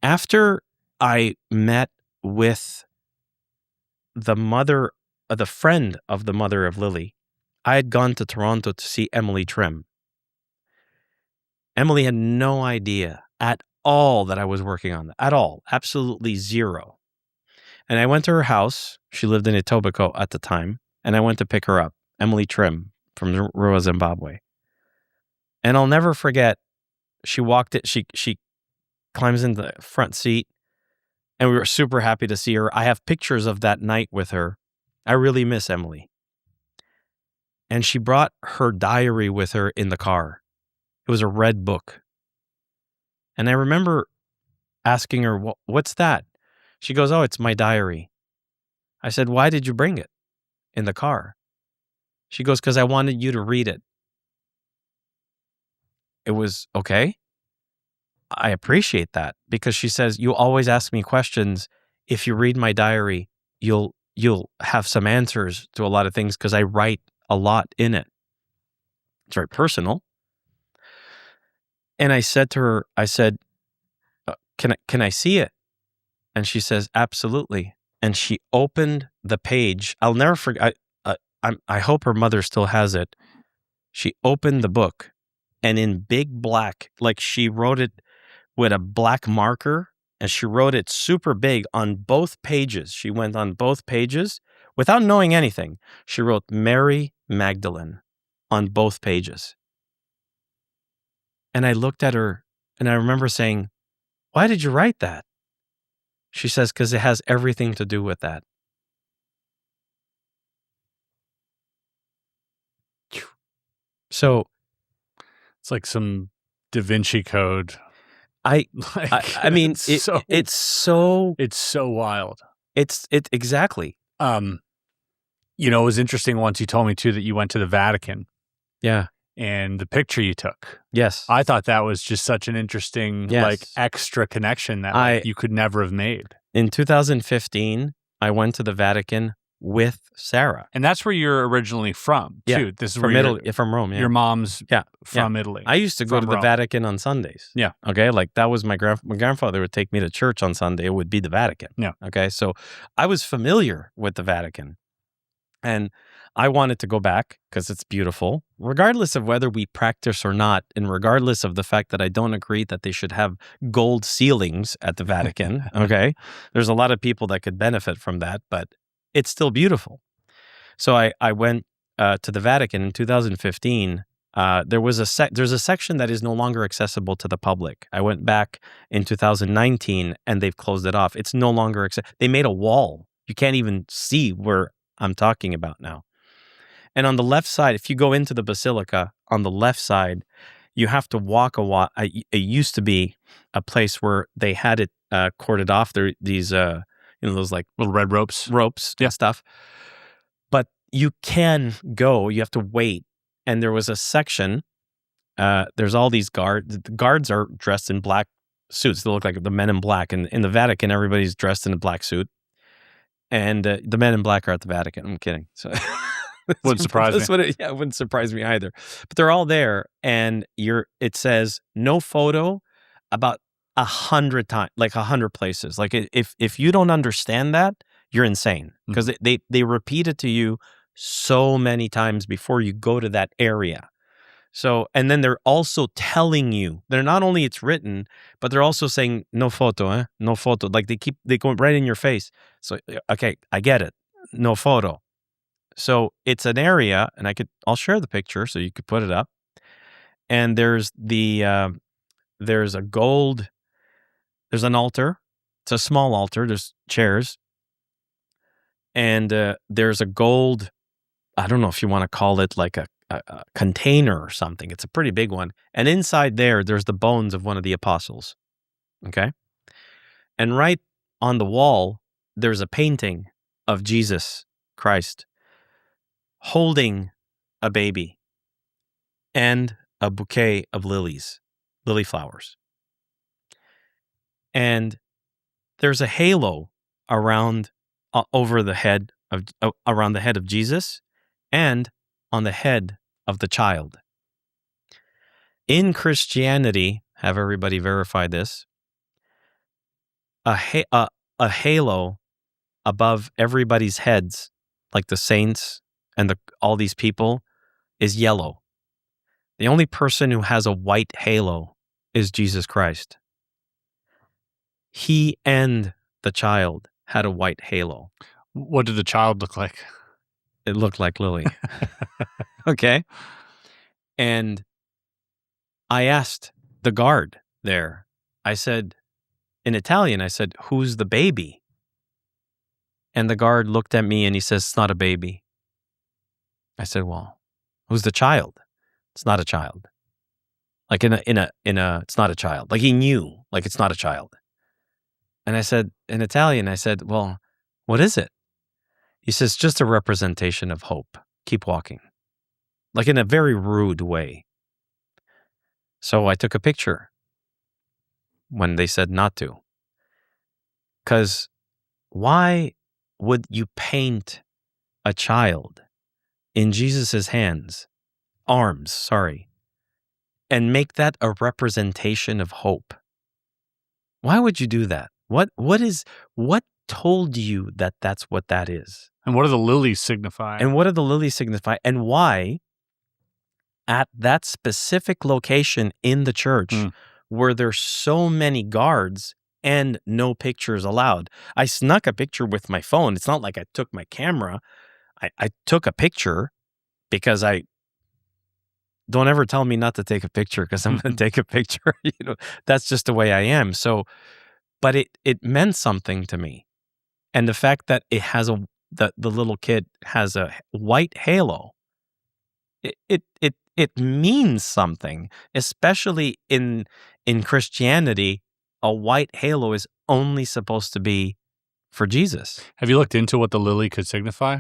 After I met with the friend of the mother of Lily, I had gone to Toronto to see Emily Trim. Emily had no idea at all that I was working on that. At all. Absolutely zero. And I went to her house. She lived in Etobicoke at the time. And I went to pick her up. Emily Trim from Rua, Zimbabwe. And I'll never forget, she walked it. She climbs in the front seat, and we were super happy to see her. I have pictures of that night with her. I really miss Emily. And she brought her diary with her in the car. It was a red book. And I remember asking her, what's that? She goes, oh, it's my diary. I said, why did you bring it in the car? She goes, because I wanted you to read it. It was okay. I appreciate that, because she says, you always ask me questions. If you read my diary, you'll have some answers to a lot of things, because I write a lot in it. It's very personal. And I said to her, I said, can I see it? And she says, absolutely. And she opened the page. I'll never forget. I hope her mother still has it. She opened the book, and in big black, like she wrote it with a black marker, and she wrote it super big on both pages. She went on both pages without knowing anything. She wrote Mary Magdalene on both pages. And I looked at her, and I remember saying, why did you write that? She says, because it has everything to do with that. So it's like some Da Vinci Code. I mean, it's so wild. It's exactly. It was interesting once you told me too that you went to the Vatican. Yeah. And the picture you took. Yes. I thought that was just such an interesting, extra connection that you could never have made. In 2015, I went to the Vatican with Sarah. And that's where you're originally from, too. Yeah. This is from Italy, from Rome, yeah. Your mom's from Italy. I used to go to the Vatican on Sundays. Yeah. Okay? Like, that was my grandfather would take me to church on Sunday. It would be the Vatican. Yeah. Okay? So I was familiar with the Vatican. And I wanted to go back because it's beautiful, regardless of whether we practice or not, and regardless of the fact that I don't agree that they should have gold ceilings at the Vatican, okay? There's a lot of people that could benefit from that, but it's still beautiful. So I went to the Vatican in 2015. There's a section that is no longer accessible to the public. I went back in 2019, and they've closed it off. It's no longer they made a wall. You can't even see where I'm talking about now. And on the left side, if you go into the basilica, on the left side, you have to walk a while. It used to be a place where they had it corded off. There these those like little red ropes and stuff. But you can go. You have to wait. And there was a section. There's all these guards. The guards are dressed in black suits. They look like the men in black. And in the Vatican, everybody's dressed in a black suit. And the men in black are at the Vatican. I'm kidding. So wouldn't surprise me. It wouldn't surprise me either. But they're all there, and it says no photo about 100 times, like 100 places. Like if you don't understand that, you're insane, because they repeat it to you so many times before you go to that area. So, and then they're also telling you, they're not only it's written, but they're also saying no photo, no photo. Like they go right in your face. So, okay, I get it. No photo. So it's an area, and I'll share the picture so you could put it up. And there's there's an altar. It's a small altar. There's chairs. And there's a gold, I don't know if you want to call it like a container or something. It's a pretty big one. And inside there's the bones of one of the apostles. Okay? And right on the wall, there's a painting of Jesus Christ holding a baby and a bouquet of lily flowers. And there's a halo around over the head around the head of Jesus and on the head of the child. In Christianity, have everybody verify this, a halo above everybody's heads, like the saints and all these people, is yellow. The only person who has a white halo is Jesus Christ. He and the child had a white halo. What did the child look like? It looked like Lily. Okay. And I asked the guard there, I said, in Italian, I said, "Who's the baby?" And the guard looked at me and he says, "It's not a baby." I said, "Well, who's the child?" "It's not a child." Like it's not a child. Like he knew, like it's not a child. And I said, in Italian, I said, "Well, what is it?" He says, "Just a representation of hope. Keep walking." Like in a very rude way. So I took a picture when they said not to. Because why would you paint a child in Jesus's arms, and make that a representation of hope? Why would you do that? What told you that that's what that is? And what do the lilies signify? And why at that specific location in the church were there so many guards and no pictures allowed? I snuck a picture with my phone. It's not like I took my camera. I took a picture because don't ever tell me not to take a picture because I'm going to take a picture. That's just the way I am. So, but it meant something to me. And the fact that it has the little kid has a white halo, it means something, especially in Christianity. A white halo is only supposed to be for Jesus. Have you looked into what the lily could signify?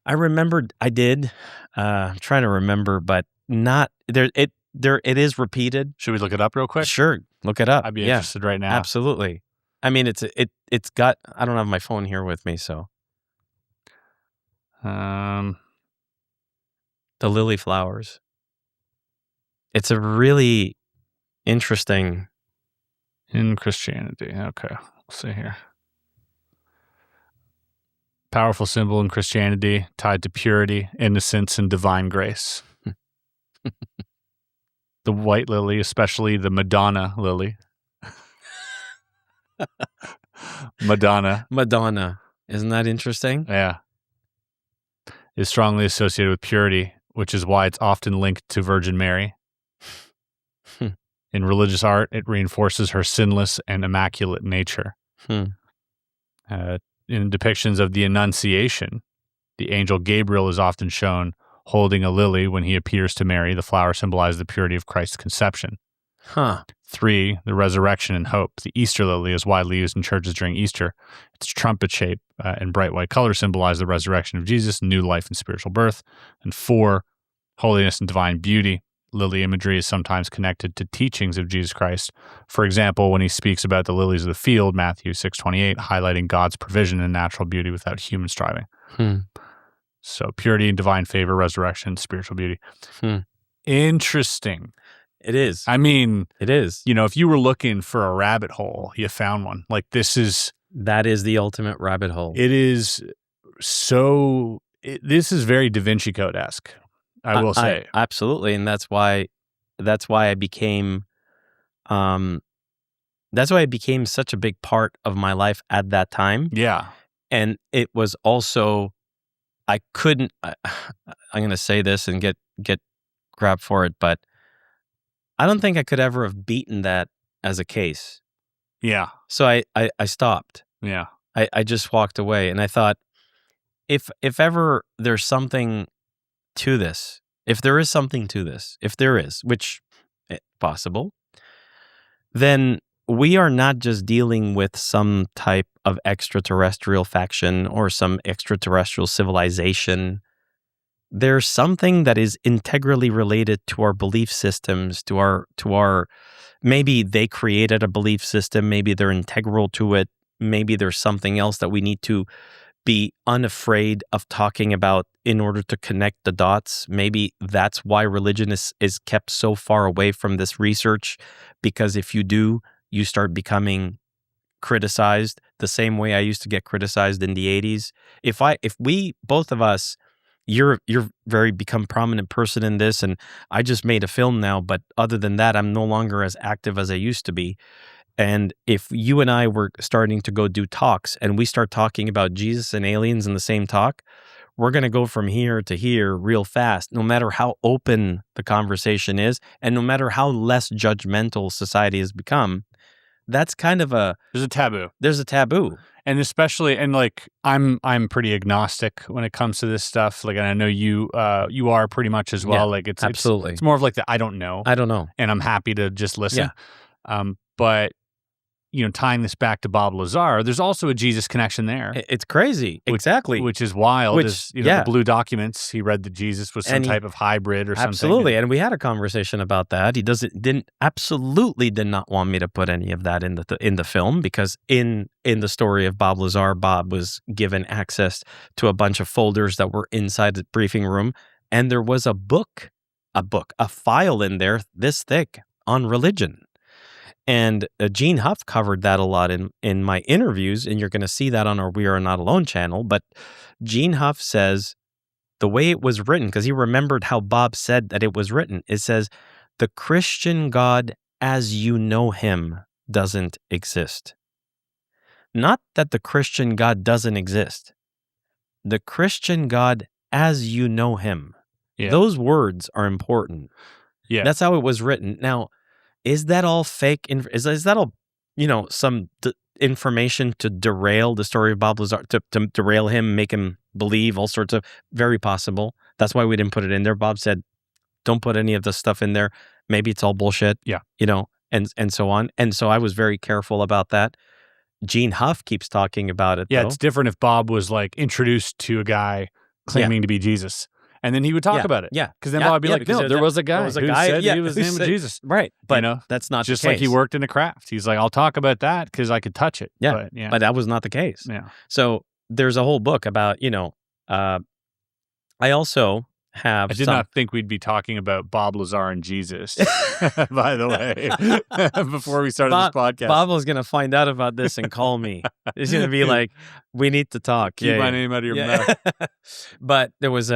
I remembered I did. I'm trying to remember, but not there. It is repeated. Should we look it up real quick? Sure, look it up. I'd be interested right now. Absolutely. I mean, it's got. I don't have my phone here with me, so. The lily flowers. It's a really interesting. In Christianity, okay. We'll see here. Powerful symbol in Christianity, tied to purity, innocence, and divine grace. The white lily, especially the Madonna lily. Madonna. Isn't that interesting? Yeah. Is strongly associated with purity, which is why it's often linked to Virgin Mary. In religious art, it reinforces her sinless and immaculate nature. In depictions of the Annunciation, the angel Gabriel is often shown holding a lily when he appears to Mary. The flower symbolizes the purity of Christ's conception. 3, the resurrection and hope. The Easter lily is widely used in churches during Easter. Its trumpet shape and bright white color symbolize the resurrection of Jesus, new life and spiritual birth. And 4, holiness and divine beauty. Lily imagery is sometimes connected to teachings of Jesus Christ. For example, when he speaks about the lilies of the field, Matthew 6:28, highlighting God's provision and natural beauty without human striving. So purity and divine favor, resurrection, spiritual beauty. Interesting. It is. I mean, it is. If you were looking for a rabbit hole, you found one. Like that is the ultimate rabbit hole. It is this is very Da Vinci Code-esque. I will say. Absolutely. And that's why I became such a big part of my life at that time. Yeah. And it was also, I'm going to say this and get grabbed for it, but I don't think I could ever have beaten that as a case. Yeah. So I stopped. Yeah. I just walked away and I thought, if ever there's something to this, if there is something to this, if there is, which possible, then we are not just dealing with some type of extraterrestrial faction or some extraterrestrial civilization. There's something that is integrally related to our belief systems, to our maybe they created a belief system, maybe they're integral to it, maybe there's something else that we need to be unafraid of talking about in order to connect the dots. Maybe that's why religion is kept so far away from this research, because if you do, you start becoming criticized the same way I used to get criticized in the 80s. If we both of us, you're very become prominent person in this, and I just made a film now, but other than that, I'm no longer as active as I used to be. And if you and I were starting to go do talks and we start talking about Jesus and aliens in the same talk, we're going to go from here to here real fast, no matter how open the conversation is and no matter how less judgmental society has become. that's kind of there's a taboo. There's a taboo. And especially, and like, I'm pretty agnostic when it comes to this stuff. Like, and I know you are pretty much as well. Yeah, like, it's absolutely. It's more of like the I don't know. And I'm happy to just listen. Yeah. But tying this back to Bob Lazar, there's also a Jesus connection there. It's crazy. Exactly. Which is wild. The blue documents, he read that Jesus was some type of hybrid or something. Absolutely. And we had a conversation about that. He absolutely did not want me to put any of that in the film, because in the story of Bob Lazar, Bob was given access to a bunch of folders that were inside the briefing room, and there was a file in there this thick on religion. And Gene Huff covered that a lot in my interviews, and you're going to see that on our We Are Not Alone channel. But Gene Huff says the way it was written, because he remembered how Bob said that it was written, it says, the Christian God as you know him doesn't exist. Not that the Christian God doesn't exist. The Christian God as you know him. Yeah. Those words are important. Yeah. That's how it was written. Now, is that all fake? Is that all, some information to derail the story of Bob Lazar, to derail him, make him believe all sorts of, very possible. That's why we didn't put it in there. Bob said, don't put any of this stuff in there. Maybe it's all bullshit. Yeah. And so on. And so I was very careful about that. Gene Huff keeps talking about it. Yeah, though. It's different if Bob was like introduced to a guy claiming to be Jesus. And then he would talk about it. Yeah. Because then Bob would be like, no, there was a guy who said he was the name of Jesus. Right. But that's not just the case. Like he worked in a craft. He's like, I'll talk about that because I could touch it. Yeah. But that was not the case. Yeah. So there's a whole book about, I also have I did not think we'd be talking about Bob Lazar and Jesus, by the way, before we started this podcast. Bob was going to find out about this and call me. He's going to be like, we need to talk. Keep my name out of your mouth. But there was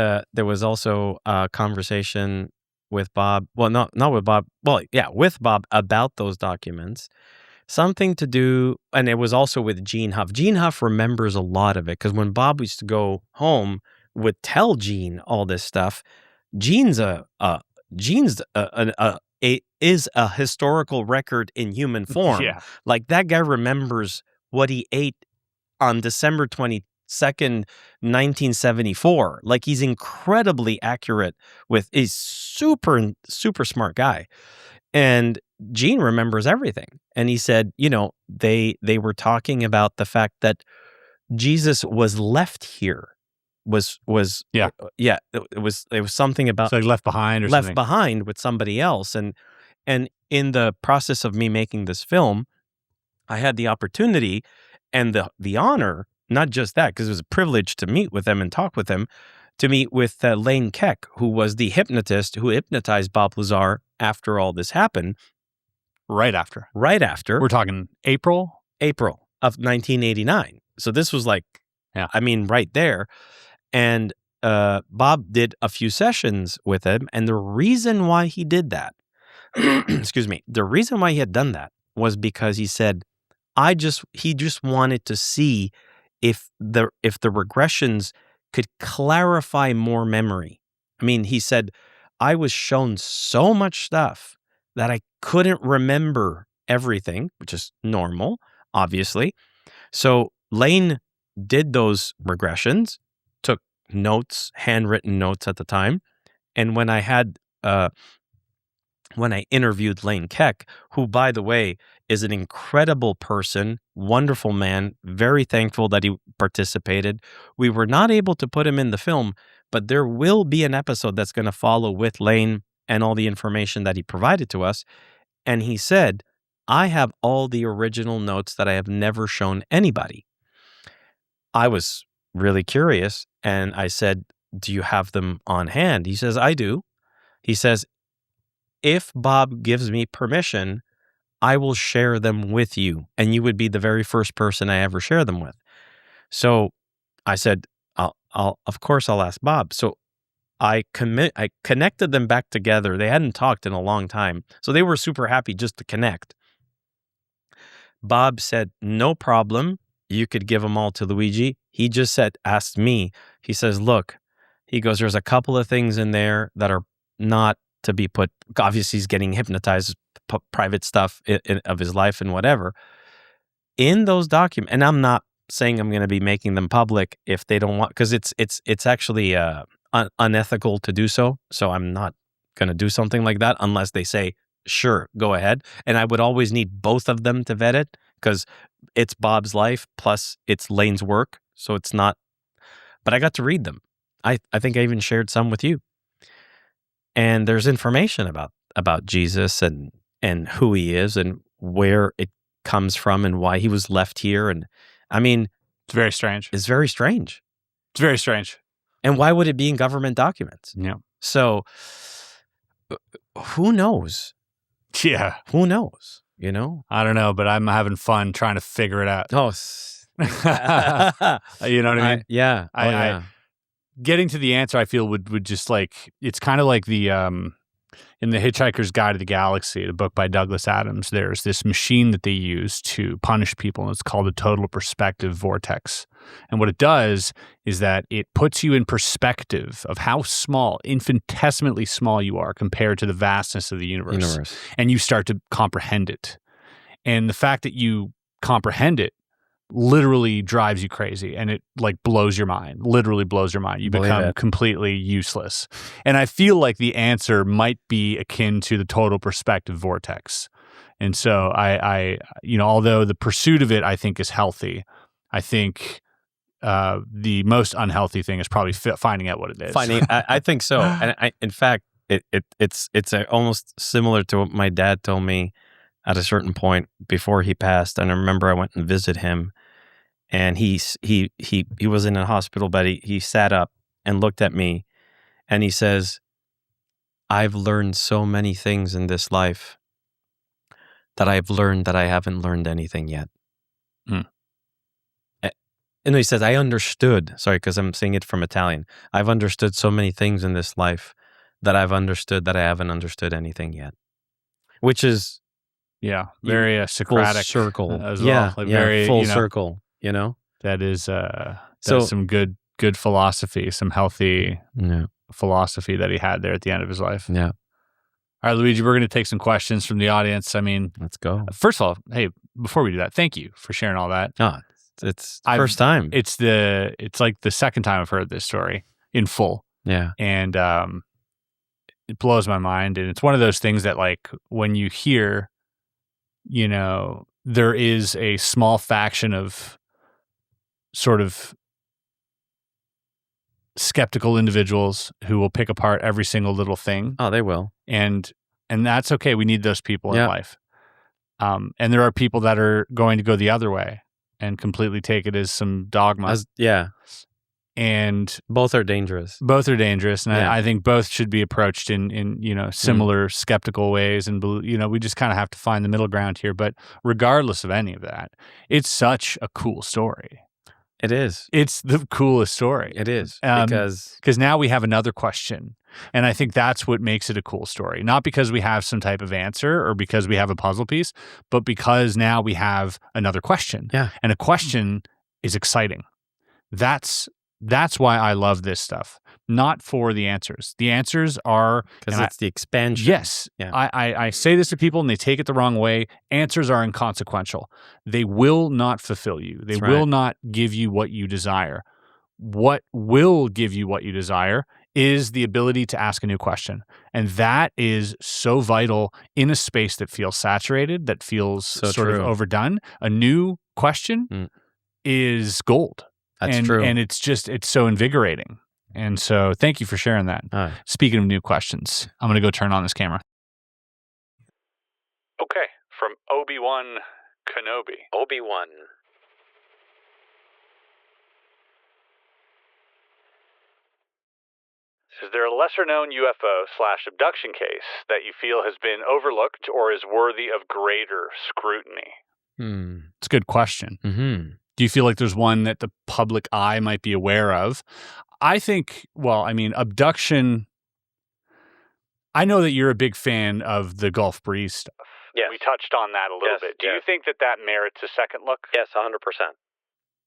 also a conversation with Bob. Well, not with Bob. Well, yeah, with Bob about those documents. Something to do, and it was also with Gene Huff. Gene Huff remembers a lot of it because when Bob used to go home, would tell Gene all this stuff. Gene's is a historical record in human form. Yeah. Like that guy remembers what he ate on December 22nd, 1974. Like he's incredibly accurate he's super, super smart guy. And Gene remembers everything. And he said, they were talking about the fact that Jesus was left here. It was something about so like left behind with somebody else, and in the process of me making this film, I had the opportunity and the honor, not just that, because it was a privilege to meet with him and talk with him, to meet with Lane Keck, who was the hypnotist who hypnotized Bob Lazar after all this happened. Right after we're talking April of 1989. So this was like, right there. And Bob did a few sessions with him, and the reason why he did that, the reason why he had done that was because he said, he just wanted to see if the regressions could clarify more memory. I mean, he said, I was shown so much stuff that I couldn't remember everything, which is normal, obviously. So Lane did those regressions, took notes, handwritten notes at the time. And when I interviewed Lane Keck, who, by the way, is an incredible person, wonderful man, very thankful that he participated. We were not able to put him in the film, but there will be an episode that's going to follow with Lane and all the information that he provided to us. And he said, I have all the original notes that I have never shown anybody. I was really curious, and I said, do you have them on hand? He says, I do. He says, if Bob gives me permission, I will share them with you, and you would be the very first person I ever share them with. So I said, of course I'll ask Bob. So I connected them back together. They hadn't talked in a long time, so they were super happy just to connect. Bob said, no problem. You could give them all to Luigi. He just asked me, he says, look, he goes, there's a couple of things in there that are not to be put. Obviously, he's getting hypnotized private stuff of his life and whatever. In those documents, and I'm not saying I'm going to be making them public if they don't want, because it's actually unethical to do so. So I'm not going to do something like that unless they say, sure, go ahead. And I would always need both of them to vet it, because it's Bob's life plus it's Lane's work. So it's not, but I got to read them. I think I even shared some with you. And there's information about Jesus and who he is and where it comes from and why he was left here. And I mean, it's very strange. It's very strange. It's very strange. And why would it be in government documents? Yeah. So who knows? Yeah. Who knows? You know? I don't know, but I'm having fun trying to figure it out. Oh, you know what I mean? Yeah. I getting to the answer, I feel would just like, it's kind of like the in The Hitchhiker's Guide to the Galaxy, the book by Douglas Adams, there's this machine that they use to punish people, and it's called a total perspective vortex. And what it does is that it puts you in perspective of how small, infinitesimally small you are compared to the vastness of the universe. And you start to comprehend it. And the fact that you comprehend it literally drives you crazy, and it like blows your mind, literally blows your mind. You become completely useless. And I feel like the answer might be akin to the total perspective vortex. And so I although the pursuit of it I think is healthy, I think the most unhealthy thing is probably finding out what it is. I think so. And in fact, it's almost similar to what my dad told me at a certain point before he passed. And I remember I went and visited him, and he was in a hospital bed. He sat up and looked at me, and he says, "I've learned so many things in this life that I've learned that I haven't learned anything yet." And he says, "I understood." Sorry, because I'm saying it from Italian. "I've understood so many things in this life that I've understood that I haven't understood anything yet," which is very Socratic circle as well. Very full circle. You know, that is some good philosophy, some healthy philosophy that he had there at the end of his life. Yeah. All right, Luigi, we're going to take some questions from the audience. I mean, let's go. First of all, hey, before we do that, thank you for sharing all that. Oh, it's first time. It's like the second time I've heard this story in full. Yeah. And it blows my mind. And it's one of those things that, like, when you hear, you know, there is a small faction of sort of skeptical individuals who will pick apart every single little thing. Oh, they will. And that's okay. We need those people in life. And there are people that are going to go the other way and completely take it as some dogma. And both are dangerous. And I think both should be approached in similar skeptical ways. And, we just kind of have to find the middle ground here. But regardless of any of that, it's such a cool story. It is. It's the coolest story. It is. Because now we have another question. And I think that's what makes it a cool story. Not because we have some type of answer or because we have a puzzle piece, but because now we have another question. Yeah. And a question is exciting. That's why I love this stuff. Not for the answers. The answers are... Because it's the expansion. Yes. Yeah. I say this to people and they take it the wrong way. Answers are inconsequential. They will not fulfill you. They will not give you what you desire. What will give you what you desire is the ability to ask a new question. And that is so vital in a space that feels saturated, that feels sort of overdone. A new question is gold. That's true. And it's so invigorating. And so thank you for sharing that. Speaking of new questions, I'm going to go turn on this camera. Okay, from Obi-Wan Kenobi. Obi-Wan. Is there a lesser-known UFO/abduction case that you feel has been overlooked or is worthy of greater scrutiny? It's a good question. Mm-hmm. Do you feel like there's one that the public eye might be aware of? I think, abduction, I know that you're a big fan of the Gulf Breeze stuff. Yes. We touched on that a little bit. Do you think that merits a second look? Yes, 100%.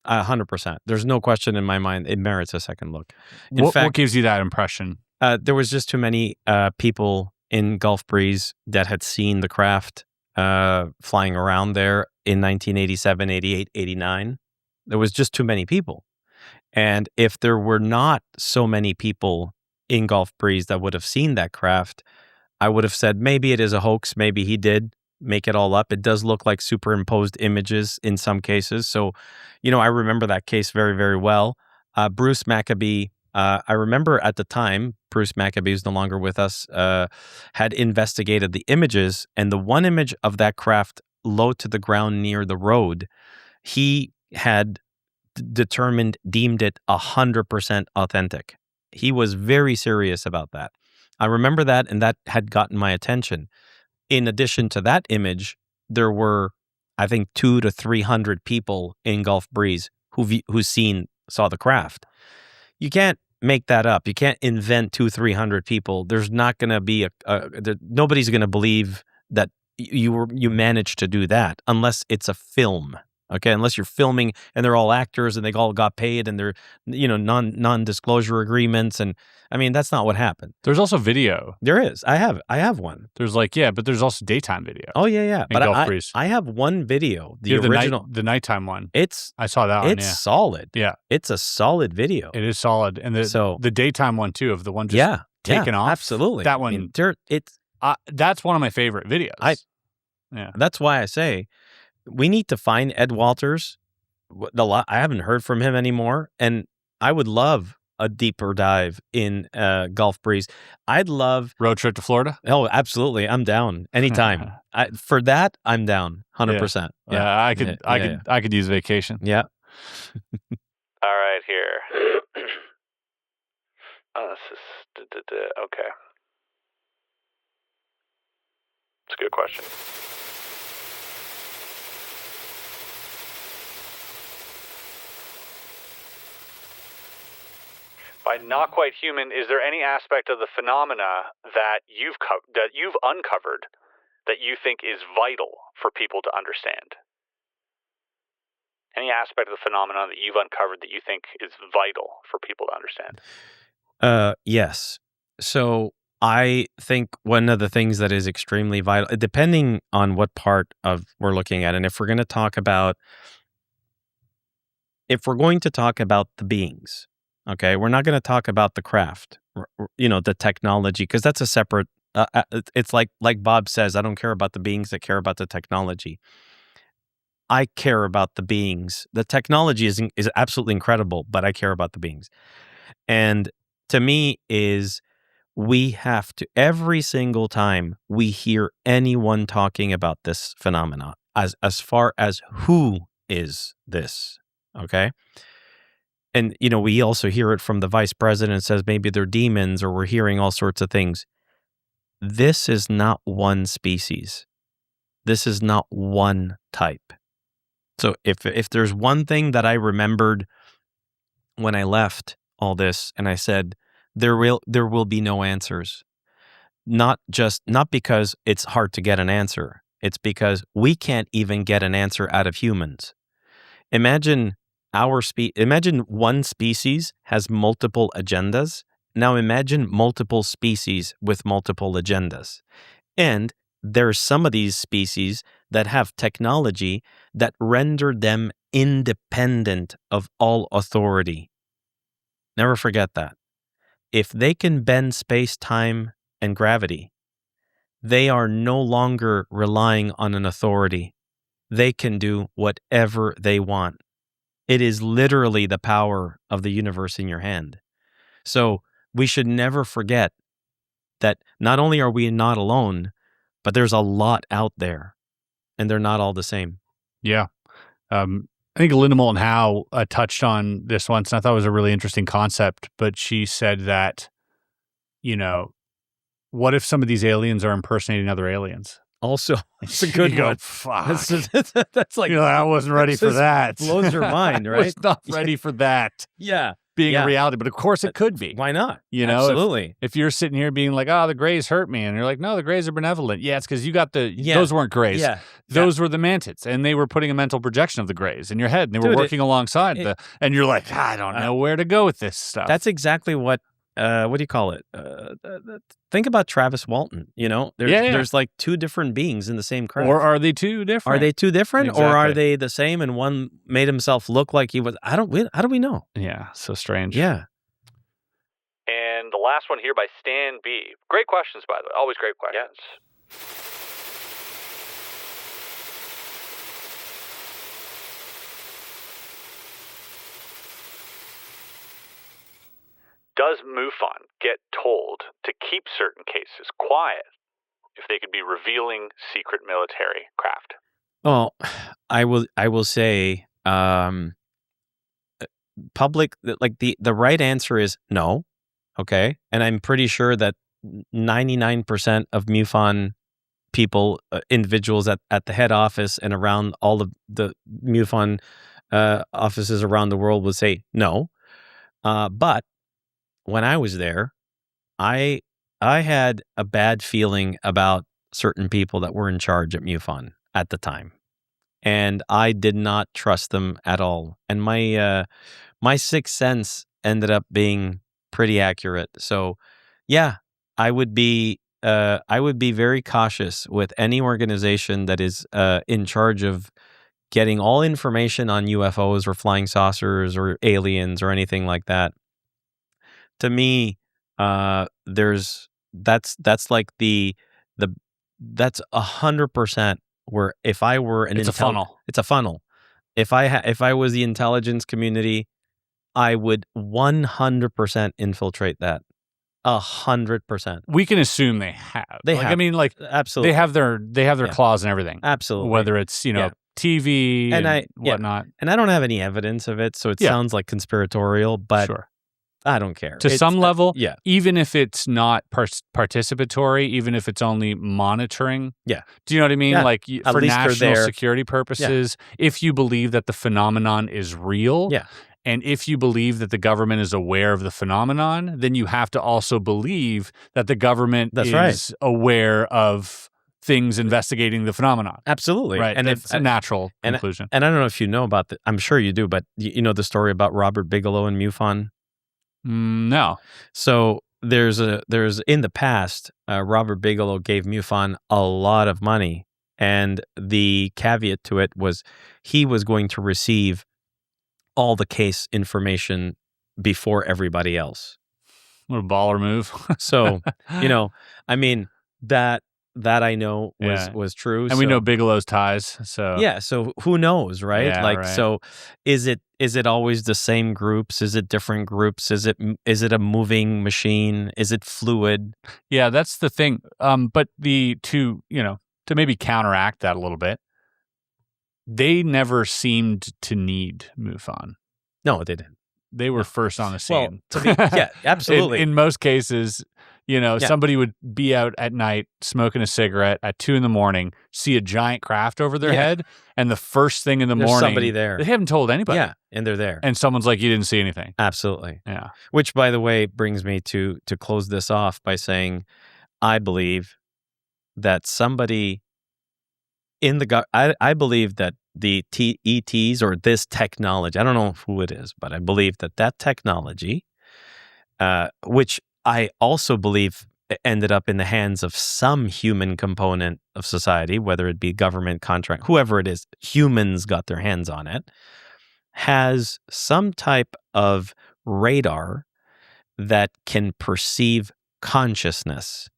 100%. There's no question in my mind. It merits a second look. What gives you that impression? There was just too many people in Gulf Breeze that had seen the craft flying around there in 1987, 88, 89. There was just too many people. And if there were not so many people in Gulf Breeze that would have seen that craft, I would have said maybe it is a hoax. Maybe he did make it all up. It does look like superimposed images in some cases. So, I remember that case very, very well. Bruce Maccabee, I remember at the time, Bruce Maccabee, who's no longer with us, had investigated the images, and the one image of that craft low to the ground near the road, he had deemed it 100% authentic. He was very serious about that. I remember that, and that had gotten my attention. In addition to that image, there were, I think, 200 to 300 people in Gulf Breeze who saw the craft. You can't make that up. You can't invent 200-300 people. There's not going to be nobody's going to believe that you managed to do that unless it's a film. Okay, unless you're filming and they're all actors and they all got paid and they're non-disclosure agreements, and I mean that's not what happened. There's also video. There is. I have one. There's but there's also daytime video. Oh yeah. But I have one video, the original, the nighttime one. I saw that one. It's solid. Yeah, it's a solid video. It is solid, and the daytime one too, of the one just taken off. Absolutely, that one. That's one of my favorite videos. That's why I say. We need to find Ed Walters. I haven't heard from him anymore, and I would love a deeper dive in Gulf Breeze. I'd love road trip to Florida. Oh, absolutely! I'm down anytime. For that, I'm down 100%. Yeah, I could use vacation. Yeah. All right, here. Oh, this is okay. It's a good question. By not quite human, is there any aspect of the phenomena that you've uncovered that you think is vital for people to understand? Any aspect of the phenomenon that you've uncovered that you think is vital for people to understand? Yes. So I think one of the things that is extremely vital, depending on what part of we're looking at, and if we're going to talk about the beings. Okay, we're not going to talk about the craft, the technology, because that's a separate. It's like Bob says, I don't care about the beings, I care about the technology. I care about the beings. The technology is absolutely incredible, but I care about the beings. And to me we have to, every single time we hear anyone talking about this phenomena, as far as who is this, okay? And, we also hear it from the vice president, says maybe they're demons, or we're hearing all sorts of things. This is not one species. This is not one type. So if there's one thing that I remembered when I left all this, and I said, there will be no answers. Not because it's hard to get an answer. It's because we can't even get an answer out of humans. Imagine one species has multiple agendas. Now imagine multiple species with multiple agendas. And there's some of these species that have technology that render them independent of all authority. Never forget that. If they can bend space, time, and gravity, they are no longer relying on an authority. They can do whatever they want. It is literally the power of the universe in your hand. So we should never forget that not only are we not alone, but there's a lot out there, and they're not all the same. Yeah. I think Linda Moulton Howe touched on this once, and I thought it was a really interesting concept, but she said that, what if some of these aliens are impersonating other aliens? Also, it's a good one. Fuck. That's like, I wasn't ready for that. Blows your mind, right? I was not ready for that. Yeah. Being a reality, but of course it could be. Why not? Absolutely. If you're sitting here being like, "Oh, the Greys hurt me," and you're like, "No, the Greys are benevolent." Yeah, it's because you got those weren't Greys. Yeah. Those were the Mantids, and they were putting a mental projection of the Greys in your head, and they were working alongside and you're like, I don't know where to go with this stuff. That's exactly what what do you call it? Think about Travis Walton. There's like two different beings in the same craft. Or are they two different? Are they two different, Exactly. or are they the same? And one made himself look like he was. How do we know? Yeah, so strange. Yeah. And the last one here by Stan B. Great questions, by the way. Always great questions. Yes. Does MUFON get told to keep certain cases quiet if they could be revealing secret military craft? Well, I will say, public, like the right answer is no. Okay. And I'm pretty sure that 99% of MUFON people, individuals at the head office and around all of the MUFON offices around the world would say no. But when I was there, I had a bad feeling about certain people that were in charge at MUFON at the time. And I did not trust them at all. And my sixth sense ended up being pretty accurate. So, yeah, I would be very cautious with any organization that is in charge of getting all information on UFOs or flying saucers or aliens or anything like that. To me, that's like that's 100%. Where if I were it's a funnel. It's a funnel. If I was the intelligence community, I would 100% infiltrate that. 100%. We can assume they have. I mean, absolutely. They have their claws and everything. Absolutely. Whether it's TV and whatnot. And I don't have any evidence of it, so it sounds like conspiratorial, but sure. I don't care. To some level, even if it's not participatory, even if it's only monitoring. Yeah. Do you know what I mean? Yeah. Like for national security purposes, Yeah. if you believe that the phenomenon is real, and if you believe that the government is aware of the phenomenon, then you have to also believe that the government is aware of things investigating the phenomenon. Absolutely. Right. And it's a natural conclusion. And I don't know if you know about I'm sure you do, but you know the story about Robert Bigelow and MUFON? No. So there's in the past, Robert Bigelow gave MUFON a lot of money, and the caveat to it was he was going to receive all the case information before everybody else. What a baller move. So, I mean, that I know was true. And we know Bigelow's ties. So yeah, so who knows, right? Yeah, so is it always the same groups? Is it different groups? Is it a moving machine? Is it fluid? Yeah, that's the thing. But to maybe counteract that a little bit, they never seemed to need MUFON. No, they didn't. They were first on the scene. Well, absolutely. In most cases, somebody would be out at night smoking a cigarette at 2 a.m, see a giant craft over their head, and the first thing in the morning, somebody there. They haven't told anybody. Yeah, and they're there. And someone's like, you didn't see anything. Absolutely. Yeah. Which, by the way, brings me to close this off by saying, I believe that somebody I believe that the ETs or this technology, I don't know who it is, but I believe that technology, which I also believe ended up in the hands of some human component of society, whether it be government, contract, whoever it is, humans got their hands on it, has some type of radar that can perceive consciousness,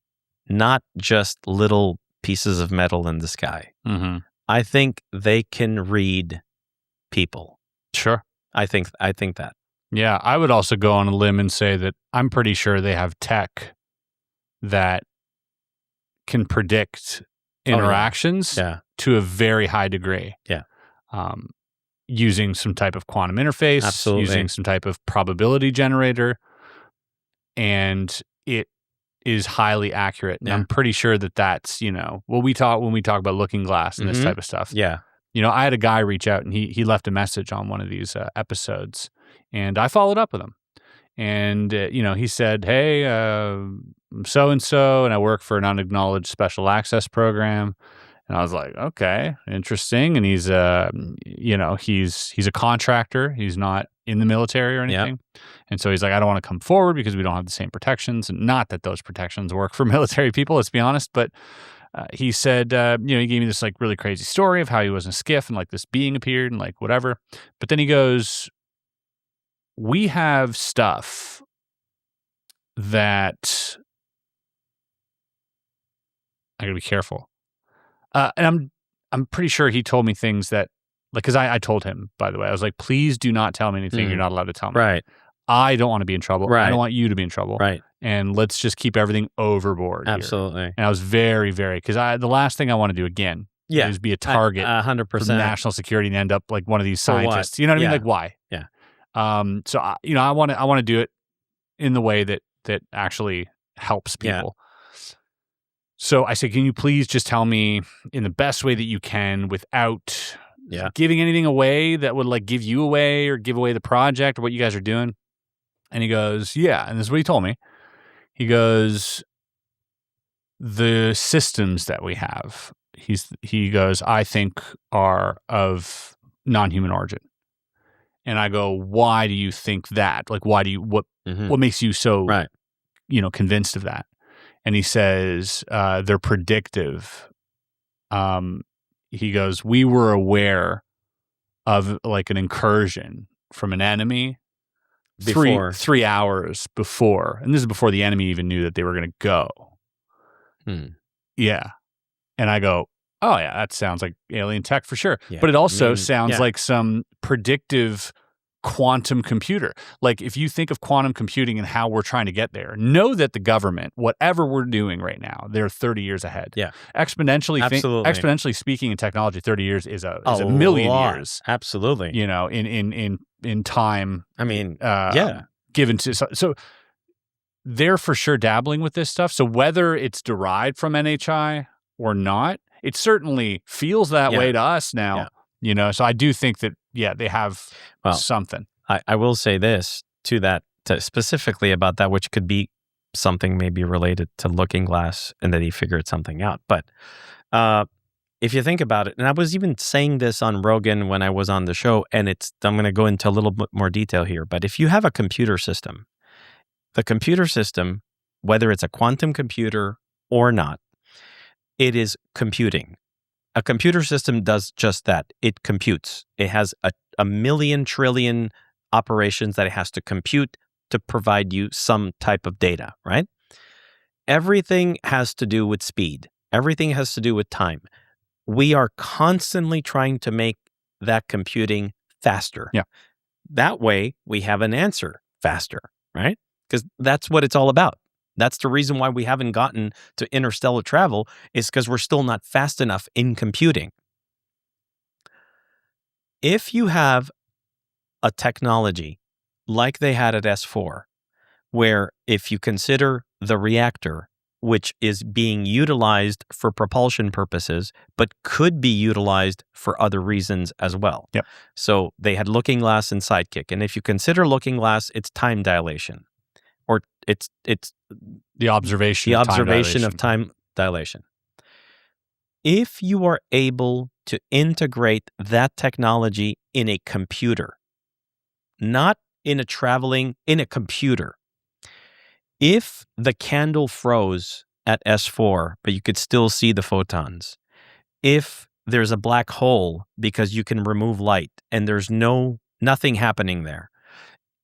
not just little pieces of metal in the sky. Mm-hmm. I think they can read people. Sure. I think that. Yeah, I would also go on a limb and say that I'm pretty sure they have tech that can predict interactions to a very high degree. Yeah. Using some type of quantum interface, using some type of probability generator, and it is highly accurate. And I'm pretty sure that's, when we talk about looking glass and this type of stuff. Yeah. I had a guy reach out and he left a message on one of these episodes, and I followed up with him. And, he said, hey, I'm so-and-so, and I work for an unacknowledged special access program. And I was like, okay, interesting. And he's, he's a contractor. He's not in the military or anything. And so he's like, I don't want to come forward because we don't have the same protections. And not that those protections work for military people, let's be honest. But he said, he gave me this like really crazy story of how he was in a skiff and like this being appeared and like whatever. But then he goes, we have stuff that I gotta be careful. And I'm pretty sure he told me things that, like, because I told him, by the way, I was like, please do not tell me anything you're not allowed to tell me. Right. I don't want to be in trouble. Right. I don't want you to be in trouble. Right. And let's just keep everything overboard. Absolutely. Here. And I was very, very, because the last thing I want to do again is be a target 100% for national security and end up like one of these scientists. You know what I mean? Like, why? Yeah. So I want to do it in the way that actually helps people. So I said, can you please just tell me in the best way that you can without giving anything away that would like give you away or give away the project or what you guys are doing? And he goes, yeah. And this is what he told me. He goes, the systems that we have, he goes, I think are of non-human origin. And I go, why do you think that? Like, why do you, what makes you so, convinced of that? And he says, they're predictive. He goes, we were aware of like an incursion from an enemy before 3 hours before. And this is before the enemy even knew that they were going to go. Yeah. And I go, oh yeah, that sounds like alien tech for sure. Yeah. But it also sounds like some predictive quantum computer. Like if you think of quantum computing and how we're trying to get there, know that the government, whatever we're doing right now, they're 30 years ahead. Yeah. Exponentially speaking in technology, 30 years is a million years. Absolutely. You know, in time. I mean, given to, so they're for sure dabbling with this stuff. So whether it's derived from NHI or not, it certainly feels that way to us now. Yeah. You know, so I do think that, they have something. I will say this to that, specifically about that, which could be something maybe related to Looking Glass and that he figured something out. But if you think about it, and I was even saying this on Rogan when I was on the show, and I'm going to go into a little bit more detail here, but if you have a computer system, the computer system, whether it's a quantum computer or not, it is computing. A computer system does just that. It computes. It has a million trillion operations that it has to compute to provide you some type of data, right? Everything has to do with speed. Everything has to do with time. We are constantly trying to make that computing faster. Yeah. That way, we have an answer faster, right? Because that's what it's all about. That's the reason why we haven't gotten to interstellar travel, is because we're still not fast enough in computing. If you have a technology like they had at S4, where if you consider the reactor, which is being utilized for propulsion purposes, but could be utilized for other reasons as well. Yep. So they had Looking Glass and Sidekick. And if you consider Looking Glass, it's time dilation. Or it's the observation of time dilation. If you are able to integrate that technology in a computer, not in a computer. If the candle froze at S4, but you could still see the photons, if there's a black hole because you can remove light and there's nothing happening there,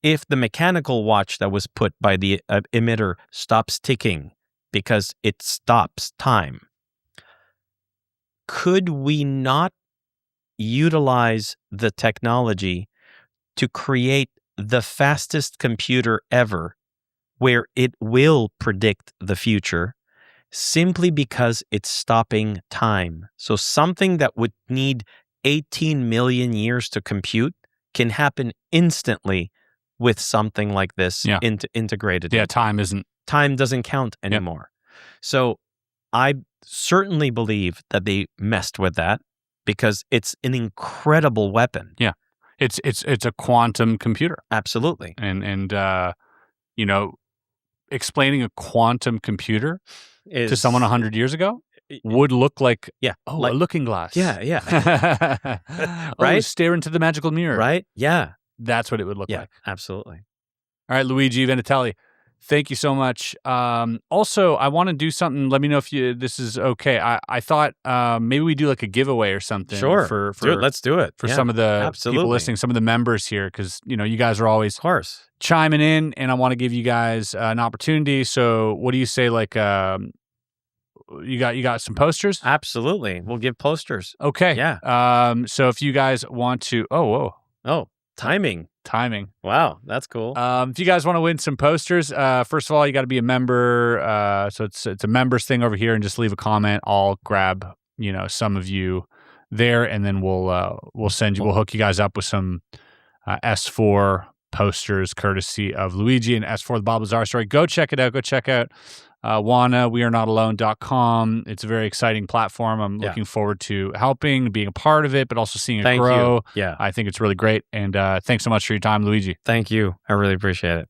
if the mechanical watch that was put by the emitter stops ticking because it stops time, could we not utilize the technology to create the fastest computer ever where it will predict the future simply because it's stopping time? So something that would need 18 million years to compute can happen instantly with something like this integrated. Yeah, time doesn't count anymore. Yep. So I certainly believe that they messed with that because it's an incredible weapon. Yeah. It's a quantum computer. Absolutely. And explaining a quantum computer to someone 100 years ago would look like a looking glass. Yeah. Right? Stare into the magical mirror. Right? Yeah. that's what it would look like. Absolutely. All right, Luigi Vendittelli, thank you so much. Also, I want to do something. Let me know if this is okay. I thought maybe we do like a giveaway or something. Sure. For let's do it. For some of the people listening, some of the members here, because, you guys are always chiming in, and I want to give you guys an opportunity. So what do you say, like, you got some posters? Absolutely. We'll give posters. Okay. Yeah. So if you guys want to... Oh, timing. Wow, that's cool. If you guys want to win some posters, first of all, you got to be a member. So it's a members thing over here, and just leave a comment. I'll grab some of you there, and then we'll hook you guys up with some S4 posters courtesy of Luigi and S4 the Bob Lazar Story. Go check it out. Go check out wearenotAlone.com. It's a very exciting platform. I'm looking forward to helping, being a part of it, but also seeing it grow. Yeah. I think it's really great. And thanks so much for your time, Luigi. Thank you. I really appreciate it.